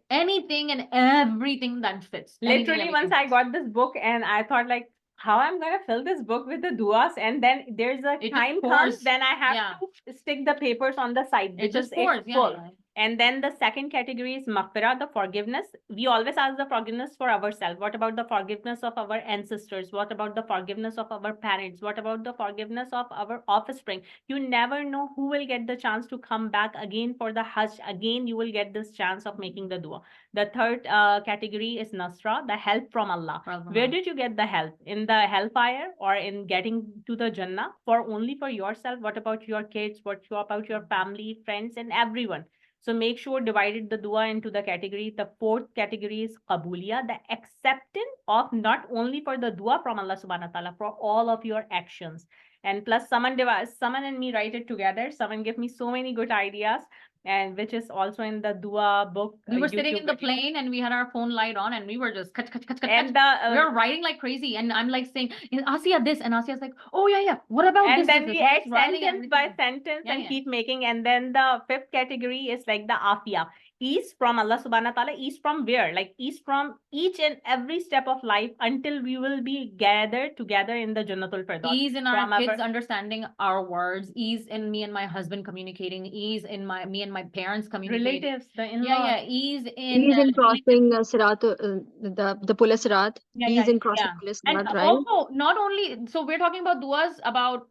[SPEAKER 2] anything and everything that fits. Anything and
[SPEAKER 1] Literally, once
[SPEAKER 2] everything
[SPEAKER 1] I
[SPEAKER 2] fits.
[SPEAKER 1] got this book and I thought like, how I'm gonna fill this book with the duas, and then there's a
[SPEAKER 2] It just
[SPEAKER 1] time
[SPEAKER 2] pours.
[SPEAKER 1] comes, then I have
[SPEAKER 2] Yeah.
[SPEAKER 1] to stick the papers on the side
[SPEAKER 2] It
[SPEAKER 1] because
[SPEAKER 2] just pours.
[SPEAKER 1] it's
[SPEAKER 2] Yeah,
[SPEAKER 1] full.
[SPEAKER 2] yeah.
[SPEAKER 1] And then the second category is maghfirah, the forgiveness. We always ask the forgiveness for ourselves. What about the forgiveness of our ancestors? What about the forgiveness of our parents? What about the forgiveness of our offspring? You never know who will get the chance to come back again for the Hajj. Again, you will get this chance of making the dua. The third category is nasra, the help from Allah. Where did you get the help? In the hellfire or in getting to the Jannah? For only for yourself? What about your kids? What about your family, friends, and everyone? So make sure divided the dua into the category. The fourth category is qabuliya, the acceptance of not only for the dua from Allah subhanahu wa ta'ala, for all of your actions. And plus Saman and me write it together. Saman give me so many good ideas, and which is also in the dua book.
[SPEAKER 2] We were sitting
[SPEAKER 1] YouTube
[SPEAKER 2] in the
[SPEAKER 1] video.
[SPEAKER 2] plane and we had our phone light on and we were just cut.
[SPEAKER 1] And
[SPEAKER 2] We were writing like crazy. And I'm like saying, Asia this, and Asia's like, oh yeah. What about
[SPEAKER 1] and
[SPEAKER 2] this?
[SPEAKER 1] then
[SPEAKER 2] this,
[SPEAKER 1] we
[SPEAKER 2] this?
[SPEAKER 1] add
[SPEAKER 2] Just writing
[SPEAKER 1] sentence by
[SPEAKER 2] everything.
[SPEAKER 1] sentence
[SPEAKER 2] Yeah,
[SPEAKER 1] and
[SPEAKER 2] yeah.
[SPEAKER 1] keep making. And then the fifth category is like the afia, ease from Allah subhanahu wa ta'ala. Ease from where? Like ease from each and every step of life until we will be gathered together in the Jannatul Firdaus.
[SPEAKER 2] Ease in our
[SPEAKER 1] From
[SPEAKER 2] kids understanding our words, ease in me and my husband communicating, ease in me and my parents communicating.
[SPEAKER 1] relatives, the in-laws.
[SPEAKER 2] Yeah, ease in
[SPEAKER 4] Ease in
[SPEAKER 2] dealing with-
[SPEAKER 4] crossing Sirat, the Pul Sirat.
[SPEAKER 2] Yeah,
[SPEAKER 4] Ease in crossing
[SPEAKER 2] yeah.
[SPEAKER 4] Pul
[SPEAKER 2] And
[SPEAKER 4] Sirat, right?
[SPEAKER 2] also, not only, so we're talking about duas about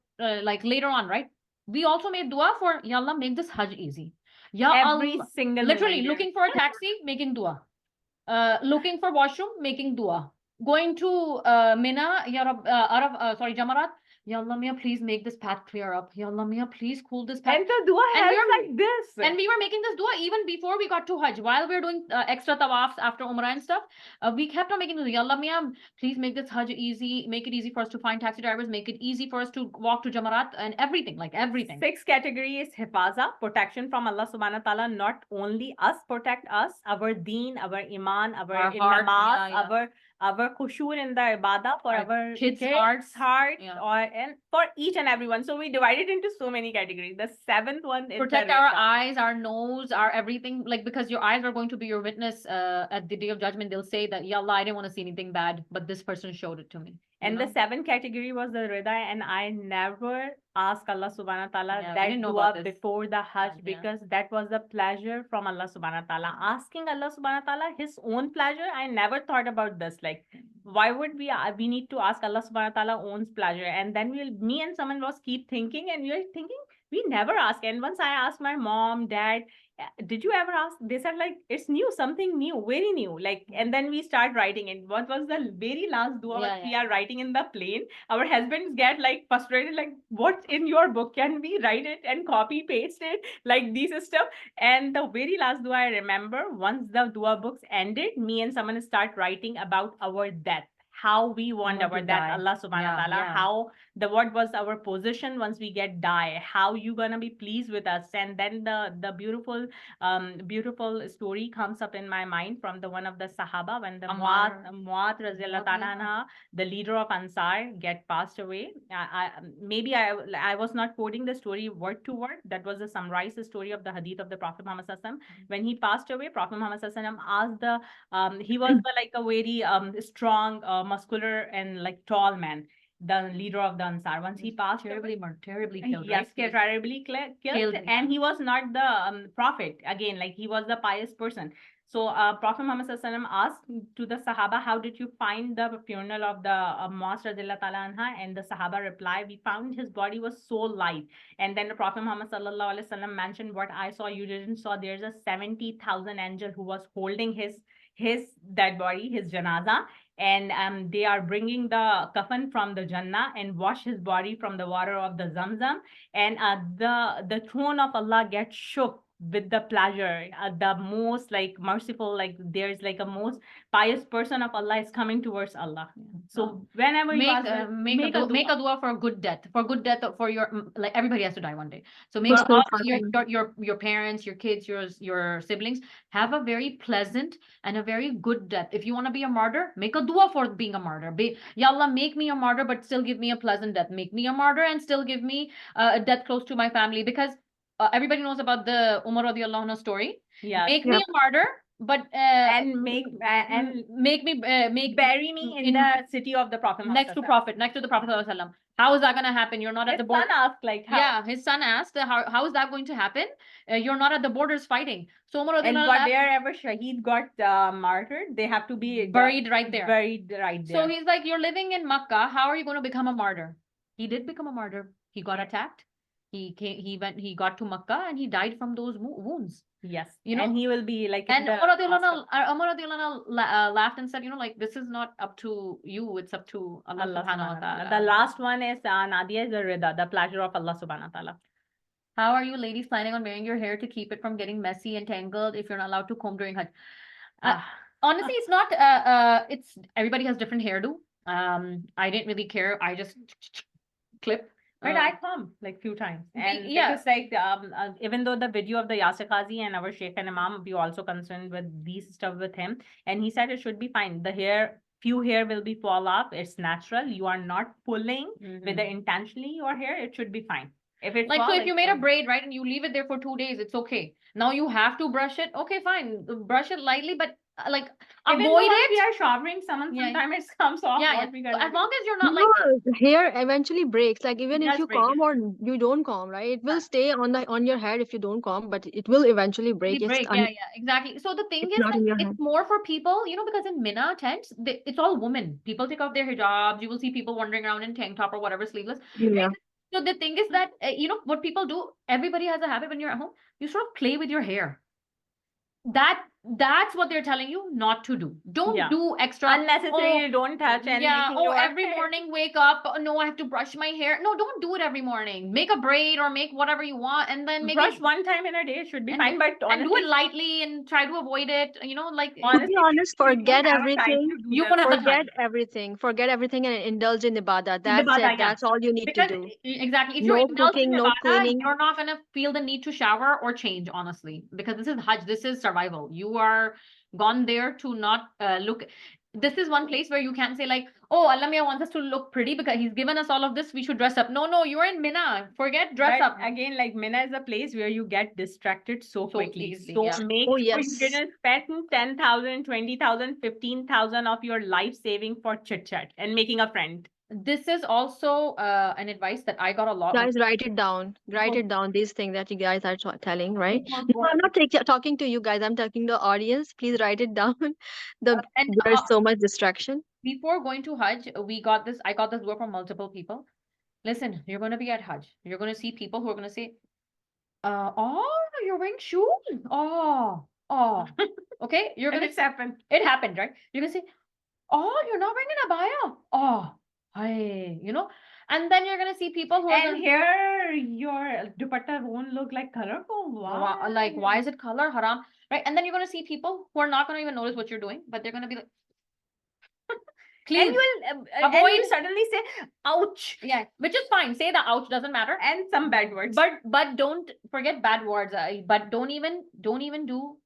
[SPEAKER 2] like later on, right? We also made dua for, Ya Allah, make this Hajj easy. Ya
[SPEAKER 1] Every
[SPEAKER 2] Allah,
[SPEAKER 1] single
[SPEAKER 2] literally
[SPEAKER 1] moment.
[SPEAKER 2] looking for a taxi, making dua. Looking for washroom, making dua. Going to Mina, Ya Rab, Jamarat. Ya Allah, Mia, please make this path clear up. Ya Allah, Mia, please cool this path.
[SPEAKER 1] And the dua
[SPEAKER 2] And we
[SPEAKER 1] helps
[SPEAKER 2] are-
[SPEAKER 1] like this.
[SPEAKER 2] And we were making this dua even before we got to Hajj. While we were doing extra tawafs after Umrah and stuff, we kept on making the Ya Allah, Mia, please make this Hajj easy. Make it easy for us to find taxi drivers. Make it easy for us to walk to Jamarat and everything, like everything.
[SPEAKER 1] Sixth category is hifaza, protection from Allah subhanahu wa ta'ala. Not only us, protect us, our deen, our iman, our in
[SPEAKER 2] heart,
[SPEAKER 1] namaz,
[SPEAKER 2] yeah, yeah.
[SPEAKER 1] our khushu in the ibadah, for our
[SPEAKER 2] kids'
[SPEAKER 1] heart,
[SPEAKER 2] yeah.
[SPEAKER 1] and for each and everyone. So we divided into so many categories. The seventh one is
[SPEAKER 2] Protect
[SPEAKER 1] the
[SPEAKER 2] our
[SPEAKER 1] riqab.
[SPEAKER 2] eyes, our nose, our everything, like because your eyes are going to be your witness at the day of judgment. They'll say that, Ya Allah, I didn't want to see anything bad, but this person showed it to me.
[SPEAKER 1] And the seventh category was the rida, and I never asked Allah subhanahu wa ta'ala
[SPEAKER 2] Yeah, we
[SPEAKER 1] that
[SPEAKER 2] didn't know
[SPEAKER 1] dua
[SPEAKER 2] about this.
[SPEAKER 1] before the Hajj,
[SPEAKER 2] Yeah.
[SPEAKER 1] because that was the pleasure from Allah subhanahu wa ta'ala. Asking Allah subhanahu wa ta'ala his own pleasure, I never thought about this. Like, why would we need to ask Allah subhanahu wa ta'ala own pleasure? And then me and someone was keep thinking, and we were thinking, we never ask. And once I asked my mom, dad, did you ever ask? They said like, it's new, something new, very new. Like, and then we start writing. And what was the very last dua
[SPEAKER 2] Yeah,
[SPEAKER 1] we are writing in the plane? Our husbands get like frustrated, like, what's in your book? Can we write it and copy paste it? Like these stuff. And the very last dua I remember, once the dua books ended, me and someone start writing about our death. How we want our death, Allah subhanahu wa ta'ala, how what was our position once we get die, how you gonna be pleased with us. And then the beautiful story comes up in my mind from the one of the Sahaba, when the Mu'adh radhiyallahu ta'ala anha, the leader of Ansar, get passed away. I was not quoting the story word to word. That was a summarized story of the hadith of the Prophet Muhammad sallallahu alaihi wasallam. When he passed away, Prophet Muhammad sallallahu alaihi wasallam asked he was like a very strong, muscular and like tall man, the leader of the Ansar. Once he passed
[SPEAKER 2] terribly killed.
[SPEAKER 1] yes,
[SPEAKER 2] Right?
[SPEAKER 1] terribly killed, and he was not the prophet. Again, like he was the pious person. So Prophet Muhammad sallallahu alaihi wasallam asked to the Sahaba, how did you find the funeral of the Mu'adh radhiyallahu ta'ala anha? And the Sahaba replied, we found his body was so light. And then the Prophet Muhammad sallallahu alaihi wasallam mentioned, what I saw, you didn't saw. There's a 70,000 angel who was holding his dead body, his janaza. And they are bringing the kafan from the Jannah and wash his body from the water of the Zamzam. And the throne of Allah gets shook with the pleasure, the most like merciful, like there's like a most pious person of Allah is coming towards Allah. So whenever you
[SPEAKER 2] Make
[SPEAKER 1] ask her,
[SPEAKER 2] make a
[SPEAKER 1] dua.
[SPEAKER 2] dua for a good death, for your like everybody has to die one day. So make
[SPEAKER 4] Husnul
[SPEAKER 2] all
[SPEAKER 4] Khatima.
[SPEAKER 2] your parents, your kids, your siblings have a very pleasant and a very good death. If you want to be a martyr, make a dua for being a martyr. Ya Allah, make me a martyr, but still give me a pleasant death. Make me a martyr and still give me a death close to my family, because everybody knows about the Umar radiallahu anhu story.
[SPEAKER 1] Yeah.
[SPEAKER 2] Make me a martyr, but
[SPEAKER 1] And make
[SPEAKER 2] make me make
[SPEAKER 1] bury me in the city of the Prophet
[SPEAKER 2] next to the Prophet sallallahu alaihi wasallam. How is that going to happen? You're not at
[SPEAKER 1] His
[SPEAKER 2] the border.
[SPEAKER 1] son asked like how.
[SPEAKER 2] Yeah, his son asked, how is that going to happen? You're not at the borders fighting. So Umar
[SPEAKER 1] And
[SPEAKER 2] radiallahu anhu
[SPEAKER 1] wherever Shaheed got martyred, they have to be
[SPEAKER 2] buried right there.
[SPEAKER 1] Buried right there.
[SPEAKER 2] So he's like, you're living in Makkah. How are you going to become a martyr? He did become a martyr. He got attacked. He got to Makkah and he died from those wounds.
[SPEAKER 1] Yes,
[SPEAKER 2] You know,
[SPEAKER 1] and he will be like.
[SPEAKER 2] And
[SPEAKER 1] in the
[SPEAKER 2] Umar radiallahu
[SPEAKER 1] hospital.
[SPEAKER 2] anhu- Umar radiallahu anhu laughed and said, like, this is not up to you. It's up to Allah
[SPEAKER 1] Allah
[SPEAKER 2] subhanahu wa
[SPEAKER 1] subhanahu wa ta'ala.
[SPEAKER 2] ta'ala.
[SPEAKER 1] The last one is Nadia is the rida, the pleasure of Allah subhanahu wa ta'ala.
[SPEAKER 2] How are you ladies planning on wearing your hair to keep it from getting messy and tangled if you're not allowed to comb during Hajj? Honestly, it's not, it's, everybody has different hairdo. I didn't really care. I just clip.
[SPEAKER 1] But I come like few times. And
[SPEAKER 2] yeah.
[SPEAKER 1] because like even though the video of the Yasir Qazi and our Sheikh and Imam, we also concerned with these stuff with him. And he said it should be fine. The hair, few hair will be fall off. It's natural. You are not pulling with the intentionally your hair. It should be fine. If it's
[SPEAKER 2] Like,
[SPEAKER 1] fall,
[SPEAKER 2] so if you
[SPEAKER 1] it's
[SPEAKER 2] made a
[SPEAKER 1] fine.
[SPEAKER 2] braid, right, and you leave it there for 2 days, it's okay. Now you have to brush it. Okay, fine. Brush it lightly, but like
[SPEAKER 1] Even
[SPEAKER 2] avoid
[SPEAKER 1] though when
[SPEAKER 2] it.
[SPEAKER 1] we are showering,
[SPEAKER 2] Yeah.
[SPEAKER 1] sometimes it comes off.
[SPEAKER 2] Yeah,
[SPEAKER 1] what we
[SPEAKER 2] yeah.
[SPEAKER 1] gonna
[SPEAKER 2] As
[SPEAKER 1] do?
[SPEAKER 2] long as you're not like,
[SPEAKER 4] No, hair eventually breaks. Like even
[SPEAKER 1] It
[SPEAKER 4] if
[SPEAKER 1] does
[SPEAKER 4] you
[SPEAKER 1] break.
[SPEAKER 4] comb or you don't comb, right? It will stay on your head if you don't comb, but it will eventually break.
[SPEAKER 2] they break. Yeah, yeah, exactly. So the thing
[SPEAKER 4] it's
[SPEAKER 2] is
[SPEAKER 4] not
[SPEAKER 2] that
[SPEAKER 4] in your
[SPEAKER 2] it's
[SPEAKER 4] hand.
[SPEAKER 2] more for people, because in Mina tents, it's all women. People take off their hijabs. You will see people wandering around in tank top or whatever, sleeveless.
[SPEAKER 4] Yeah.
[SPEAKER 2] So the thing is that, what people do, everybody has a habit when you're at home, you sort of play with your hair. That's what they're telling you not to do. Don't
[SPEAKER 1] Yeah.
[SPEAKER 2] do extra.
[SPEAKER 1] Unnecessarily don't touch and
[SPEAKER 2] Yeah.
[SPEAKER 1] making
[SPEAKER 2] Oh,
[SPEAKER 1] your
[SPEAKER 2] every
[SPEAKER 1] hair-
[SPEAKER 2] morning wake up. Oh, no, I have to brush my hair. No, don't do it every morning. Make a braid or make whatever you want, and then maybe
[SPEAKER 1] brush one time in a day should be
[SPEAKER 2] and
[SPEAKER 1] fine. But
[SPEAKER 2] and do
[SPEAKER 1] honestly,
[SPEAKER 2] it lightly and try to avoid it. Like
[SPEAKER 4] To
[SPEAKER 1] honestly,
[SPEAKER 4] be honest,
[SPEAKER 1] you don't
[SPEAKER 4] forget
[SPEAKER 1] have a time
[SPEAKER 4] everything.
[SPEAKER 1] to do
[SPEAKER 2] you
[SPEAKER 1] this.
[SPEAKER 2] won't have the
[SPEAKER 4] Forget
[SPEAKER 2] time.
[SPEAKER 4] forget everything and indulge in ibadah.
[SPEAKER 1] In
[SPEAKER 4] That's
[SPEAKER 1] ibadah,
[SPEAKER 4] it.
[SPEAKER 1] yeah.
[SPEAKER 4] That's all you need
[SPEAKER 2] Because
[SPEAKER 4] to do.
[SPEAKER 2] exactly, if you're
[SPEAKER 4] No
[SPEAKER 2] indulging
[SPEAKER 4] cooking,
[SPEAKER 2] in
[SPEAKER 4] no
[SPEAKER 2] ibadah,
[SPEAKER 4] cleaning.
[SPEAKER 2] you're not gonna feel the need to shower or change, honestly, because this is Hajj. This is survival. You are gone there to not look. This is one place where you can't say like, oh, Allah Mia wants us to look pretty because He's given us all of this. We should dress up. No, you're in Mina. Forget dress
[SPEAKER 1] But
[SPEAKER 2] up.
[SPEAKER 1] again, like Mina is a place where you get distracted so quickly.
[SPEAKER 2] easily,
[SPEAKER 1] So
[SPEAKER 2] yeah.
[SPEAKER 1] make
[SPEAKER 4] Oh,
[SPEAKER 1] sure you
[SPEAKER 4] yes.
[SPEAKER 1] didn't spend 10,000, 20,000, 15,000 of your life saving for chit chat and making a friend.
[SPEAKER 2] This is also an advice that I got a lot.
[SPEAKER 4] Guys, write it down. Write
[SPEAKER 2] Before-
[SPEAKER 4] it down. These things that you guys are telling, right?
[SPEAKER 2] before
[SPEAKER 4] No,
[SPEAKER 2] going-
[SPEAKER 4] I'm not talking to you guys. I'm talking to the audience. Please write it down.
[SPEAKER 2] and
[SPEAKER 4] There's so much distraction.
[SPEAKER 2] before going to Hajj, I got this dua from multiple people. Listen, you're going to be at Hajj. You're going to see people who are going to say, oh, you're wearing shoes. Oh. Okay, you're
[SPEAKER 1] And
[SPEAKER 2] going to
[SPEAKER 1] it's happened.
[SPEAKER 2] It happened, right? You're going to say, oh, you're not wearing an abaya. Oh, hey, and then you're going to see people who are
[SPEAKER 1] And here your dupatta won't look like colorful. Wow.
[SPEAKER 2] like, why is it color haram? Right? And then you're going to see people who are not going to even notice what you're doing, but they're going to be like, please.
[SPEAKER 1] And you will and
[SPEAKER 2] avoid-
[SPEAKER 1] you suddenly say, ouch.
[SPEAKER 2] Yeah, which is fine. Say the ouch, doesn't matter.
[SPEAKER 1] And some bad words.
[SPEAKER 2] But don't forget bad words. But don't even do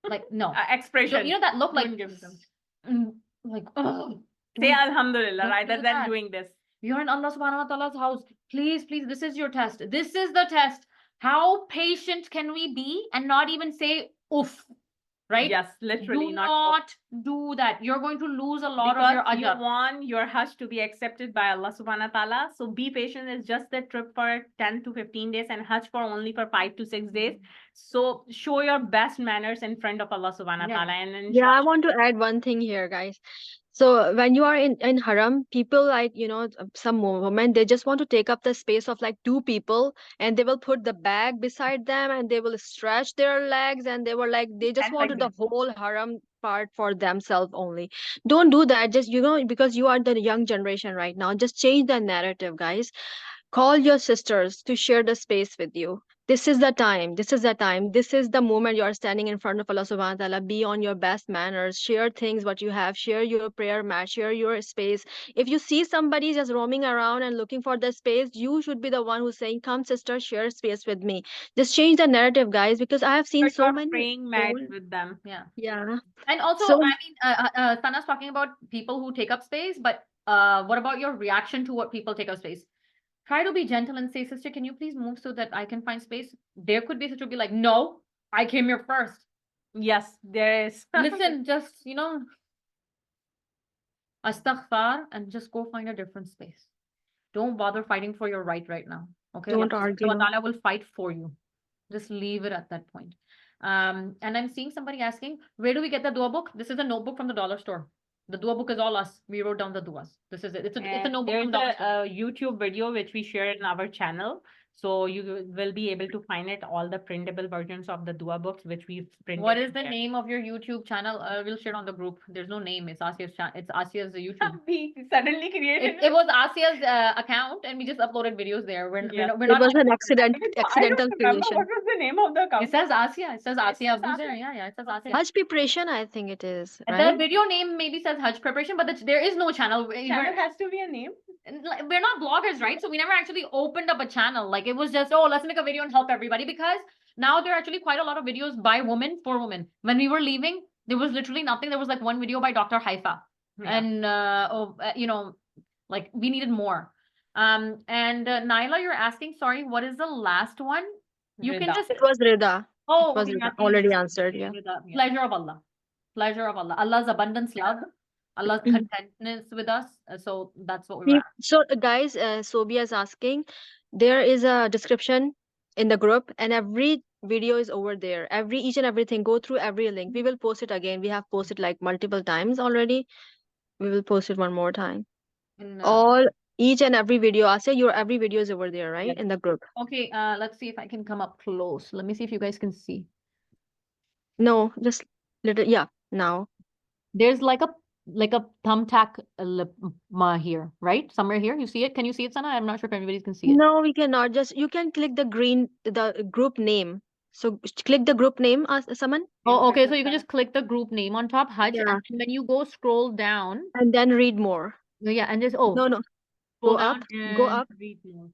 [SPEAKER 2] like no.
[SPEAKER 1] Expression.
[SPEAKER 2] You know that look like
[SPEAKER 1] Don't give them.
[SPEAKER 2] like oh.
[SPEAKER 1] Say Alhamdulillah
[SPEAKER 2] don't
[SPEAKER 1] rather
[SPEAKER 2] do
[SPEAKER 1] than
[SPEAKER 2] that.
[SPEAKER 1] doing this.
[SPEAKER 2] You're in Allah subhanahu wa ta'ala's house. Please, this is your test. This is the test. How patient can we be and not even say oof? Right?
[SPEAKER 1] Yes, literally
[SPEAKER 2] Do
[SPEAKER 1] not.
[SPEAKER 2] not do that. You're going to lose a lot
[SPEAKER 1] Because
[SPEAKER 2] of your
[SPEAKER 1] you
[SPEAKER 2] ajr.
[SPEAKER 1] want your Hajj to be accepted by Allah subhanahu wa ta'ala. So be patient. It's just a trip for 10 to 15 days and Hajj for only for 5 to 6 days. So show your best manners in front of Allah subhanahu wa
[SPEAKER 2] Yeah.
[SPEAKER 1] ta'ala. And then
[SPEAKER 4] Yeah, I want to add one thing here, guys. So when you are in haram, people like, some women, they just want to take up the space of like 2 people and they will put the bag beside them and they will stretch their legs and they were like, they just
[SPEAKER 1] That's
[SPEAKER 4] wanted the
[SPEAKER 1] like
[SPEAKER 4] whole haram part for themselves only. Don't do that. Just, because you are the young generation right now, just change the narrative, guys. Call your sisters to share the space with you. This is the time. This is the time. This is the moment you are standing in front of Allah subhanahu wa ta'ala. Be on your best manners. Share things what you have. Share your prayer mat. Share your space. If you see somebody just roaming around and looking for the space, you should be the one who's saying, "Come, sister, share space with me." Just change the narrative, guys, because I have seen
[SPEAKER 1] But
[SPEAKER 4] so
[SPEAKER 1] you're
[SPEAKER 4] many
[SPEAKER 1] praying mat
[SPEAKER 4] old.
[SPEAKER 1] with them.
[SPEAKER 2] Yeah.
[SPEAKER 4] Yeah.
[SPEAKER 2] And also,
[SPEAKER 4] So
[SPEAKER 2] I mean, Sana's talking about people who take up space, but what about your reaction to what people take up space? Try to be gentle and say, sister, can you please move so that I can find space? There could be a sister who be like, no, I came here first.
[SPEAKER 1] Yes, there is.
[SPEAKER 2] Listen, just, astaghfar and just go find a different space. Don't bother fighting for your right now. Okay?
[SPEAKER 4] don't
[SPEAKER 2] Allah
[SPEAKER 4] argue.
[SPEAKER 2] subhanahu wa ta'ala will fight for you. Just leave it at that point. And I'm seeing somebody asking, where do we get the dua book? This is a notebook from the dollar store. The dua book is all us. We wrote down the duas. This is it. It's a
[SPEAKER 1] And
[SPEAKER 2] notebook
[SPEAKER 1] there's
[SPEAKER 2] from the dollar store.
[SPEAKER 1] a YouTube video which we share in our channel. So you will be able to find it, all the printable versions of the dua books which we've printed.
[SPEAKER 2] What is
[SPEAKER 1] in
[SPEAKER 2] the
[SPEAKER 1] there.
[SPEAKER 2] name of your YouTube channel? We'll share it on the group. There's no name. It's Asia's channel. It's Asia's YouTube.
[SPEAKER 1] We suddenly created
[SPEAKER 2] It was Asia's account, and we just uploaded videos there. We're
[SPEAKER 1] Yes.
[SPEAKER 2] we're
[SPEAKER 4] It
[SPEAKER 2] not
[SPEAKER 4] was
[SPEAKER 2] like,
[SPEAKER 4] an accidental
[SPEAKER 1] I don't remember
[SPEAKER 4] creation.
[SPEAKER 1] what was the name of the account.
[SPEAKER 2] it says Asia. It says Asia
[SPEAKER 1] says
[SPEAKER 2] Abuzer.
[SPEAKER 1] Asia.
[SPEAKER 2] Yeah, it says
[SPEAKER 1] Okay.
[SPEAKER 2] Asia.
[SPEAKER 4] Hajj preparation, I think it is,
[SPEAKER 2] The
[SPEAKER 4] right?
[SPEAKER 2] video name maybe says Hajj preparation, but there is no channel.
[SPEAKER 1] Channel has to be a name.
[SPEAKER 2] We're not bloggers, right? So we never actually opened up a channel. Like it was just, oh, let's make a video and help everybody, because now there are actually quite a lot of videos by women for women. When we were leaving, there was literally nothing. There was like one video by Dr. Haifa.
[SPEAKER 1] Yeah.
[SPEAKER 2] And like we needed more. And Naila, you're asking, sorry, what is the last one? You can
[SPEAKER 1] Rida.
[SPEAKER 2] just,
[SPEAKER 4] It was Rida.
[SPEAKER 2] oh,
[SPEAKER 4] It was
[SPEAKER 2] okay,
[SPEAKER 4] Rida. Already answered, yeah.
[SPEAKER 2] pleasure of Allah. Pleasure of Allah. Allah's abundance love. Allah's
[SPEAKER 4] Mhm.
[SPEAKER 2] contentness with us. So that's what we were.
[SPEAKER 4] So, guys, Sobia is asking, there is a description in the group, and every video is over there. Each and everything, go through every link. We will post it again. We have posted like multiple times already. We will post it one more time. Each and every video, Asya, your every video is over there, right?
[SPEAKER 1] Yes.
[SPEAKER 4] In the group.
[SPEAKER 2] Okay, let's see if I can come up close. Let me see if you guys can see.
[SPEAKER 4] No, just little, yeah, now.
[SPEAKER 2] There's like a thumbtack here, right? Somewhere here. You see it? Can you see it, Sana? I'm not sure if everybody can see it.
[SPEAKER 4] No, we cannot. Just you can click the group name. So click the group name, Saman,
[SPEAKER 2] Oh, okay. So you can just click the group name on top, Hajj,
[SPEAKER 4] Yeah.
[SPEAKER 2] and when you go scroll down,
[SPEAKER 4] and then read more.
[SPEAKER 2] yeah, and just
[SPEAKER 4] No,
[SPEAKER 2] scroll
[SPEAKER 4] go
[SPEAKER 2] down
[SPEAKER 4] up, go
[SPEAKER 2] and
[SPEAKER 4] up,
[SPEAKER 2] read more.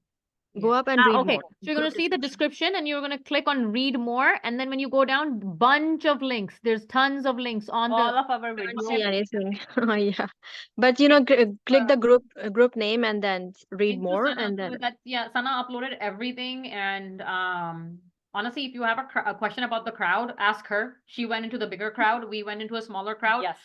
[SPEAKER 4] go up and read
[SPEAKER 2] Okay,
[SPEAKER 4] more.
[SPEAKER 2] so you're going to see the description and you're going to click on read more. And then when you go down, bunch of links. There's tons of links on
[SPEAKER 1] All
[SPEAKER 2] the.
[SPEAKER 1] of our
[SPEAKER 4] Can't
[SPEAKER 1] videos.
[SPEAKER 4] see anything. Yeah, but click the group name and then read
[SPEAKER 2] Into
[SPEAKER 4] more,
[SPEAKER 2] Sana.
[SPEAKER 4] and
[SPEAKER 2] So
[SPEAKER 4] then
[SPEAKER 2] with that, yeah, Sana uploaded everything. And honestly, if you have a question about the crowd, ask her. She went into the bigger crowd. We went into a smaller crowd.
[SPEAKER 1] Yes.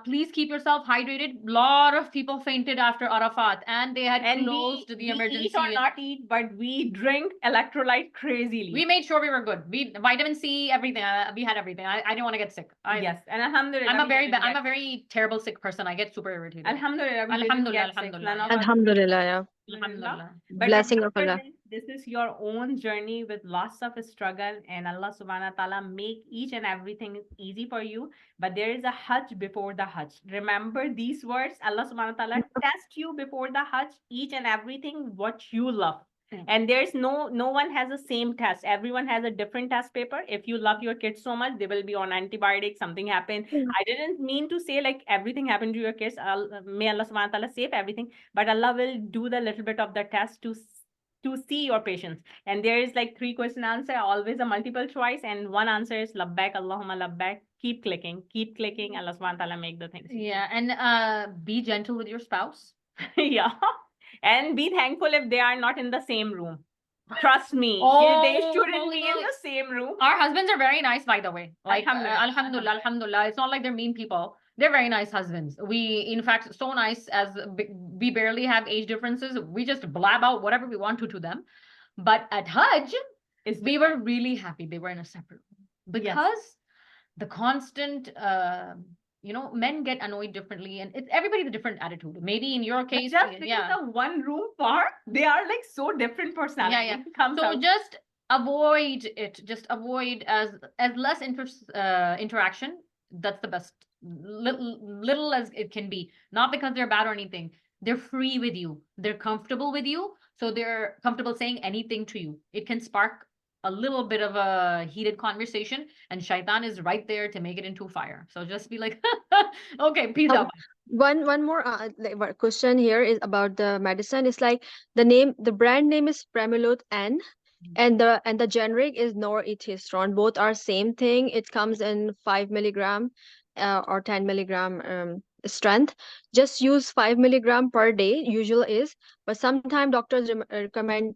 [SPEAKER 2] Please keep yourself hydrated. Lot of people fainted after Arafat, and they had
[SPEAKER 1] And
[SPEAKER 2] closed
[SPEAKER 1] we
[SPEAKER 2] the
[SPEAKER 1] eat
[SPEAKER 2] emergency.
[SPEAKER 1] or not eat, but we drink electrolyte crazily.
[SPEAKER 2] We made sure we were good. We vitamin C, everything. We had everything. I didn't want to get sick.
[SPEAKER 1] Yes, and alhamdulillah.
[SPEAKER 2] I'm
[SPEAKER 1] we
[SPEAKER 2] a very terrible sick person. I get super irritated.
[SPEAKER 1] Alhamdulillah. we didn't
[SPEAKER 2] Alhamdulillah,
[SPEAKER 1] get sick.
[SPEAKER 2] alhamdulillah.
[SPEAKER 1] None of us
[SPEAKER 4] Alhamdulillah, yeah.
[SPEAKER 2] Alhamdulillah.
[SPEAKER 1] But
[SPEAKER 4] Blessing of Allah.
[SPEAKER 1] this is your own journey with lots of struggle, and Allah subhanahu wa ta'ala make each and everything easy for you. But there is a Hajj before the Hajj. Remember these words. Allah subhanahu wa ta'ala test you before the Hajj, each and everything what you love. And there's no one has the same test. Everyone has a different test paper. If you love your kids so much, they will be on antibiotics, something happened. I didn't mean to say like everything happened to your kids. May Allah subhanahu wa ta'ala save everything. But Allah will do the little bit of the test to see your patience. And there is like 3 question answer, always a multiple choice. And one answer is labbaik, Allahumma labbaik. Keep clicking. Allah subhanahu wa ta'ala make the things.
[SPEAKER 2] Yeah, and be gentle with your spouse.
[SPEAKER 1] Yeah. And be thankful if they are not in the same room. Trust me, they
[SPEAKER 2] Oh,
[SPEAKER 1] shouldn't be in
[SPEAKER 2] holy.
[SPEAKER 1] the same room.
[SPEAKER 2] Our husbands are very nice, by the way. Like,
[SPEAKER 1] Alhamdulillah.
[SPEAKER 2] alhamdulillah, alhamdulillah. It's not like they're mean people. They're very nice husbands. We, in fact, so nice as we barely have age differences. We just blab out whatever we want to them. But at Hajj, we were really happy they were in a separate room because the constant, men get annoyed differently, and it's everybody's a different attitude. Maybe in your case,
[SPEAKER 1] Just because the one room part, they are like so different personality.
[SPEAKER 2] Yeah.
[SPEAKER 1] Comes
[SPEAKER 2] So
[SPEAKER 1] out.
[SPEAKER 2] just avoid it. Just avoid as less interaction. That's the best. Little as it can be. Not because they're bad or anything. They're free with you. They're comfortable with you. So they're comfortable saying anything to you. It can spark a little bit of a heated conversation, and shaitan is right there to make it into fire. So just be like, okay, peace out.
[SPEAKER 4] One more question here is about the medicine. It's like the brand name is Premalut N, and the generic is norethistron. Both are same thing. It comes in 5 milligram or 10 milligram strength. Just use 5 milligram per day. Usual is, but sometimes doctors recommend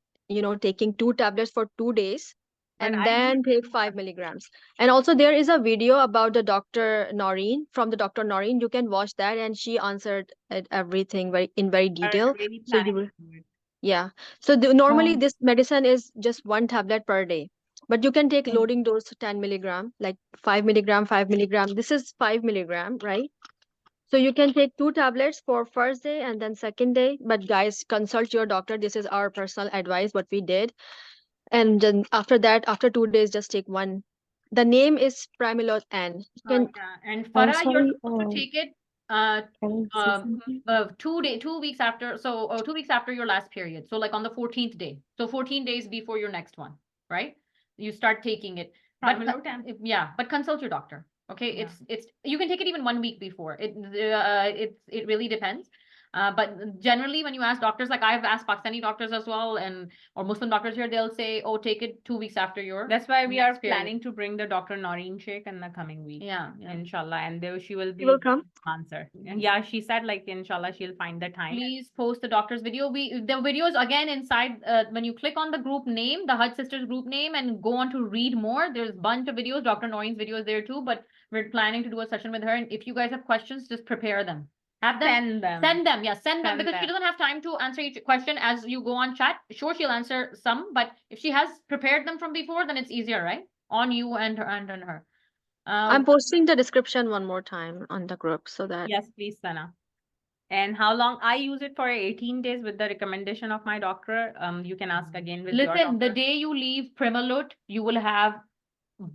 [SPEAKER 4] taking 2 tablets for 2 days,
[SPEAKER 1] But
[SPEAKER 4] and
[SPEAKER 1] I
[SPEAKER 4] then
[SPEAKER 1] use
[SPEAKER 4] take 5 milligrams. And also there is a video about the Dr. Noreen, from the Dr. Noreen. You can watch that, and she answered everything very detail.
[SPEAKER 1] really
[SPEAKER 4] So you
[SPEAKER 1] planning
[SPEAKER 4] will,
[SPEAKER 1] to do it.
[SPEAKER 4] yeah. So normally
[SPEAKER 7] Um,
[SPEAKER 4] this medicine is just 1 tablet per day, but you can take loading dose 10 milligram, like 5 milligram, 5 milligram. This is 5 milligram, right? So you can take 2 tablets for first day and then second day. But guys, consult your doctor. This is our personal advice, what we did. And then after that, after 2 days, just take one. The name is Primulose N. You can
[SPEAKER 2] Yeah. And
[SPEAKER 7] I'm
[SPEAKER 2] Farah, you're
[SPEAKER 7] sorry,
[SPEAKER 2] supposed to take it uh
[SPEAKER 7] can I say
[SPEAKER 2] um
[SPEAKER 7] something?
[SPEAKER 2] 2 weeks after, so 2 weeks after your last period. So like on the 14th day. So 14 days before your next one, right? You start taking it. But yeah, but consult your doctor. Okay,
[SPEAKER 1] Yeah.
[SPEAKER 2] it's you can take it even 1 week before. It really depends. But generally, when you ask doctors, like I've asked Pakistani doctors as well, and or Muslim doctors here, they'll say, "Oh, take it 2 weeks after your."
[SPEAKER 1] That's why we are
[SPEAKER 2] next period.
[SPEAKER 1] planning to bring the Dr. Noreen Sheikh in the coming week.
[SPEAKER 2] Yeah, yeah.
[SPEAKER 1] Inshallah. And there she will be
[SPEAKER 4] will come.
[SPEAKER 1] answer. Yeah, she said like inshallah she'll find the time.
[SPEAKER 2] Please post the doctor's video. The videos again inside when you click on the group name, the Hajj Sisters group name, and go on to read more. There's a bunch of videos. Dr. Noreen's video is there too, but we're planning to do a session with her. And if you guys have questions, just prepare them. Have them
[SPEAKER 1] Send them.
[SPEAKER 2] Send them, yeah, send them,
[SPEAKER 1] Send
[SPEAKER 2] because she
[SPEAKER 1] them.
[SPEAKER 2] doesn't have time to answer each question as you go on chat. Sure, she'll answer some, but if she has prepared them from before, then it's easier, right? On you and her and on her.
[SPEAKER 4] I'm posting the description one more time on the group so that
[SPEAKER 1] Yes, please, Sana. And how long I use it for 18 days with the recommendation of my doctor. You can ask again with your
[SPEAKER 2] Listen, the
[SPEAKER 1] doctor.
[SPEAKER 2] day you leave Primalut, you will have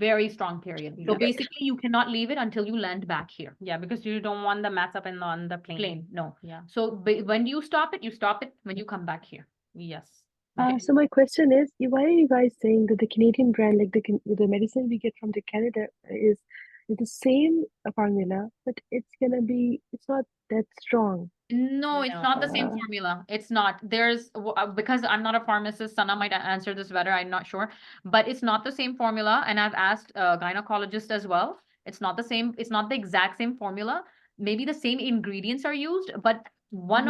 [SPEAKER 2] very strong period. So
[SPEAKER 1] Yeah.
[SPEAKER 2] basically, you cannot leave it until you land back here.
[SPEAKER 1] Yeah, because you don't want the mess up on the plane.
[SPEAKER 2] Plane, no.
[SPEAKER 1] Yeah.
[SPEAKER 2] So when do you stop it? You stop it when you come back here.
[SPEAKER 1] Yes.
[SPEAKER 7] So my question is, why are you guys saying that the Canadian brand, like the medicine we get from the Canada, is the same formula, but it's not that strong.
[SPEAKER 2] No, it's not the same
[SPEAKER 7] Uh,
[SPEAKER 2] formula. It's not. Because I'm not a pharmacist, Sana might answer this better. I'm not sure, but it's not the same formula. And I've asked a gynecologist as well. It's not the same. It's not the exact same formula. Maybe the same ingredients are used, but one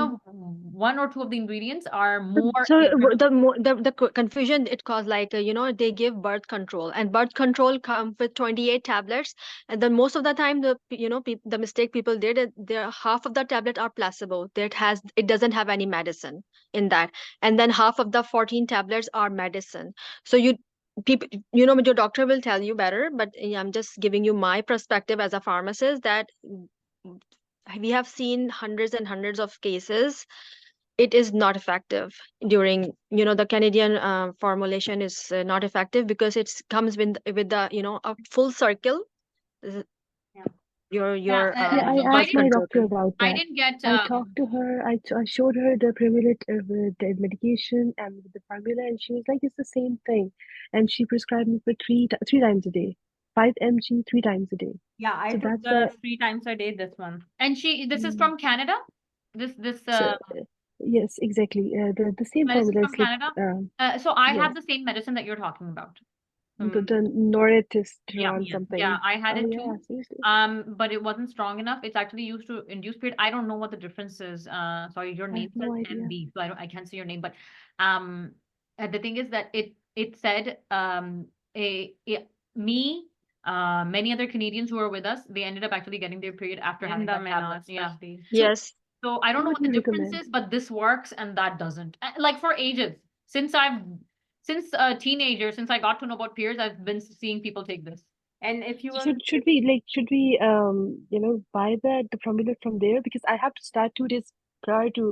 [SPEAKER 2] or two of the ingredients are more.
[SPEAKER 4] so the confusion it caused, like they give birth control, and birth control come with 28 tablets, and then most of the time the mistake people did is half of the tablet are placebo, it doesn't have any medicine in that, and then half of the 14 tablets are medicine. So people, your doctor will tell you better, but I'm just giving you my perspective as a pharmacist, that we have seen hundreds and hundreds of cases. It is not effective during, the Canadian formulation is not effective because it comes with the, a full circle. This-
[SPEAKER 1] Yeah.
[SPEAKER 4] Your
[SPEAKER 2] Yeah,
[SPEAKER 7] I
[SPEAKER 2] so
[SPEAKER 7] asked my
[SPEAKER 4] control
[SPEAKER 7] doctor
[SPEAKER 4] thing.
[SPEAKER 7] about
[SPEAKER 2] I
[SPEAKER 7] that.
[SPEAKER 2] didn't get.
[SPEAKER 7] I talked to her. I showed her the Prevlimid the medication and the formula, and she was like, "It's the same thing." And she prescribed me for three times a day, 5 mg 3 times a day.
[SPEAKER 1] Yeah, I
[SPEAKER 7] So
[SPEAKER 1] took
[SPEAKER 7] that's
[SPEAKER 1] the
[SPEAKER 7] why.
[SPEAKER 1] 3 times a day this one.
[SPEAKER 2] And this is from Canada. This
[SPEAKER 7] So, yes, exactly. The same
[SPEAKER 2] medicine
[SPEAKER 7] formula
[SPEAKER 2] from
[SPEAKER 7] is like
[SPEAKER 2] Canada. So I
[SPEAKER 7] yes,
[SPEAKER 2] have the same medicine that you're talking about.
[SPEAKER 7] the norethistron
[SPEAKER 2] Yeah,
[SPEAKER 7] something.
[SPEAKER 2] yeah, I had
[SPEAKER 7] Oh
[SPEAKER 2] it
[SPEAKER 7] yeah,
[SPEAKER 2] too.
[SPEAKER 7] seriously.
[SPEAKER 2] But it wasn't strong enough. It's actually used to induce period. I don't know what the difference is. Sorry, your
[SPEAKER 7] I
[SPEAKER 2] name
[SPEAKER 7] have no
[SPEAKER 2] says
[SPEAKER 7] idea.
[SPEAKER 2] MB, so I can't see your name. But the thing is that it said me, many other Canadians who were with us, they ended up actually getting their period after having that tablet. Yeah.
[SPEAKER 1] especially.
[SPEAKER 4] Yes.
[SPEAKER 2] So I don't know
[SPEAKER 7] What
[SPEAKER 2] what
[SPEAKER 7] do
[SPEAKER 2] the
[SPEAKER 7] you
[SPEAKER 2] difference
[SPEAKER 7] recommend?
[SPEAKER 2] is, but this works and that doesn't. Like for ages, since a teenager, since I got to know about periods, I've been seeing people take this.
[SPEAKER 1] And if you will,
[SPEAKER 7] Should we buy the formula from there, because I have to start 2 days prior to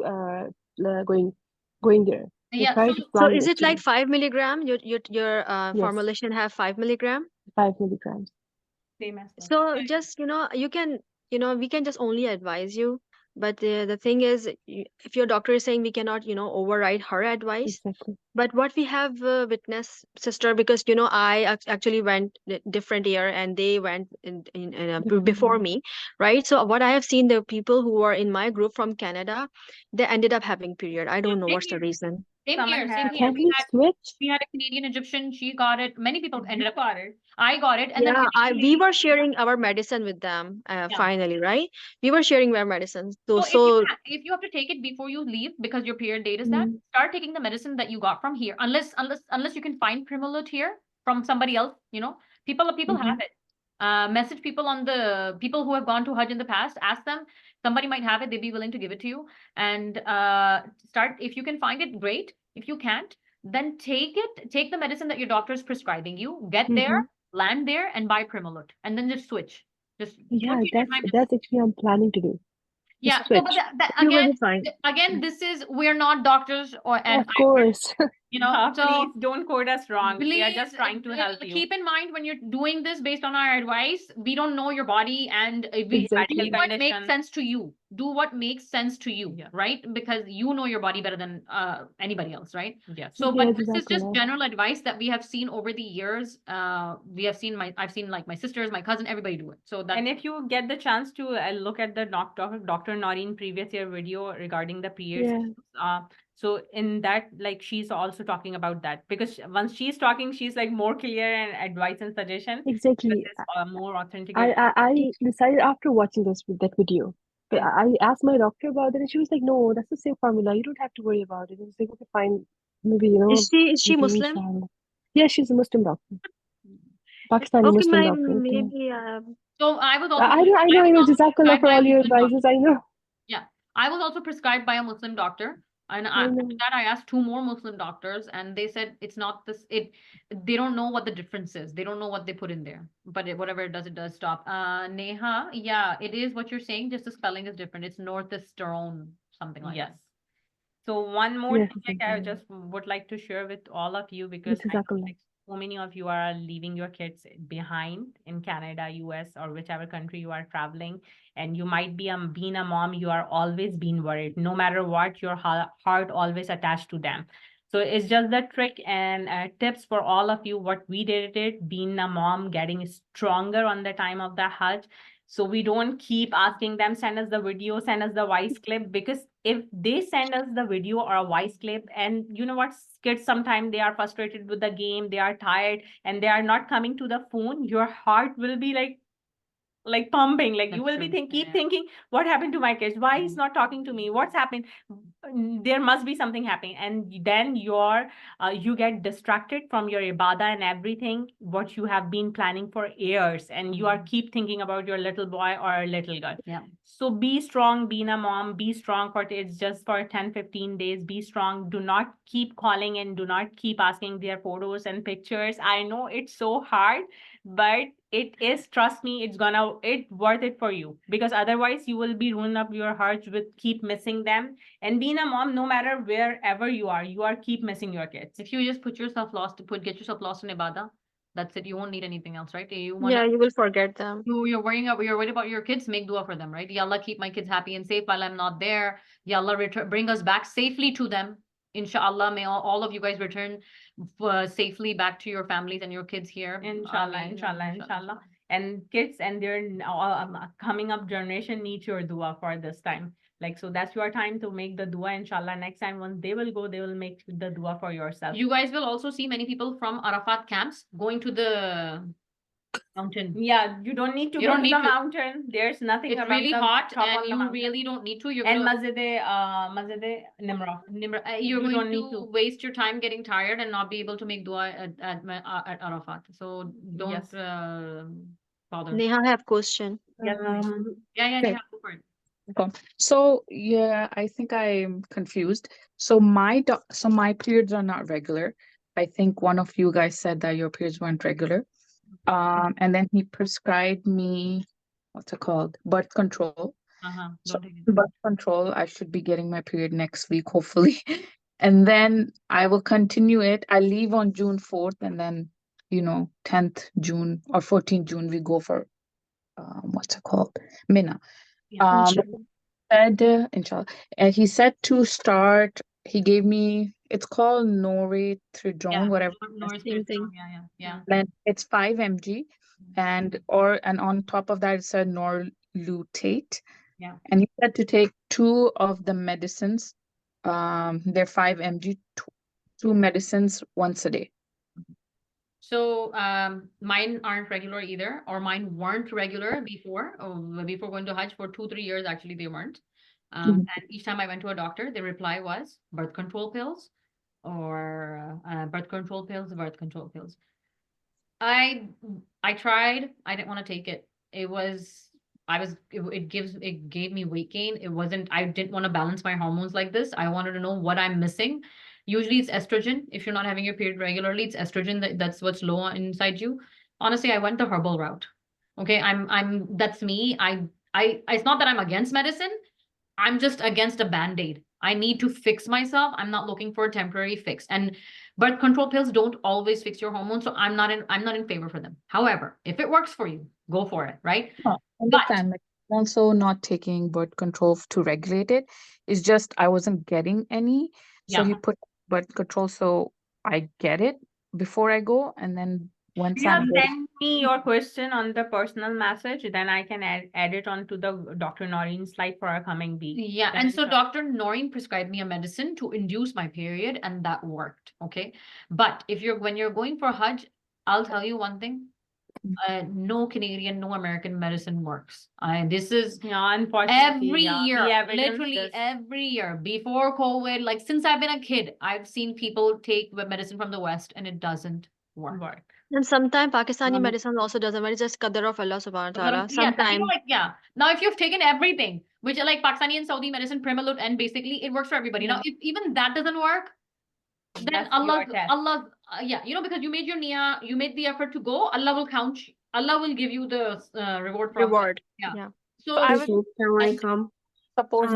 [SPEAKER 7] going there.
[SPEAKER 2] Yeah,
[SPEAKER 7] Prior
[SPEAKER 2] so
[SPEAKER 7] to
[SPEAKER 4] So
[SPEAKER 7] flying
[SPEAKER 4] is it like
[SPEAKER 7] actually.
[SPEAKER 4] 5 milligram? Your
[SPEAKER 7] Yes,
[SPEAKER 4] formulation have 5 milligram?
[SPEAKER 7] 5 milligrams.
[SPEAKER 1] same as this.
[SPEAKER 4] So just, we can just only advise you But the thing is, if your doctor is saying we cannot, override her advice.
[SPEAKER 7] Exactly.
[SPEAKER 4] But what we have witnessed, sister, because I actually went different year and they went before me, right? So what I have seen, the people who are in my group from Canada, they ended up having period. I don't know
[SPEAKER 2] Same
[SPEAKER 4] what's the
[SPEAKER 2] here.
[SPEAKER 4] reason.
[SPEAKER 2] Same
[SPEAKER 1] Someone
[SPEAKER 2] here, same
[SPEAKER 1] have-
[SPEAKER 2] here.
[SPEAKER 7] Can we switch?
[SPEAKER 2] We had a Canadian Egyptian, she got it. Many people ended
[SPEAKER 1] You
[SPEAKER 2] up
[SPEAKER 1] got it.
[SPEAKER 2] I got it, and then
[SPEAKER 4] Yeah,
[SPEAKER 2] eventually
[SPEAKER 4] we were sharing our medicine with them,
[SPEAKER 2] Yeah.
[SPEAKER 4] finally, right? We were sharing our medicines.
[SPEAKER 2] So
[SPEAKER 4] So,
[SPEAKER 2] if you have to take it before you leave because your period date is that,
[SPEAKER 4] mm,
[SPEAKER 2] start taking the medicine that you got from here. Unless you can find Primulot here from somebody else, people have it. Message people on the people who have gone to Hajj in the past, ask them, somebody might have it, they'd be willing to give it to you. And start, if you can find it, great. If you can't, then take the medicine that your doctor is prescribing you, get there, land there, and buy Primulot, and then just switch. Just do
[SPEAKER 7] Yeah,
[SPEAKER 2] what you did my
[SPEAKER 7] that's actually I'm planning to do.
[SPEAKER 2] yeah,
[SPEAKER 7] Just
[SPEAKER 2] so but
[SPEAKER 7] switch.
[SPEAKER 4] you will be fine.
[SPEAKER 2] again, this is we're not doctors and
[SPEAKER 7] Of course.
[SPEAKER 1] Yeah,
[SPEAKER 2] so
[SPEAKER 1] please don't quote us wrong. We are just
[SPEAKER 2] please
[SPEAKER 1] trying to help you.
[SPEAKER 2] keep in mind when you're doing this based on our advice, we don't know your body and
[SPEAKER 7] Exactly.
[SPEAKER 2] do what makes
[SPEAKER 1] condition.
[SPEAKER 2] sense to you. Do what makes sense to you,
[SPEAKER 1] Yeah.
[SPEAKER 2] right? Because you know your body better than anybody else, right?
[SPEAKER 1] Yes.
[SPEAKER 2] So,
[SPEAKER 7] Yeah,
[SPEAKER 2] but this is just
[SPEAKER 7] Jazakallah.
[SPEAKER 2] general advice that we have seen over the years. I've seen like my sisters, my cousin, everybody do it. So that
[SPEAKER 1] And if you get the chance to look at the Dr. Noreen previous year video regarding the periods,
[SPEAKER 7] Yeah.
[SPEAKER 1] so in that, like, she's also talking about that, because once she's talking, she's like more clear and advice and suggestion. This
[SPEAKER 7] Exactly.
[SPEAKER 1] is more authentic.
[SPEAKER 7] I decided after watching that video. But
[SPEAKER 1] And-
[SPEAKER 7] I asked my doctor about it and she was like, no, that's the same formula. You don't have to worry about it. I was like, okay, fine. Maybe,
[SPEAKER 4] Is she
[SPEAKER 7] maybe
[SPEAKER 4] Muslim?
[SPEAKER 7] inshallah. Yeah, she's a Muslim doctor. Pakistani
[SPEAKER 4] Okay,
[SPEAKER 7] Muslim doctor. Okay.
[SPEAKER 4] maybe.
[SPEAKER 2] so I was also
[SPEAKER 7] I know. Jazakallah
[SPEAKER 2] prescribed
[SPEAKER 7] for
[SPEAKER 2] by a
[SPEAKER 7] all your
[SPEAKER 2] Muslim doctor.
[SPEAKER 7] advices. I know.
[SPEAKER 2] Yeah, I was also prescribed by a Muslim doctor, and
[SPEAKER 7] I
[SPEAKER 2] after
[SPEAKER 7] know.
[SPEAKER 2] that I asked 2 more Muslim doctors, and they said it's not this. They don't know what the difference is. They don't know what they put in there, but whatever it does stop. Neha, yeah, it is what you're saying. Just the spelling is different. It's northeastern, something like
[SPEAKER 1] yes.
[SPEAKER 2] that.
[SPEAKER 1] So one more
[SPEAKER 7] Yes,
[SPEAKER 1] thing, like, I just would like to share with all of you, because I know,
[SPEAKER 7] Jazakallah.
[SPEAKER 1] like, so many of you are leaving your kids behind in Canada, US, or whichever country you are traveling, and you might be being a mom, you are always being worried. No matter what, your heart always attached to them. So it's just the trick and tips for all of you. What we did it, being a mom, getting stronger on the time of the Hajj. So we don't keep asking them, send us the video, send us the voice clip, because if they send us the video or a voice clip, and you know what, kids sometimes they are frustrated with the game, they are tired, and they are not coming to the phone, your heart will be like pumping, like you
[SPEAKER 2] That's
[SPEAKER 1] will be
[SPEAKER 2] true.
[SPEAKER 1] keep
[SPEAKER 2] Yeah.
[SPEAKER 1] thinking, what happened to my kids, why he's
[SPEAKER 2] Mhm.
[SPEAKER 1] not talking to me, what's happened, there must be something happening, and then you get distracted from your ibadah and everything what you have been planning for years, and you are keep thinking about your little boy or little girl.
[SPEAKER 2] Yeah.
[SPEAKER 1] So be strong, being a mom, be strong for it's just for 10-15 days, be strong, do not keep calling and do not keep asking their photos and pictures. I know it's so hard, but it is, trust me, it's worth it for you, because otherwise you will be ruining up your heart with keep missing them. And being a mom, no matter wherever you are keep missing your kids.
[SPEAKER 2] If you just get yourself lost in ibadah, that's it. You won't need anything else, right? You
[SPEAKER 4] Yeah, you will forget them.
[SPEAKER 2] you're worried about your kids, make dua for them, right? Ya Allah, keep my kids happy and safe while I'm not there. Ya Allah, bring us back safely to them. Inshallah, may all of you guys return safely back to your families and your kids here.
[SPEAKER 1] Inshallah,
[SPEAKER 2] Ameen.
[SPEAKER 1] inshallah. And kids and their coming up generation need your dua for this time. Like, so that's your time to make the dua. Inshallah, next time once they will go, they will make the dua for yourself.
[SPEAKER 2] You guys will also see many people from Arafat camps going to the mountain.
[SPEAKER 1] Yeah, you don't need to
[SPEAKER 2] You
[SPEAKER 1] go
[SPEAKER 2] don't
[SPEAKER 1] to
[SPEAKER 2] need
[SPEAKER 1] the
[SPEAKER 2] to.
[SPEAKER 1] mountain. There's nothing
[SPEAKER 2] It's
[SPEAKER 1] about
[SPEAKER 2] really
[SPEAKER 1] the
[SPEAKER 2] hot,
[SPEAKER 1] top on
[SPEAKER 2] and
[SPEAKER 1] the
[SPEAKER 2] you
[SPEAKER 1] mountain.
[SPEAKER 2] really don't need to. You're
[SPEAKER 1] And
[SPEAKER 2] gonna
[SPEAKER 1] Masjid Nimrah.
[SPEAKER 2] you're
[SPEAKER 1] You
[SPEAKER 2] going
[SPEAKER 1] don't need
[SPEAKER 2] to
[SPEAKER 1] to.
[SPEAKER 2] waste your time getting tired and not be able to make dua at Arafat. So don't
[SPEAKER 1] Yes.
[SPEAKER 2] bother.
[SPEAKER 4] Neha, I have question.
[SPEAKER 1] Yes, please.
[SPEAKER 2] Yeah,
[SPEAKER 8] okay.
[SPEAKER 2] Neha, go for it.
[SPEAKER 8] So yeah, I think I'm confused. So my periods are not regular. I think one of you guys said that your periods weren't regular. And then he prescribed me, what's it called? Birth control. So
[SPEAKER 2] Don't take it.
[SPEAKER 8] birth control, I should be getting my period next week, hopefully. And then I will continue it. I leave on June 4th, and then 10th June or 14th June we go for what's it called? Mina.
[SPEAKER 2] Yeah.
[SPEAKER 4] Inshallah.
[SPEAKER 8] said, inshallah, he said to start, he gave me, it's called Noretridone,
[SPEAKER 1] Yeah,
[SPEAKER 8] whatever.
[SPEAKER 1] North
[SPEAKER 4] Same thing.
[SPEAKER 1] Yeah.
[SPEAKER 8] Then it's 5 mg, and on top of that it said Norlutate.
[SPEAKER 1] Yeah.
[SPEAKER 8] And he said to take two of the medicines, they're 5 mg, two medicines once a day.
[SPEAKER 2] So mine aren't regular either, or mine weren't regular before, before going to Hajj for 2, 3 years, actually they weren't.
[SPEAKER 8] Mhm.
[SPEAKER 2] And each time I went to a doctor, the reply was birth control pills or birth control pills, birth control pills. I tried, I didn't want to take it. It gave me weight gain. I didn't want to balance my hormones like this. I wanted to know what I'm missing. Usually it's estrogen. If you're not having your period regularly, it's estrogen that's what's low inside you. Honestly, I went the herbal route. Okay, that's me. It's not that I'm against medicine. I'm just against a band-aid. I need to fix myself. I'm not looking for a temporary fix. And birth control pills don't always fix your hormones, so I'm not in favor for them. However, if it works for you, go for it, right?
[SPEAKER 8] I understand. Like, also not taking birth control to regulate it. It's just I wasn't getting any. So
[SPEAKER 1] Yeah.
[SPEAKER 8] he put birth control so I get it before I go. And then once
[SPEAKER 1] Yeah,
[SPEAKER 8] I'm good,
[SPEAKER 1] send me your question on the personal message, then I can add it onto the Dr. Noreen slide for our coming week.
[SPEAKER 2] Yeah,
[SPEAKER 1] Then
[SPEAKER 2] and
[SPEAKER 1] it's
[SPEAKER 2] so
[SPEAKER 1] a-
[SPEAKER 2] Dr. Noreen prescribed me a medicine to induce my period, and that worked. Okay, but when you're going for Hajj, I'll tell you one thing: no Canadian, no American medicine works. This is
[SPEAKER 1] Yeah, unfortunately,
[SPEAKER 2] every
[SPEAKER 1] yeah, the
[SPEAKER 2] year,
[SPEAKER 1] evidence
[SPEAKER 2] literally
[SPEAKER 1] is-
[SPEAKER 2] every year before COVID, like since I've been a kid, I've seen people take medicine from the West, and it doesn't work.
[SPEAKER 4] And sometimes Pakistani
[SPEAKER 8] Um,
[SPEAKER 4] medicine also doesn't work. It's just qadar of Allah subhanahu wa ta'ala.
[SPEAKER 2] Yeah,
[SPEAKER 4] Sometimes
[SPEAKER 2] like, yeah. Now, if you've taken everything, which are like Pakistani and Saudi medicine, Primalut, and basically it works for everybody. Now, if even that doesn't work, then
[SPEAKER 1] That's
[SPEAKER 2] Allah,
[SPEAKER 1] your test.
[SPEAKER 2] Allah, yeah, because you made your niyyah, you made the effort to go, Allah will count, Allah will give you the reward from that.
[SPEAKER 4] reward.
[SPEAKER 2] Yeah.
[SPEAKER 4] Yeah.
[SPEAKER 2] So
[SPEAKER 8] I
[SPEAKER 2] I
[SPEAKER 8] was
[SPEAKER 2] was,
[SPEAKER 8] suppose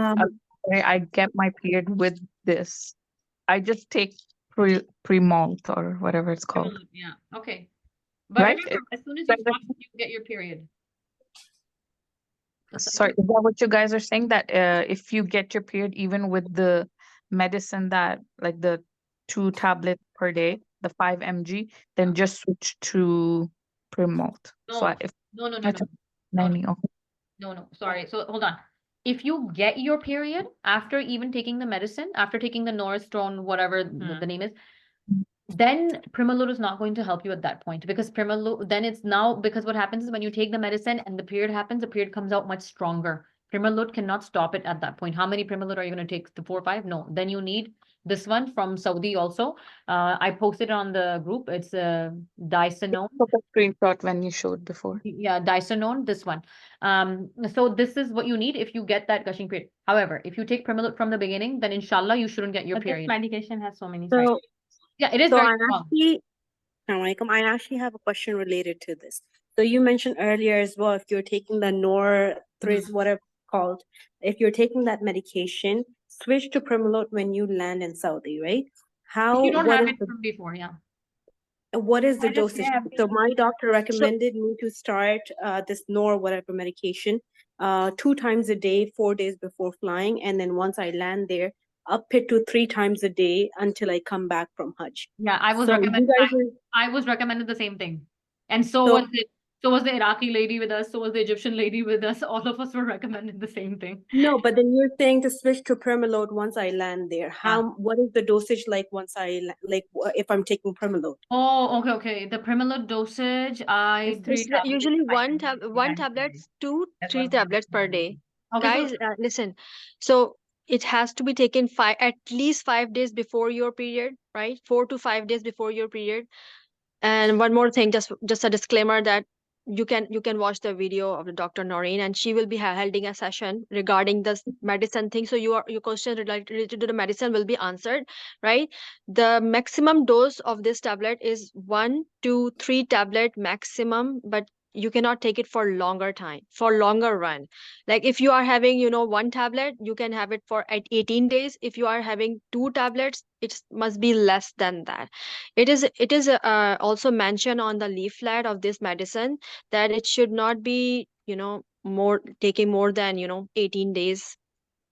[SPEAKER 8] I get my period with this. I just take pre-malt or whatever it's called.
[SPEAKER 2] yeah, okay. But
[SPEAKER 8] Right?
[SPEAKER 2] remember, as soon as you
[SPEAKER 8] But the-
[SPEAKER 2] stop, you get your period.
[SPEAKER 8] Sorry, is that what you guys are saying? That if you get your period even with the medicine that like the 2 tablets per day, the 5 mg, then just switch to pre-malt. So
[SPEAKER 2] No,
[SPEAKER 8] if
[SPEAKER 2] no, no, no,
[SPEAKER 8] that's
[SPEAKER 2] no.
[SPEAKER 8] a 90, okay.
[SPEAKER 2] No, sorry. So hold on. If you get your period after even taking the medicine, after taking the Norstone, whatever the name is, then Primalur is not going to help you at that point, because Primalur, then it's now, because what happens is when you take the medicine and the period happens, the period comes out much stronger. Primalur cannot stop it at that point. How many Primalur are you going to take? The 4 or 5? No. Then you need this one from Saudi also. I posted it on the group. It's Dysanone.
[SPEAKER 8] Took a screenshot when you showed before.
[SPEAKER 2] Yeah, Dysanone, this one. So this is what you need if you get that gushing period. However, if you take Primalur from the beginning, then inshallah you shouldn't get your
[SPEAKER 1] But this
[SPEAKER 2] period.
[SPEAKER 1] medication has so many side
[SPEAKER 9] So,
[SPEAKER 1] effects.
[SPEAKER 2] Yeah, it is
[SPEAKER 9] so
[SPEAKER 2] very
[SPEAKER 9] I
[SPEAKER 2] strong.
[SPEAKER 9] I actually have a question related to this. So you mentioned earlier as well, if you're taking the Northriz, whatever it's called, if you're taking that medication, switch to Primalot when you land in Saudi, right?
[SPEAKER 2] If you don't
[SPEAKER 9] What
[SPEAKER 2] have
[SPEAKER 9] is
[SPEAKER 2] it from before, yeah.
[SPEAKER 9] what is the
[SPEAKER 1] I just
[SPEAKER 9] dosage?
[SPEAKER 1] have-
[SPEAKER 9] So my doctor recommended me to start this whatever medication 2 times a day, 4 days before flying, and then once I land there, up it to 3 times a day until I come back from Hajj.
[SPEAKER 2] Yeah, I was
[SPEAKER 9] So
[SPEAKER 2] recommended.
[SPEAKER 9] you guys are
[SPEAKER 2] I was recommended the same thing, and so
[SPEAKER 9] So-
[SPEAKER 2] was it. So was the Iraqi lady with us. So was the Egyptian lady with us. All of us were recommended the same thing.
[SPEAKER 9] No, but then you're saying to switch to Permaload once I land there. What is the dosage like once if I'm taking Permaload?
[SPEAKER 2] Oh, okay. The Primalud dosage,
[SPEAKER 1] It's
[SPEAKER 4] It's usually one tablet, 2, 3 tablets per day.
[SPEAKER 2] Okay, so-
[SPEAKER 4] Guys, listen. So it has to be taken at least 5 days before your period, right? 4 to 5 days before your period. And one more thing, just a disclaimer that you can watch the video of the Dr. Noreen, and she will be holding a session regarding this medicine thing. So your question related to the medicine will be answered, right? The maximum dose of this tablet is 1 to 3 tablet maximum, but you cannot take it for longer time, for longer run. Like if you are having, 1 tablet, you can have it for 18 days. If you are having 2 tablets, it must be less than that. It is also mentioned on the leaflet of this medicine that it should not be, more taking more than 18 days.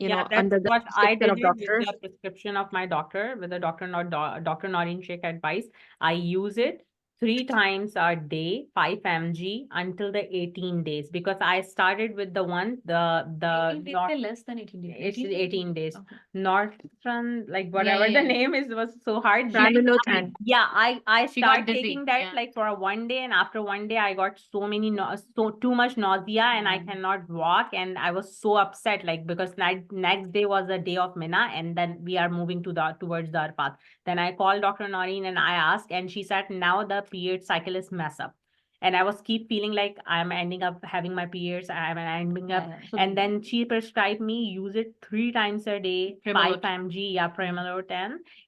[SPEAKER 1] Yeah, that's
[SPEAKER 4] under the
[SPEAKER 1] what I
[SPEAKER 4] prescription
[SPEAKER 1] did
[SPEAKER 4] of
[SPEAKER 1] it with
[SPEAKER 4] doctor.
[SPEAKER 1] the prescription of my doctor, with the Dr. Noreen Sheikh advice. I use it 3 times a day, 5 mg until the 18 days, because I started with the one,
[SPEAKER 2] 18 days,
[SPEAKER 1] North,
[SPEAKER 2] say less than 18 days.
[SPEAKER 1] it's
[SPEAKER 2] 18
[SPEAKER 1] 18 days.
[SPEAKER 2] Okay.
[SPEAKER 1] Northern, like whatever
[SPEAKER 2] yeah,
[SPEAKER 1] the
[SPEAKER 2] yeah.
[SPEAKER 1] name is, was so hard.
[SPEAKER 4] Primilotan.
[SPEAKER 1] Yeah, I
[SPEAKER 2] She got
[SPEAKER 1] started
[SPEAKER 2] dizzy,
[SPEAKER 1] taking that
[SPEAKER 2] yeah.
[SPEAKER 1] like for a 1 day, and after 1 day I got so many so too much nausea, and I cannot walk, and I was so upset, like, because next day was the day of Mina, and then we are moving towards the Arfat. Then I called Dr. Noreen and I asked, and she said now the period cycle is mess up. And I was keep feeling like I'm ending up having my periods. I'm ending up,
[SPEAKER 2] So
[SPEAKER 1] and then she prescribed me use it 3 times a day,
[SPEAKER 2] Primolut.
[SPEAKER 1] 5 mg, yeah, Primolut,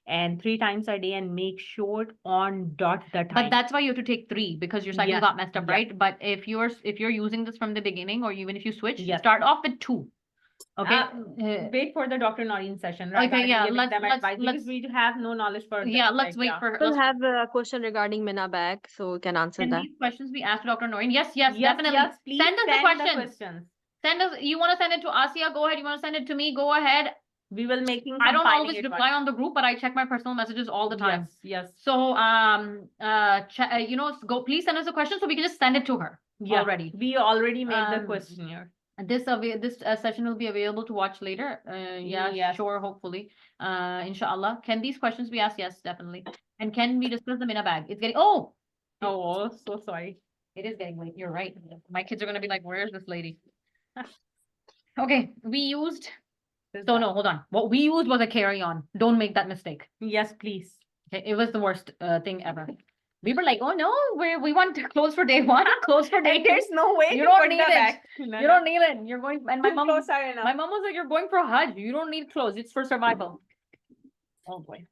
[SPEAKER 1] and 3 times a day, and make sure on dot the time.
[SPEAKER 2] But that's why you have to take 3, because your cycle
[SPEAKER 1] Yes,
[SPEAKER 2] got messed up,
[SPEAKER 1] yes.
[SPEAKER 2] right? But if you're using this from the beginning, or even if you switch,
[SPEAKER 1] Yes.
[SPEAKER 2] start off with 2. Okay.
[SPEAKER 1] Wait for the Dr. Noreen session.
[SPEAKER 2] Okay,
[SPEAKER 1] regarding
[SPEAKER 2] yeah,
[SPEAKER 1] giving them advice, because
[SPEAKER 2] let's
[SPEAKER 1] we have no knowledge for
[SPEAKER 2] yeah,
[SPEAKER 1] this,
[SPEAKER 2] let's
[SPEAKER 1] like,
[SPEAKER 2] wait
[SPEAKER 1] yeah.
[SPEAKER 2] for
[SPEAKER 4] We'll
[SPEAKER 2] let's
[SPEAKER 4] have a question regarding Mina bag, so we can answer
[SPEAKER 2] Can
[SPEAKER 4] that.
[SPEAKER 2] these questions be asked to Dr. Noreen? Yes, yes,
[SPEAKER 1] Yes,
[SPEAKER 2] definitely.
[SPEAKER 1] yes, please
[SPEAKER 2] Send us the questions.
[SPEAKER 1] questions.
[SPEAKER 2] Send us. You want to send it to Asia? Go ahead. You want to send it to me? Go ahead.
[SPEAKER 1] We will making.
[SPEAKER 2] I don't
[SPEAKER 1] compiling
[SPEAKER 2] always
[SPEAKER 1] it
[SPEAKER 2] reply on the group, but I check my personal messages all the time.
[SPEAKER 1] Yes, yes.
[SPEAKER 2] So please send us a question so we can just send it to her already.
[SPEAKER 1] We already made the
[SPEAKER 2] Um,
[SPEAKER 1] questionnaire.
[SPEAKER 2] This session will be available to watch later. Yeah,
[SPEAKER 1] Yes.
[SPEAKER 2] sure, hopefully. Inshallah. Can these questions be asked? Yes, definitely. And can we discuss them in a bag? It's getting
[SPEAKER 1] Oh, so sorry.
[SPEAKER 2] it is getting late. You're right. My kids are gonna be like, "Where's this lady?" Okay, we used. So no, hold on. What we used was a carry-on. Don't make that mistake.
[SPEAKER 1] Yes, please.
[SPEAKER 2] Okay, it was the worst thing ever. We were like, "Oh no, we want to close for day 1, close for day 2."
[SPEAKER 1] There's no way
[SPEAKER 2] You
[SPEAKER 1] to
[SPEAKER 2] don't
[SPEAKER 1] put
[SPEAKER 2] need
[SPEAKER 1] the
[SPEAKER 2] it.
[SPEAKER 1] bag.
[SPEAKER 2] You don't need it. You're going, and my
[SPEAKER 1] Two
[SPEAKER 2] mom.
[SPEAKER 1] clothes are enough.
[SPEAKER 2] My mom was like, "You're going for Hajj. You don't need clothes. It's for survival." Oh boy.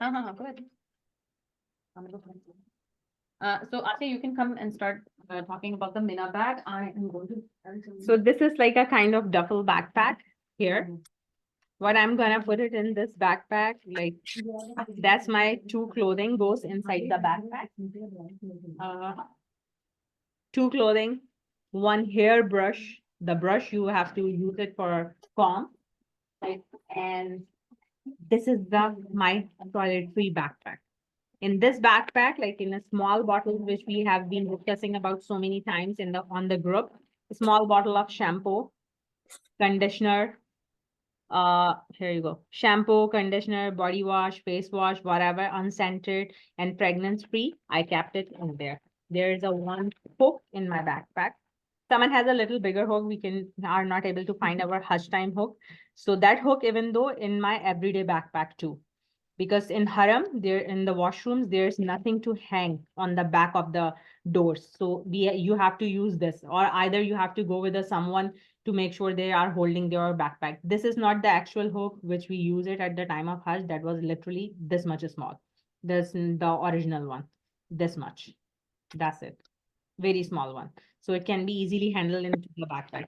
[SPEAKER 2] Go ahead. I'm gonna go for it. So Asya, you can come and start talking about the Mina bag. I am going to.
[SPEAKER 1] So this is like a kind of duffel backpack here. What I'm gonna put it in this backpack, like that's my 2 clothing goes inside the backpack. 2 clothing, 1 hair brush. The brush you have to use it for comb, right? And this is my toiletry backpack. In this backpack, like in a small bottle, which we have been discussing about so many times on the group, a small bottle of shampoo, conditioner. Here you go. Shampoo, conditioner, body wash, face wash, whatever, unscented and fragrance free. I kept it in there. There's a 1 hook in my backpack. Someone has a little bigger hook. We are not able to find our Hajj time hook. So that hook, even though in my everyday backpack too, because in haram, there in the washrooms, there's nothing to hang on the back of the doors. So you have to use this, or either you have to go with someone to make sure they are holding their backpack. This is not the actual hook which we use it at the time of Hajj. That was literally this much small. This the original one, this much. That's it. Very small one. So it can be easily handled into the backpack.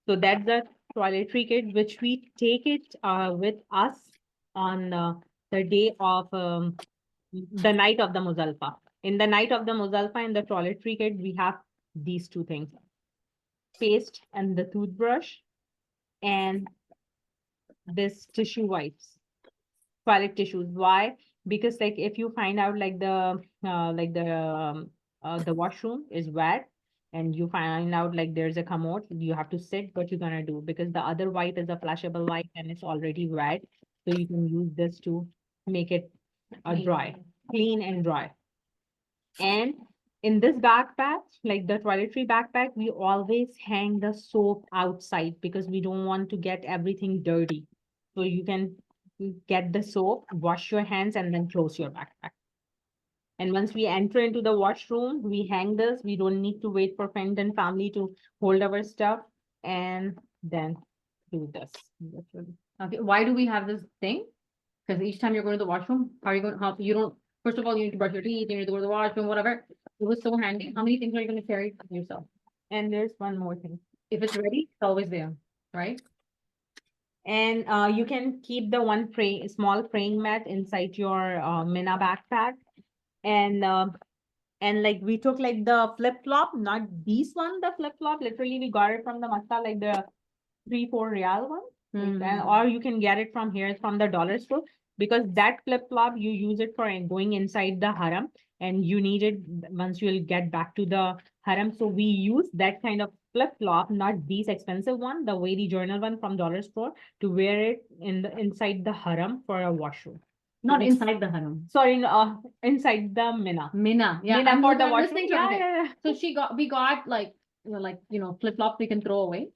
[SPEAKER 1] So that's the toiletry kit, which we take it with us on the day of the night of the Muzalfa. In the night of the Muzalfa, in the toiletry kit, we have these 2 things: paste and the toothbrush, and this tissue wipes, toilet tissues. Why? Because like if you find out like the washroom is wet, and you find out like there's a commode, you have to sit. What you're gonna do? Because the other wipe is a flashable wipe and it's already wet, so you can use this to make it dry, clean and dry. And in this backpack, like the toiletry backpack, we always hang the soap outside because we don't want to get everything dirty. So you can get the soap, wash your hands, and then close your backpack. And once we enter into the washroom, we hang this. We don't need to wait for friends and family to hold our stuff, and then do this.
[SPEAKER 2] Okay, why do we have this thing? Because each time you're going to the washroom, you don't, first of all, you need to brush your teeth, you need to go to the washroom, whatever. It was so handy. How many things are you going to carry yourself?
[SPEAKER 1] And there's one more thing.
[SPEAKER 2] If it's ready, it's always there, right?
[SPEAKER 1] And you can keep the one small praying mat inside your Mina backpack. And And like we took like the flip-flop, not these one, the flip-flop. Literally, we got it from the Makkah, like the 3-4 real one. And, or you can get it from here from the dollar store, because that flip-flop you use it for going inside the haram, and you need it once you'll get back to the haram. So we use that kind of flip-flop, not these expensive one, the very journal one from dollar store, to wear it in the inside the haram for a washroom.
[SPEAKER 2] Not
[SPEAKER 1] Makes-
[SPEAKER 2] inside the haram.
[SPEAKER 1] Sorry, inside the Mina.
[SPEAKER 2] Mina. Yeah,
[SPEAKER 1] Mina
[SPEAKER 2] I'm
[SPEAKER 1] for
[SPEAKER 2] look-
[SPEAKER 1] the
[SPEAKER 2] I'm
[SPEAKER 1] washroom.
[SPEAKER 2] listening to
[SPEAKER 1] Yeah,
[SPEAKER 2] everything.
[SPEAKER 1] yeah,
[SPEAKER 2] So we got like flip-flops we can throw away.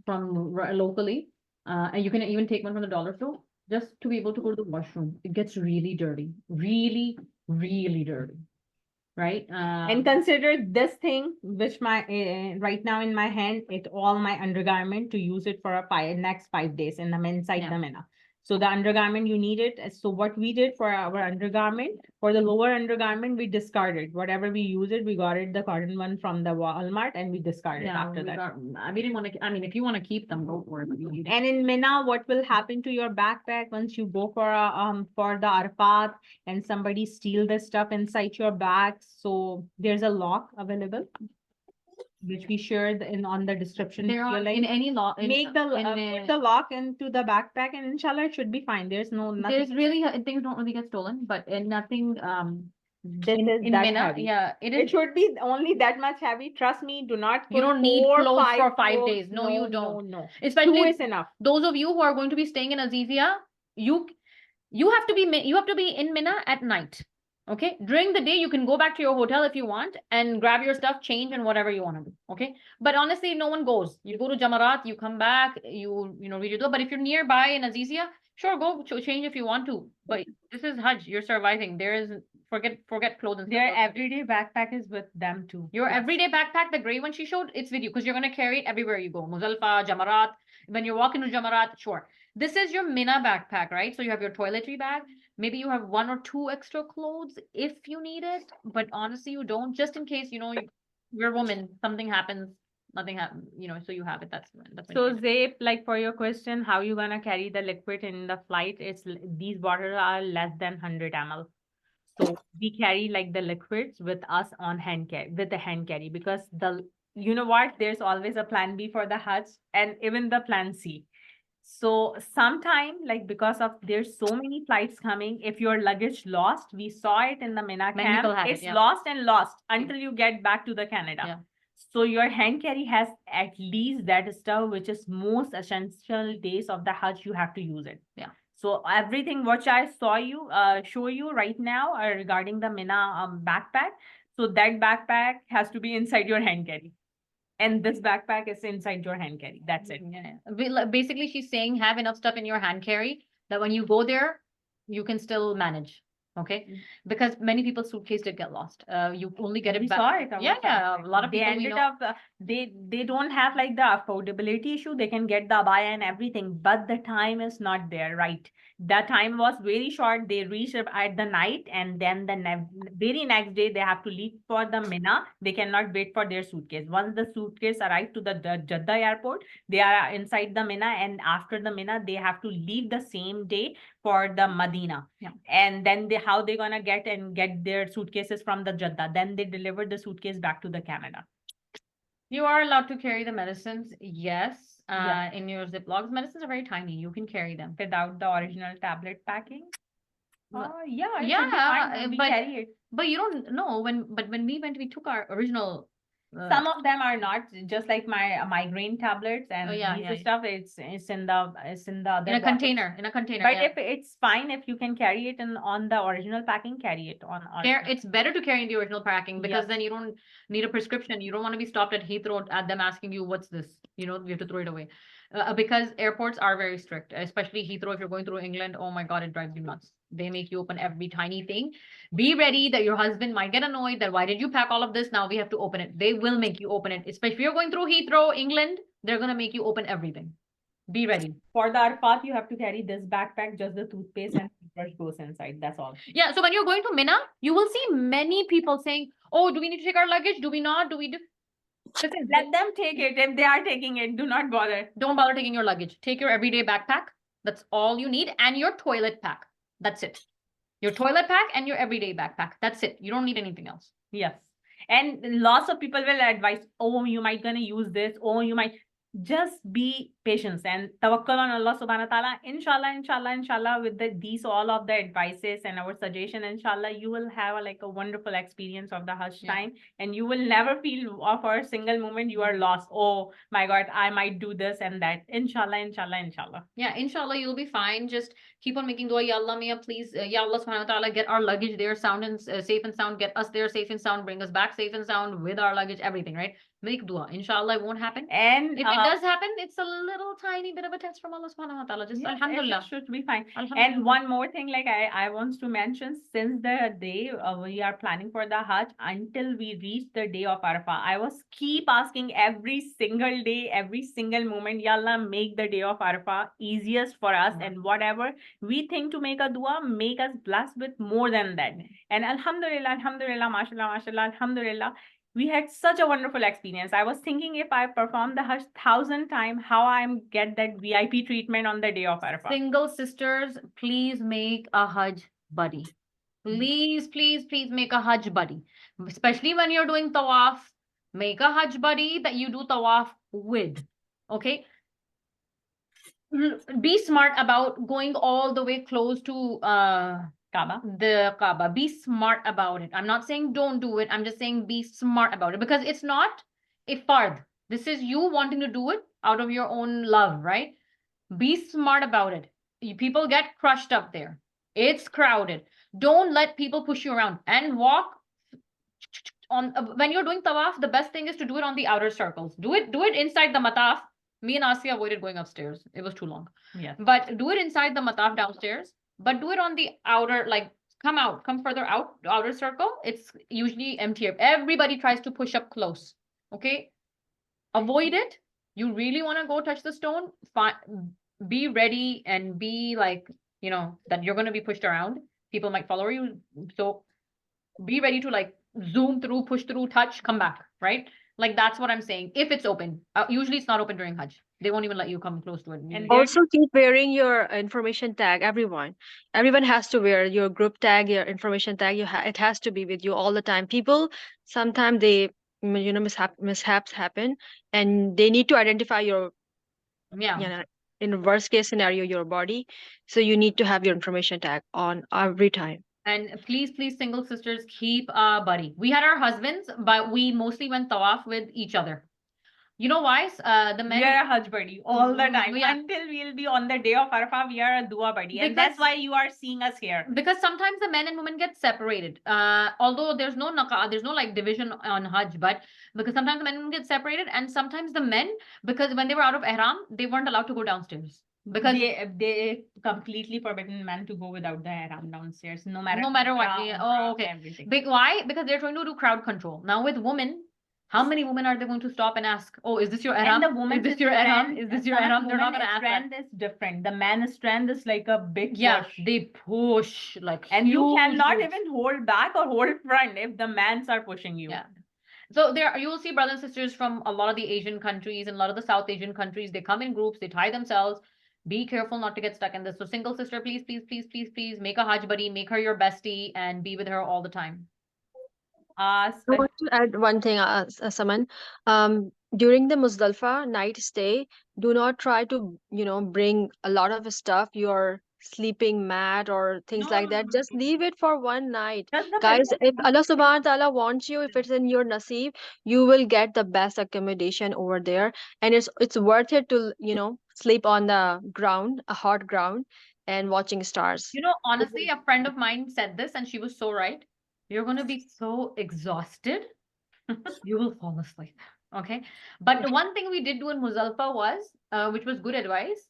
[SPEAKER 2] From locally. And you can even take one from the dollar store just to be able to go to the washroom. It gets really dirty, really, really dirty. Right?
[SPEAKER 1] And consider this thing, which my right now in my hand, it all my undergarment to use it for a next 5 days in the inside the Mina. So the undergarment you need it. So what we did for our undergarment, for the lower undergarment, we discarded whatever we use it. We got it the cotton one from the Walmart, and we discarded after that.
[SPEAKER 2] We didn't want to. I mean, if you want to keep them, go for it. But you need
[SPEAKER 1] And in Mina, what will happen to your backpack once you go for the Arafat and somebody steal the stuff inside your bag? So there's a lock available, which we shared on the description.
[SPEAKER 2] There are in any law.
[SPEAKER 1] Make the put the lock into the backpack, and inshallah it should be fine. There's nothing.
[SPEAKER 2] There's really things don't really get stolen, but nothing.
[SPEAKER 1] This is
[SPEAKER 2] in
[SPEAKER 1] that
[SPEAKER 2] Mina,
[SPEAKER 1] heavy.
[SPEAKER 2] yeah,
[SPEAKER 1] It should be only that much heavy. Trust me, do not.
[SPEAKER 2] You
[SPEAKER 1] put
[SPEAKER 2] don't need
[SPEAKER 1] 4,
[SPEAKER 2] clothes
[SPEAKER 1] 5
[SPEAKER 2] for 5
[SPEAKER 1] clothes.
[SPEAKER 2] days. No, you don't.
[SPEAKER 1] No. 2
[SPEAKER 2] Especially
[SPEAKER 1] is enough.
[SPEAKER 2] those of you who are going to be staying in Azizia, you have to be in Mina at night. Okay, during the day you can go back to your hotel if you want and grab your stuff, change, and whatever you want to do. Okay, but honestly, no one goes. You go to Jamarat, you come back, you read your dua. But if you're nearby in Azizia, sure, go change if you want to. But this is Hajj. You're surviving. There is forget clothes and stuff.
[SPEAKER 1] Their everyday backpack is with them too.
[SPEAKER 2] Your everyday backpack, the gray one she showed, it's with you because you're going to carry it everywhere you go. Muzalfa, Jamarat. When you're walking to Jamarat, sure. This is your Mina backpack, right? So you have your toiletry bag. Maybe you have 1 or 2 extra clothes if you need it. But honestly, you don't. Just in case, you're a woman, something happens, nothing happens, so you have it. That's when
[SPEAKER 1] So
[SPEAKER 2] you
[SPEAKER 1] Zape, like for your question, how you gonna carry the liquid in the flight? These bottles are less than 100 ml. So we carry like the liquids with us on hand carry, with the hand carry, because you know what? There's always a plan B for the Hajj and even the plan C. So sometime, like because of there's so many flights coming, if your luggage lost, we saw it in the Mina
[SPEAKER 2] Many people
[SPEAKER 1] camp,
[SPEAKER 2] have it,
[SPEAKER 1] it's
[SPEAKER 2] yeah.
[SPEAKER 1] lost and lost until you get back to the Canada.
[SPEAKER 2] Yeah.
[SPEAKER 1] So your hand carry has at least that stuff, which is most essential days of the Hajj, you have to use it.
[SPEAKER 2] Yeah.
[SPEAKER 1] So everything which I show you right now regarding the Mina backpack. So that backpack has to be inside your hand carry. And this backpack is inside your hand carry. That's it.
[SPEAKER 2] Yeah. Basically, she's saying have enough stuff in your hand carry that when you go there, you can still manage. Okay, because many people's suitcase did get lost. You only get it
[SPEAKER 1] We
[SPEAKER 2] back.
[SPEAKER 1] saw it.
[SPEAKER 2] Yeah, a lot of
[SPEAKER 1] They
[SPEAKER 2] people we
[SPEAKER 1] ended
[SPEAKER 2] know.
[SPEAKER 1] up they don't have like the affordability issue. They can get the abaya and everything, but the time is not there, right? The time was very short. They reached at the night, and then the very next day they have to leave for the Mina. They cannot wait for their suitcase. Once the suitcase arrived to the Jeddah airport, they are inside the Mina, and after the Mina, they have to leave the same day for the Medina.
[SPEAKER 2] Yeah.
[SPEAKER 1] And then how they gonna get their suitcases from the Jeddah? Then they deliver the suitcase back to the Canada.
[SPEAKER 2] You are allowed to carry the medicines, yes.
[SPEAKER 1] Yeah.
[SPEAKER 2] In your Ziplocs, medicines are very tiny. You can carry them.
[SPEAKER 1] Without the original tablet packing? Yeah, it should be
[SPEAKER 2] Yeah,
[SPEAKER 1] fine. We
[SPEAKER 2] but-
[SPEAKER 1] carry it.
[SPEAKER 2] But you don't know when we went, we took our original.
[SPEAKER 1] Some of them are not, just like my migraine tablets and these stuff. It's in the other
[SPEAKER 2] in a
[SPEAKER 1] bottles.
[SPEAKER 2] container. In a container.
[SPEAKER 1] But
[SPEAKER 2] yeah.
[SPEAKER 1] if it's fine, if you can carry it on the original packing, carry it on.
[SPEAKER 2] It's better to carry in the original packing because
[SPEAKER 1] Yes.
[SPEAKER 2] then you don't need a prescription. You don't want to be stopped at Heathrow at them asking you, what's this? You have to throw it away. Because airports are very strict, especially Heathrow. If you're going through England, oh my God, it drives you nuts. They make you open every tiny thing. Be ready that your husband might get annoyed that why did you pack all of this? Now we have to open it. They will make you open it. Especially if you're going through Heathrow, England, they're going to make you open everything. Be ready.
[SPEAKER 1] For the Arfat, you have to carry this backpack, just the toothpaste and toothbrush goes inside. That's all.
[SPEAKER 2] Yeah. So when you're going to Mina, you will see many people saying, oh, do we need to take our luggage? Do we not? Do we do? Listen,
[SPEAKER 1] Let them take it. If they are taking it, do not bother.
[SPEAKER 2] don't bother taking your luggage. Take your everyday backpack. That's all you need. And your toilet pack. That's it. Your toilet pack and your everyday backpack. That's it. You don't need anything else.
[SPEAKER 1] Yes. And lots of people will advise, oh, you might gonna use this, oh, you might just be patient and tawakkal on Allah subhanahu wa ta'ala. Inshallah, with these all of the advices and our suggestion, inshallah, you will have a wonderful experience of the Hajj time, and you will never feel for a single moment you are lost. Oh my God, I might do this and that. Inshallah.
[SPEAKER 2] Yeah, inshallah, you'll be fine. Just keep on making dua. Ya Allah, may please, Ya Allah subhanahu wa ta'ala, get our luggage there sound and safe and sound, get us there safe and sound, bring us back safe and sound with our luggage, everything, right? Make dua. Inshallah, it won't happen.
[SPEAKER 1] And
[SPEAKER 2] if it does happen, it's a little tiny bit of a test from Allah subhanahu wa ta'ala. Just alhamdulillah.
[SPEAKER 1] It should be fine.
[SPEAKER 2] Alhamdulillah.
[SPEAKER 1] And one more thing, I want to mention, since the day we are planning for the Hajj until we reach the day of Arafah, I was keep asking every single day, every single moment, Ya Allah, make the day of Arafah easiest for us, and whatever we think to make a dua, make us blessed with more than that. And alhamdulillah, mashallah, alhamdulillah, we had such a wonderful experience. I was thinking if I perform the Hajj 1,000 times, how I'm get that VIP treatment on the day of Arafah.
[SPEAKER 2] Single sisters, please make a Hajj buddy. Please make a Hajj buddy. Especially when you're doing tawaf, make a Hajj buddy that you do tawaf with. Okay? Be smart about going all the way close to the Kaaba. Be smart about it. I'm not saying don't do it. I'm just saying be smart about it, because it's not a fard. This is you wanting to do it out of your own love, right? Be smart about it. People get crushed up there. It's crowded. Don't let people push you around, and walk on when you're doing tawaf. The best thing is to do it on the outer circles. Do it inside the mataf. Me and Asia avoided going upstairs. It was too long.
[SPEAKER 1] Yeah.
[SPEAKER 2] But do it inside the mataf downstairs. But do it on the outer, come further out, the outer circle. It's usually emptier. Everybody tries to push up close. Okay? Avoid it. You really want to go touch the stone? Be ready and be that you're going to be pushed around. People might follow you. So be ready to zoom through, push through, touch, come back, right? That's what I'm saying. If it's open, usually it's not open during Hajj. They won't even let you come close to it.
[SPEAKER 1] And
[SPEAKER 4] also keep wearing your information tag. Everyone has to wear your group tag, your information tag. It has to be with you all the time. People sometimes they mishaps happen, and they need to identify your in worst case scenario your body. So you need to have your information tag on every time.
[SPEAKER 2] And please, single sisters, keep a buddy. We had our husbands, but we mostly went tawaf with each other. You know why? The men.
[SPEAKER 1] We are a Hajj buddy all the time.
[SPEAKER 2] Yeah.
[SPEAKER 1] Until we'll be on the day of Arafah, we are a dua buddy. And that's why you are seeing us here.
[SPEAKER 2] Because sometimes the men and women get separated. Although there's no division on Hajj, but because sometimes the men and women get separated, and sometimes the men, because when they were out of ihram, they weren't allowed to go downstairs. Because
[SPEAKER 1] they completely forbidden men to go without the ihram downstairs, no matter
[SPEAKER 2] what. Oh, okay.
[SPEAKER 1] Everything.
[SPEAKER 2] Why? Because they're trying to do crowd control. Now with women, how many women are they going to stop and ask, oh, is this your ihram?
[SPEAKER 1] And the woman
[SPEAKER 2] is this your ihram? Is this your ihram? They're not going to ask that.
[SPEAKER 1] Strength is different. The man's strength is like a big push.
[SPEAKER 2] They push
[SPEAKER 1] and you cannot even hold back or hold front if the mans are pushing you.
[SPEAKER 2] Yeah. So you will see brothers and sisters from a lot of the Asian countries and a lot of the South Asian countries. They come in groups, they tie themselves. Be careful not to get stuck in this. So single sister, please make a Hajj buddy, make her your bestie, and be with her all the time.
[SPEAKER 4] I want to add one thing, Saman. During the Muzdalfa night stay, do not try to, bring a lot of stuff, your sleeping mat or things like that. Just leave it for one night. Guys, if Allah subhanahu wa ta'ala wants you, if it's in your nasib, you will get the best accommodation over there. And it's worth it to, sleep on the ground, a hot ground, and watching stars.
[SPEAKER 2] Honestly, a friend of mine said this and she was so right. You're going to be so exhausted, you will fall asleep. Okay. But the one thing we did do in Muzdalfa was, which was good advice,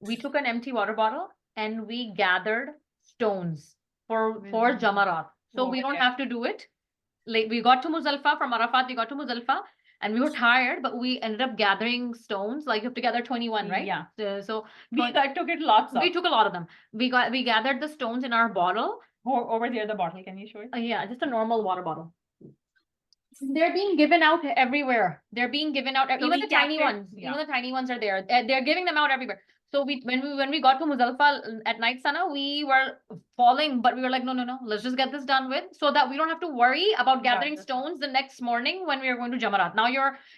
[SPEAKER 2] we took an empty water bottle and we gathered stones for Jamarat. So we don't have to do it. We got to Muzdalfa, from Arafat, we got to Muzdalfa and we were tired, but we ended up gathering stones. You have to gather 21, right?
[SPEAKER 1] Yeah.
[SPEAKER 2] So
[SPEAKER 1] we took it lots of.
[SPEAKER 2] We took a lot of them. We gathered the stones in our bottle.
[SPEAKER 1] Over there, the bottle. Can you show it?
[SPEAKER 2] Yeah, just a normal water bottle. They're being given out everywhere. They're being given out,
[SPEAKER 1] So
[SPEAKER 2] even
[SPEAKER 1] we
[SPEAKER 2] the
[SPEAKER 1] kept
[SPEAKER 2] tiny
[SPEAKER 1] it,
[SPEAKER 2] ones,
[SPEAKER 1] yeah.
[SPEAKER 2] even the tiny ones are there. They're giving them out everywhere. So when we got to Muzdalifah at night, Sana, we were falling, but we were like, no, let's just get this done with, so that we don't have to worry about gathering stones the next morning when we are going to Jamarat. Now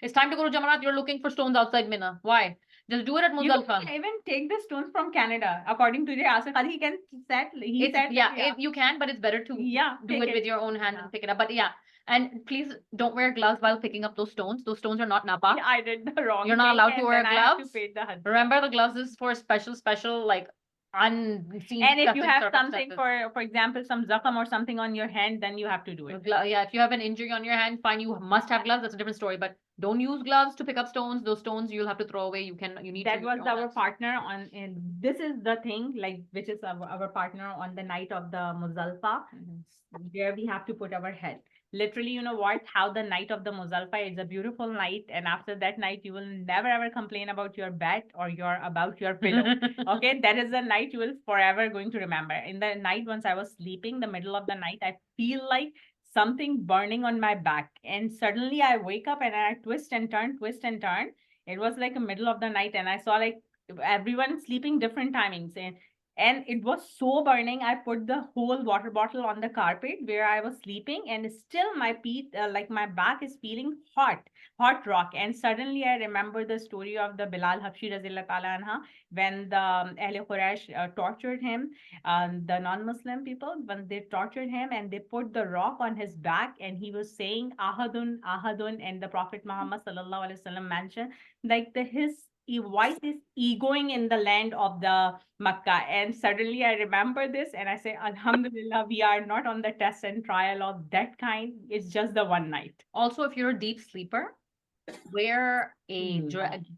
[SPEAKER 2] it's time to go to Jamarat. You're looking for stones outside Mina. Why? Just do it at
[SPEAKER 1] You
[SPEAKER 2] Muzdalifah.
[SPEAKER 1] can even take the stones from Canada. According to the Asif, he can set. He said,
[SPEAKER 2] You can, but it's better to do
[SPEAKER 1] take
[SPEAKER 2] it with your own hands and pick it up. But yeah, and please don't wear gloves while picking up those stones. Those stones are not napa.
[SPEAKER 1] Yeah, I did the wrong.
[SPEAKER 2] You're not
[SPEAKER 1] thing,
[SPEAKER 2] allowed to
[SPEAKER 1] and
[SPEAKER 2] wear
[SPEAKER 1] then I have
[SPEAKER 2] gloves.
[SPEAKER 1] to pay the Hajj.
[SPEAKER 2] Remember, the gloves is for special like unseen.
[SPEAKER 1] And if you
[SPEAKER 2] disgusting
[SPEAKER 1] have something
[SPEAKER 2] circumstances.
[SPEAKER 1] for example, some zakham or something on your hand, then you have to do it.
[SPEAKER 2] Yeah, if you have an injury on your hand, fine, you must have gloves. That's a different story. But don't use gloves to pick up stones. Those stones you'll have to throw away. You need
[SPEAKER 1] That
[SPEAKER 2] to
[SPEAKER 1] was
[SPEAKER 2] use your own
[SPEAKER 1] our
[SPEAKER 2] hands.
[SPEAKER 1] partner on, and this is the thing, like, which is our partner on the night of the Muzdalifah, where we have to put our head. Literally, you know what, how the night of the Muzdalifah is a beautiful night, and after that night, you will never ever complain about your bed or about your pillow. Okay, that is the night you will forever going to remember. In the night, once I was sleeping, the middle of the night, I feel like something burning on my back, and suddenly I wake up and I twist and turn. It was like the middle of the night, and I saw like everyone sleeping different timings, and it was so burning. I put the whole water bottle on the carpet where I was sleeping, and still my feet, like my back is feeling hot rock. And suddenly I remember the story of the Bilal Habshi Razillah Ta'ala Anha, when the Ahle Quraysh tortured him, the non-Muslim people, when they tortured him and they put the rock on his back, and he was saying ahadun ahadun, and the Prophet Muhammad sallallahu alaihi wasallam mentioned like his voice is egoing in the land of the Makkah. And suddenly I remember this and I say, Alhamdulillah, we are not on the test and trial of that kind. It's just the one night.
[SPEAKER 2] Also, if you're a deep sleeper, wear a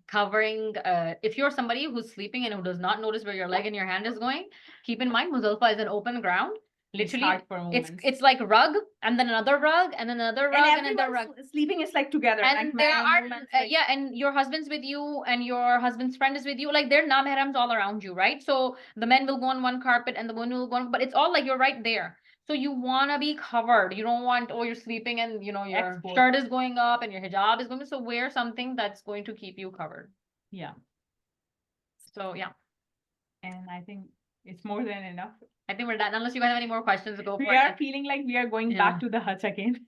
[SPEAKER 2] covering. If you're somebody who's sleeping and who does not notice where your leg and your hand is going, keep in mind Muzdalifah is an open ground. Literally, it's like rug, and then another rug, and another rug, and another rug.
[SPEAKER 1] Sleeping is like together.
[SPEAKER 2] And
[SPEAKER 1] like
[SPEAKER 2] there are and your husband's with you, and your husband's friend is with you. Like they're na-mahrams all around you, right? So the men will go on one carpet and the women will go on, but it's all like you're right there. So you want to be covered. You don't want, you're sleeping and your shirt is going up and your hijab is going. So wear something that's going to keep you covered.
[SPEAKER 1] Yeah.
[SPEAKER 2] So yeah.
[SPEAKER 1] And I think it's more than enough.
[SPEAKER 2] I think we're done. Unless you guys have any more questions, go for it.
[SPEAKER 1] We are feeling like we are going back to the Hajj again.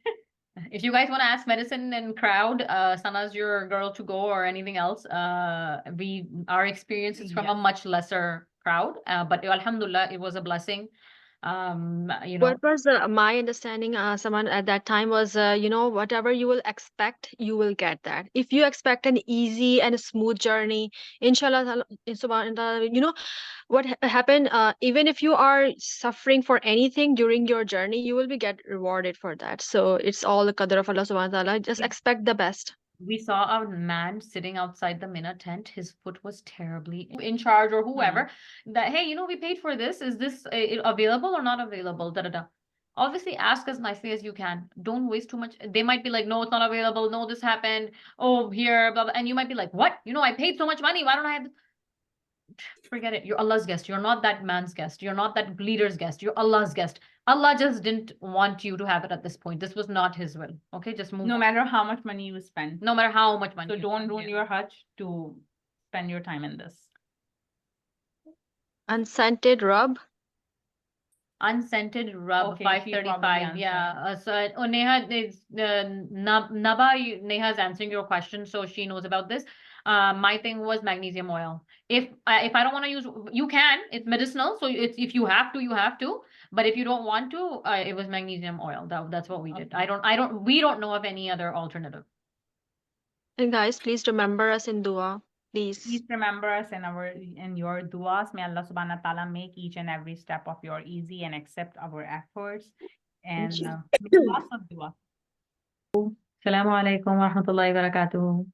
[SPEAKER 2] If you guys want to ask medicine and crowd, Sana's your girl to go, or anything else. Our experience is from a much lesser crowd, but alhamdulillah, it was a blessing.
[SPEAKER 4] What was my understanding, Saman, at that time was, whatever you will expect, you will get that. If you expect an easy and a smooth journey, inshallah, subhanallah, what happened, even if you are suffering for anything during your journey, you will be get rewarded for that. So it's all the qadr of Allah subhanahu wa ta'ala. Just expect the best.
[SPEAKER 2] We saw a man sitting outside the Mina tent. His foot was terribly in charge, or whoever, that, hey, we paid for this. Is this available or not available? Obviously, ask as nicely as you can. Don't waste too much. They might be like, no, it's not available. No, this happened. Oh, here, blah, blah. And you might be like, what? I paid so much money. Why don't I have Forget it. You're Allah's guest. You're not that man's guest. You're not that leader's guest. You're Allah's guest. Allah just didn't want you to have it at this point. This was not his will. Okay, just move.
[SPEAKER 1] No matter how much money you spend.
[SPEAKER 2] No matter how much money.
[SPEAKER 1] So don't ruin your Hajj to spend your time in this.
[SPEAKER 4] Unscented rub.
[SPEAKER 2] Unscented rub, okay, 535. Yeah. So Neha is Naba. Neha is answering your question, so she knows about this. My thing was magnesium oil. If I don't want to use, you can. It's medicinal, so it's, if you have to, you have to. But if you don't want to, it was magnesium oil. That's what we did. We don't know of any other alternative.
[SPEAKER 4] And guys, please remember us in dua.
[SPEAKER 1] Please remember us in your duas. May Allah subhanahu wa ta'ala make each and every step of your easy and accept our efforts. And lots of dua. Assalamu alaikum wa rahmatullahi wa barakatuh.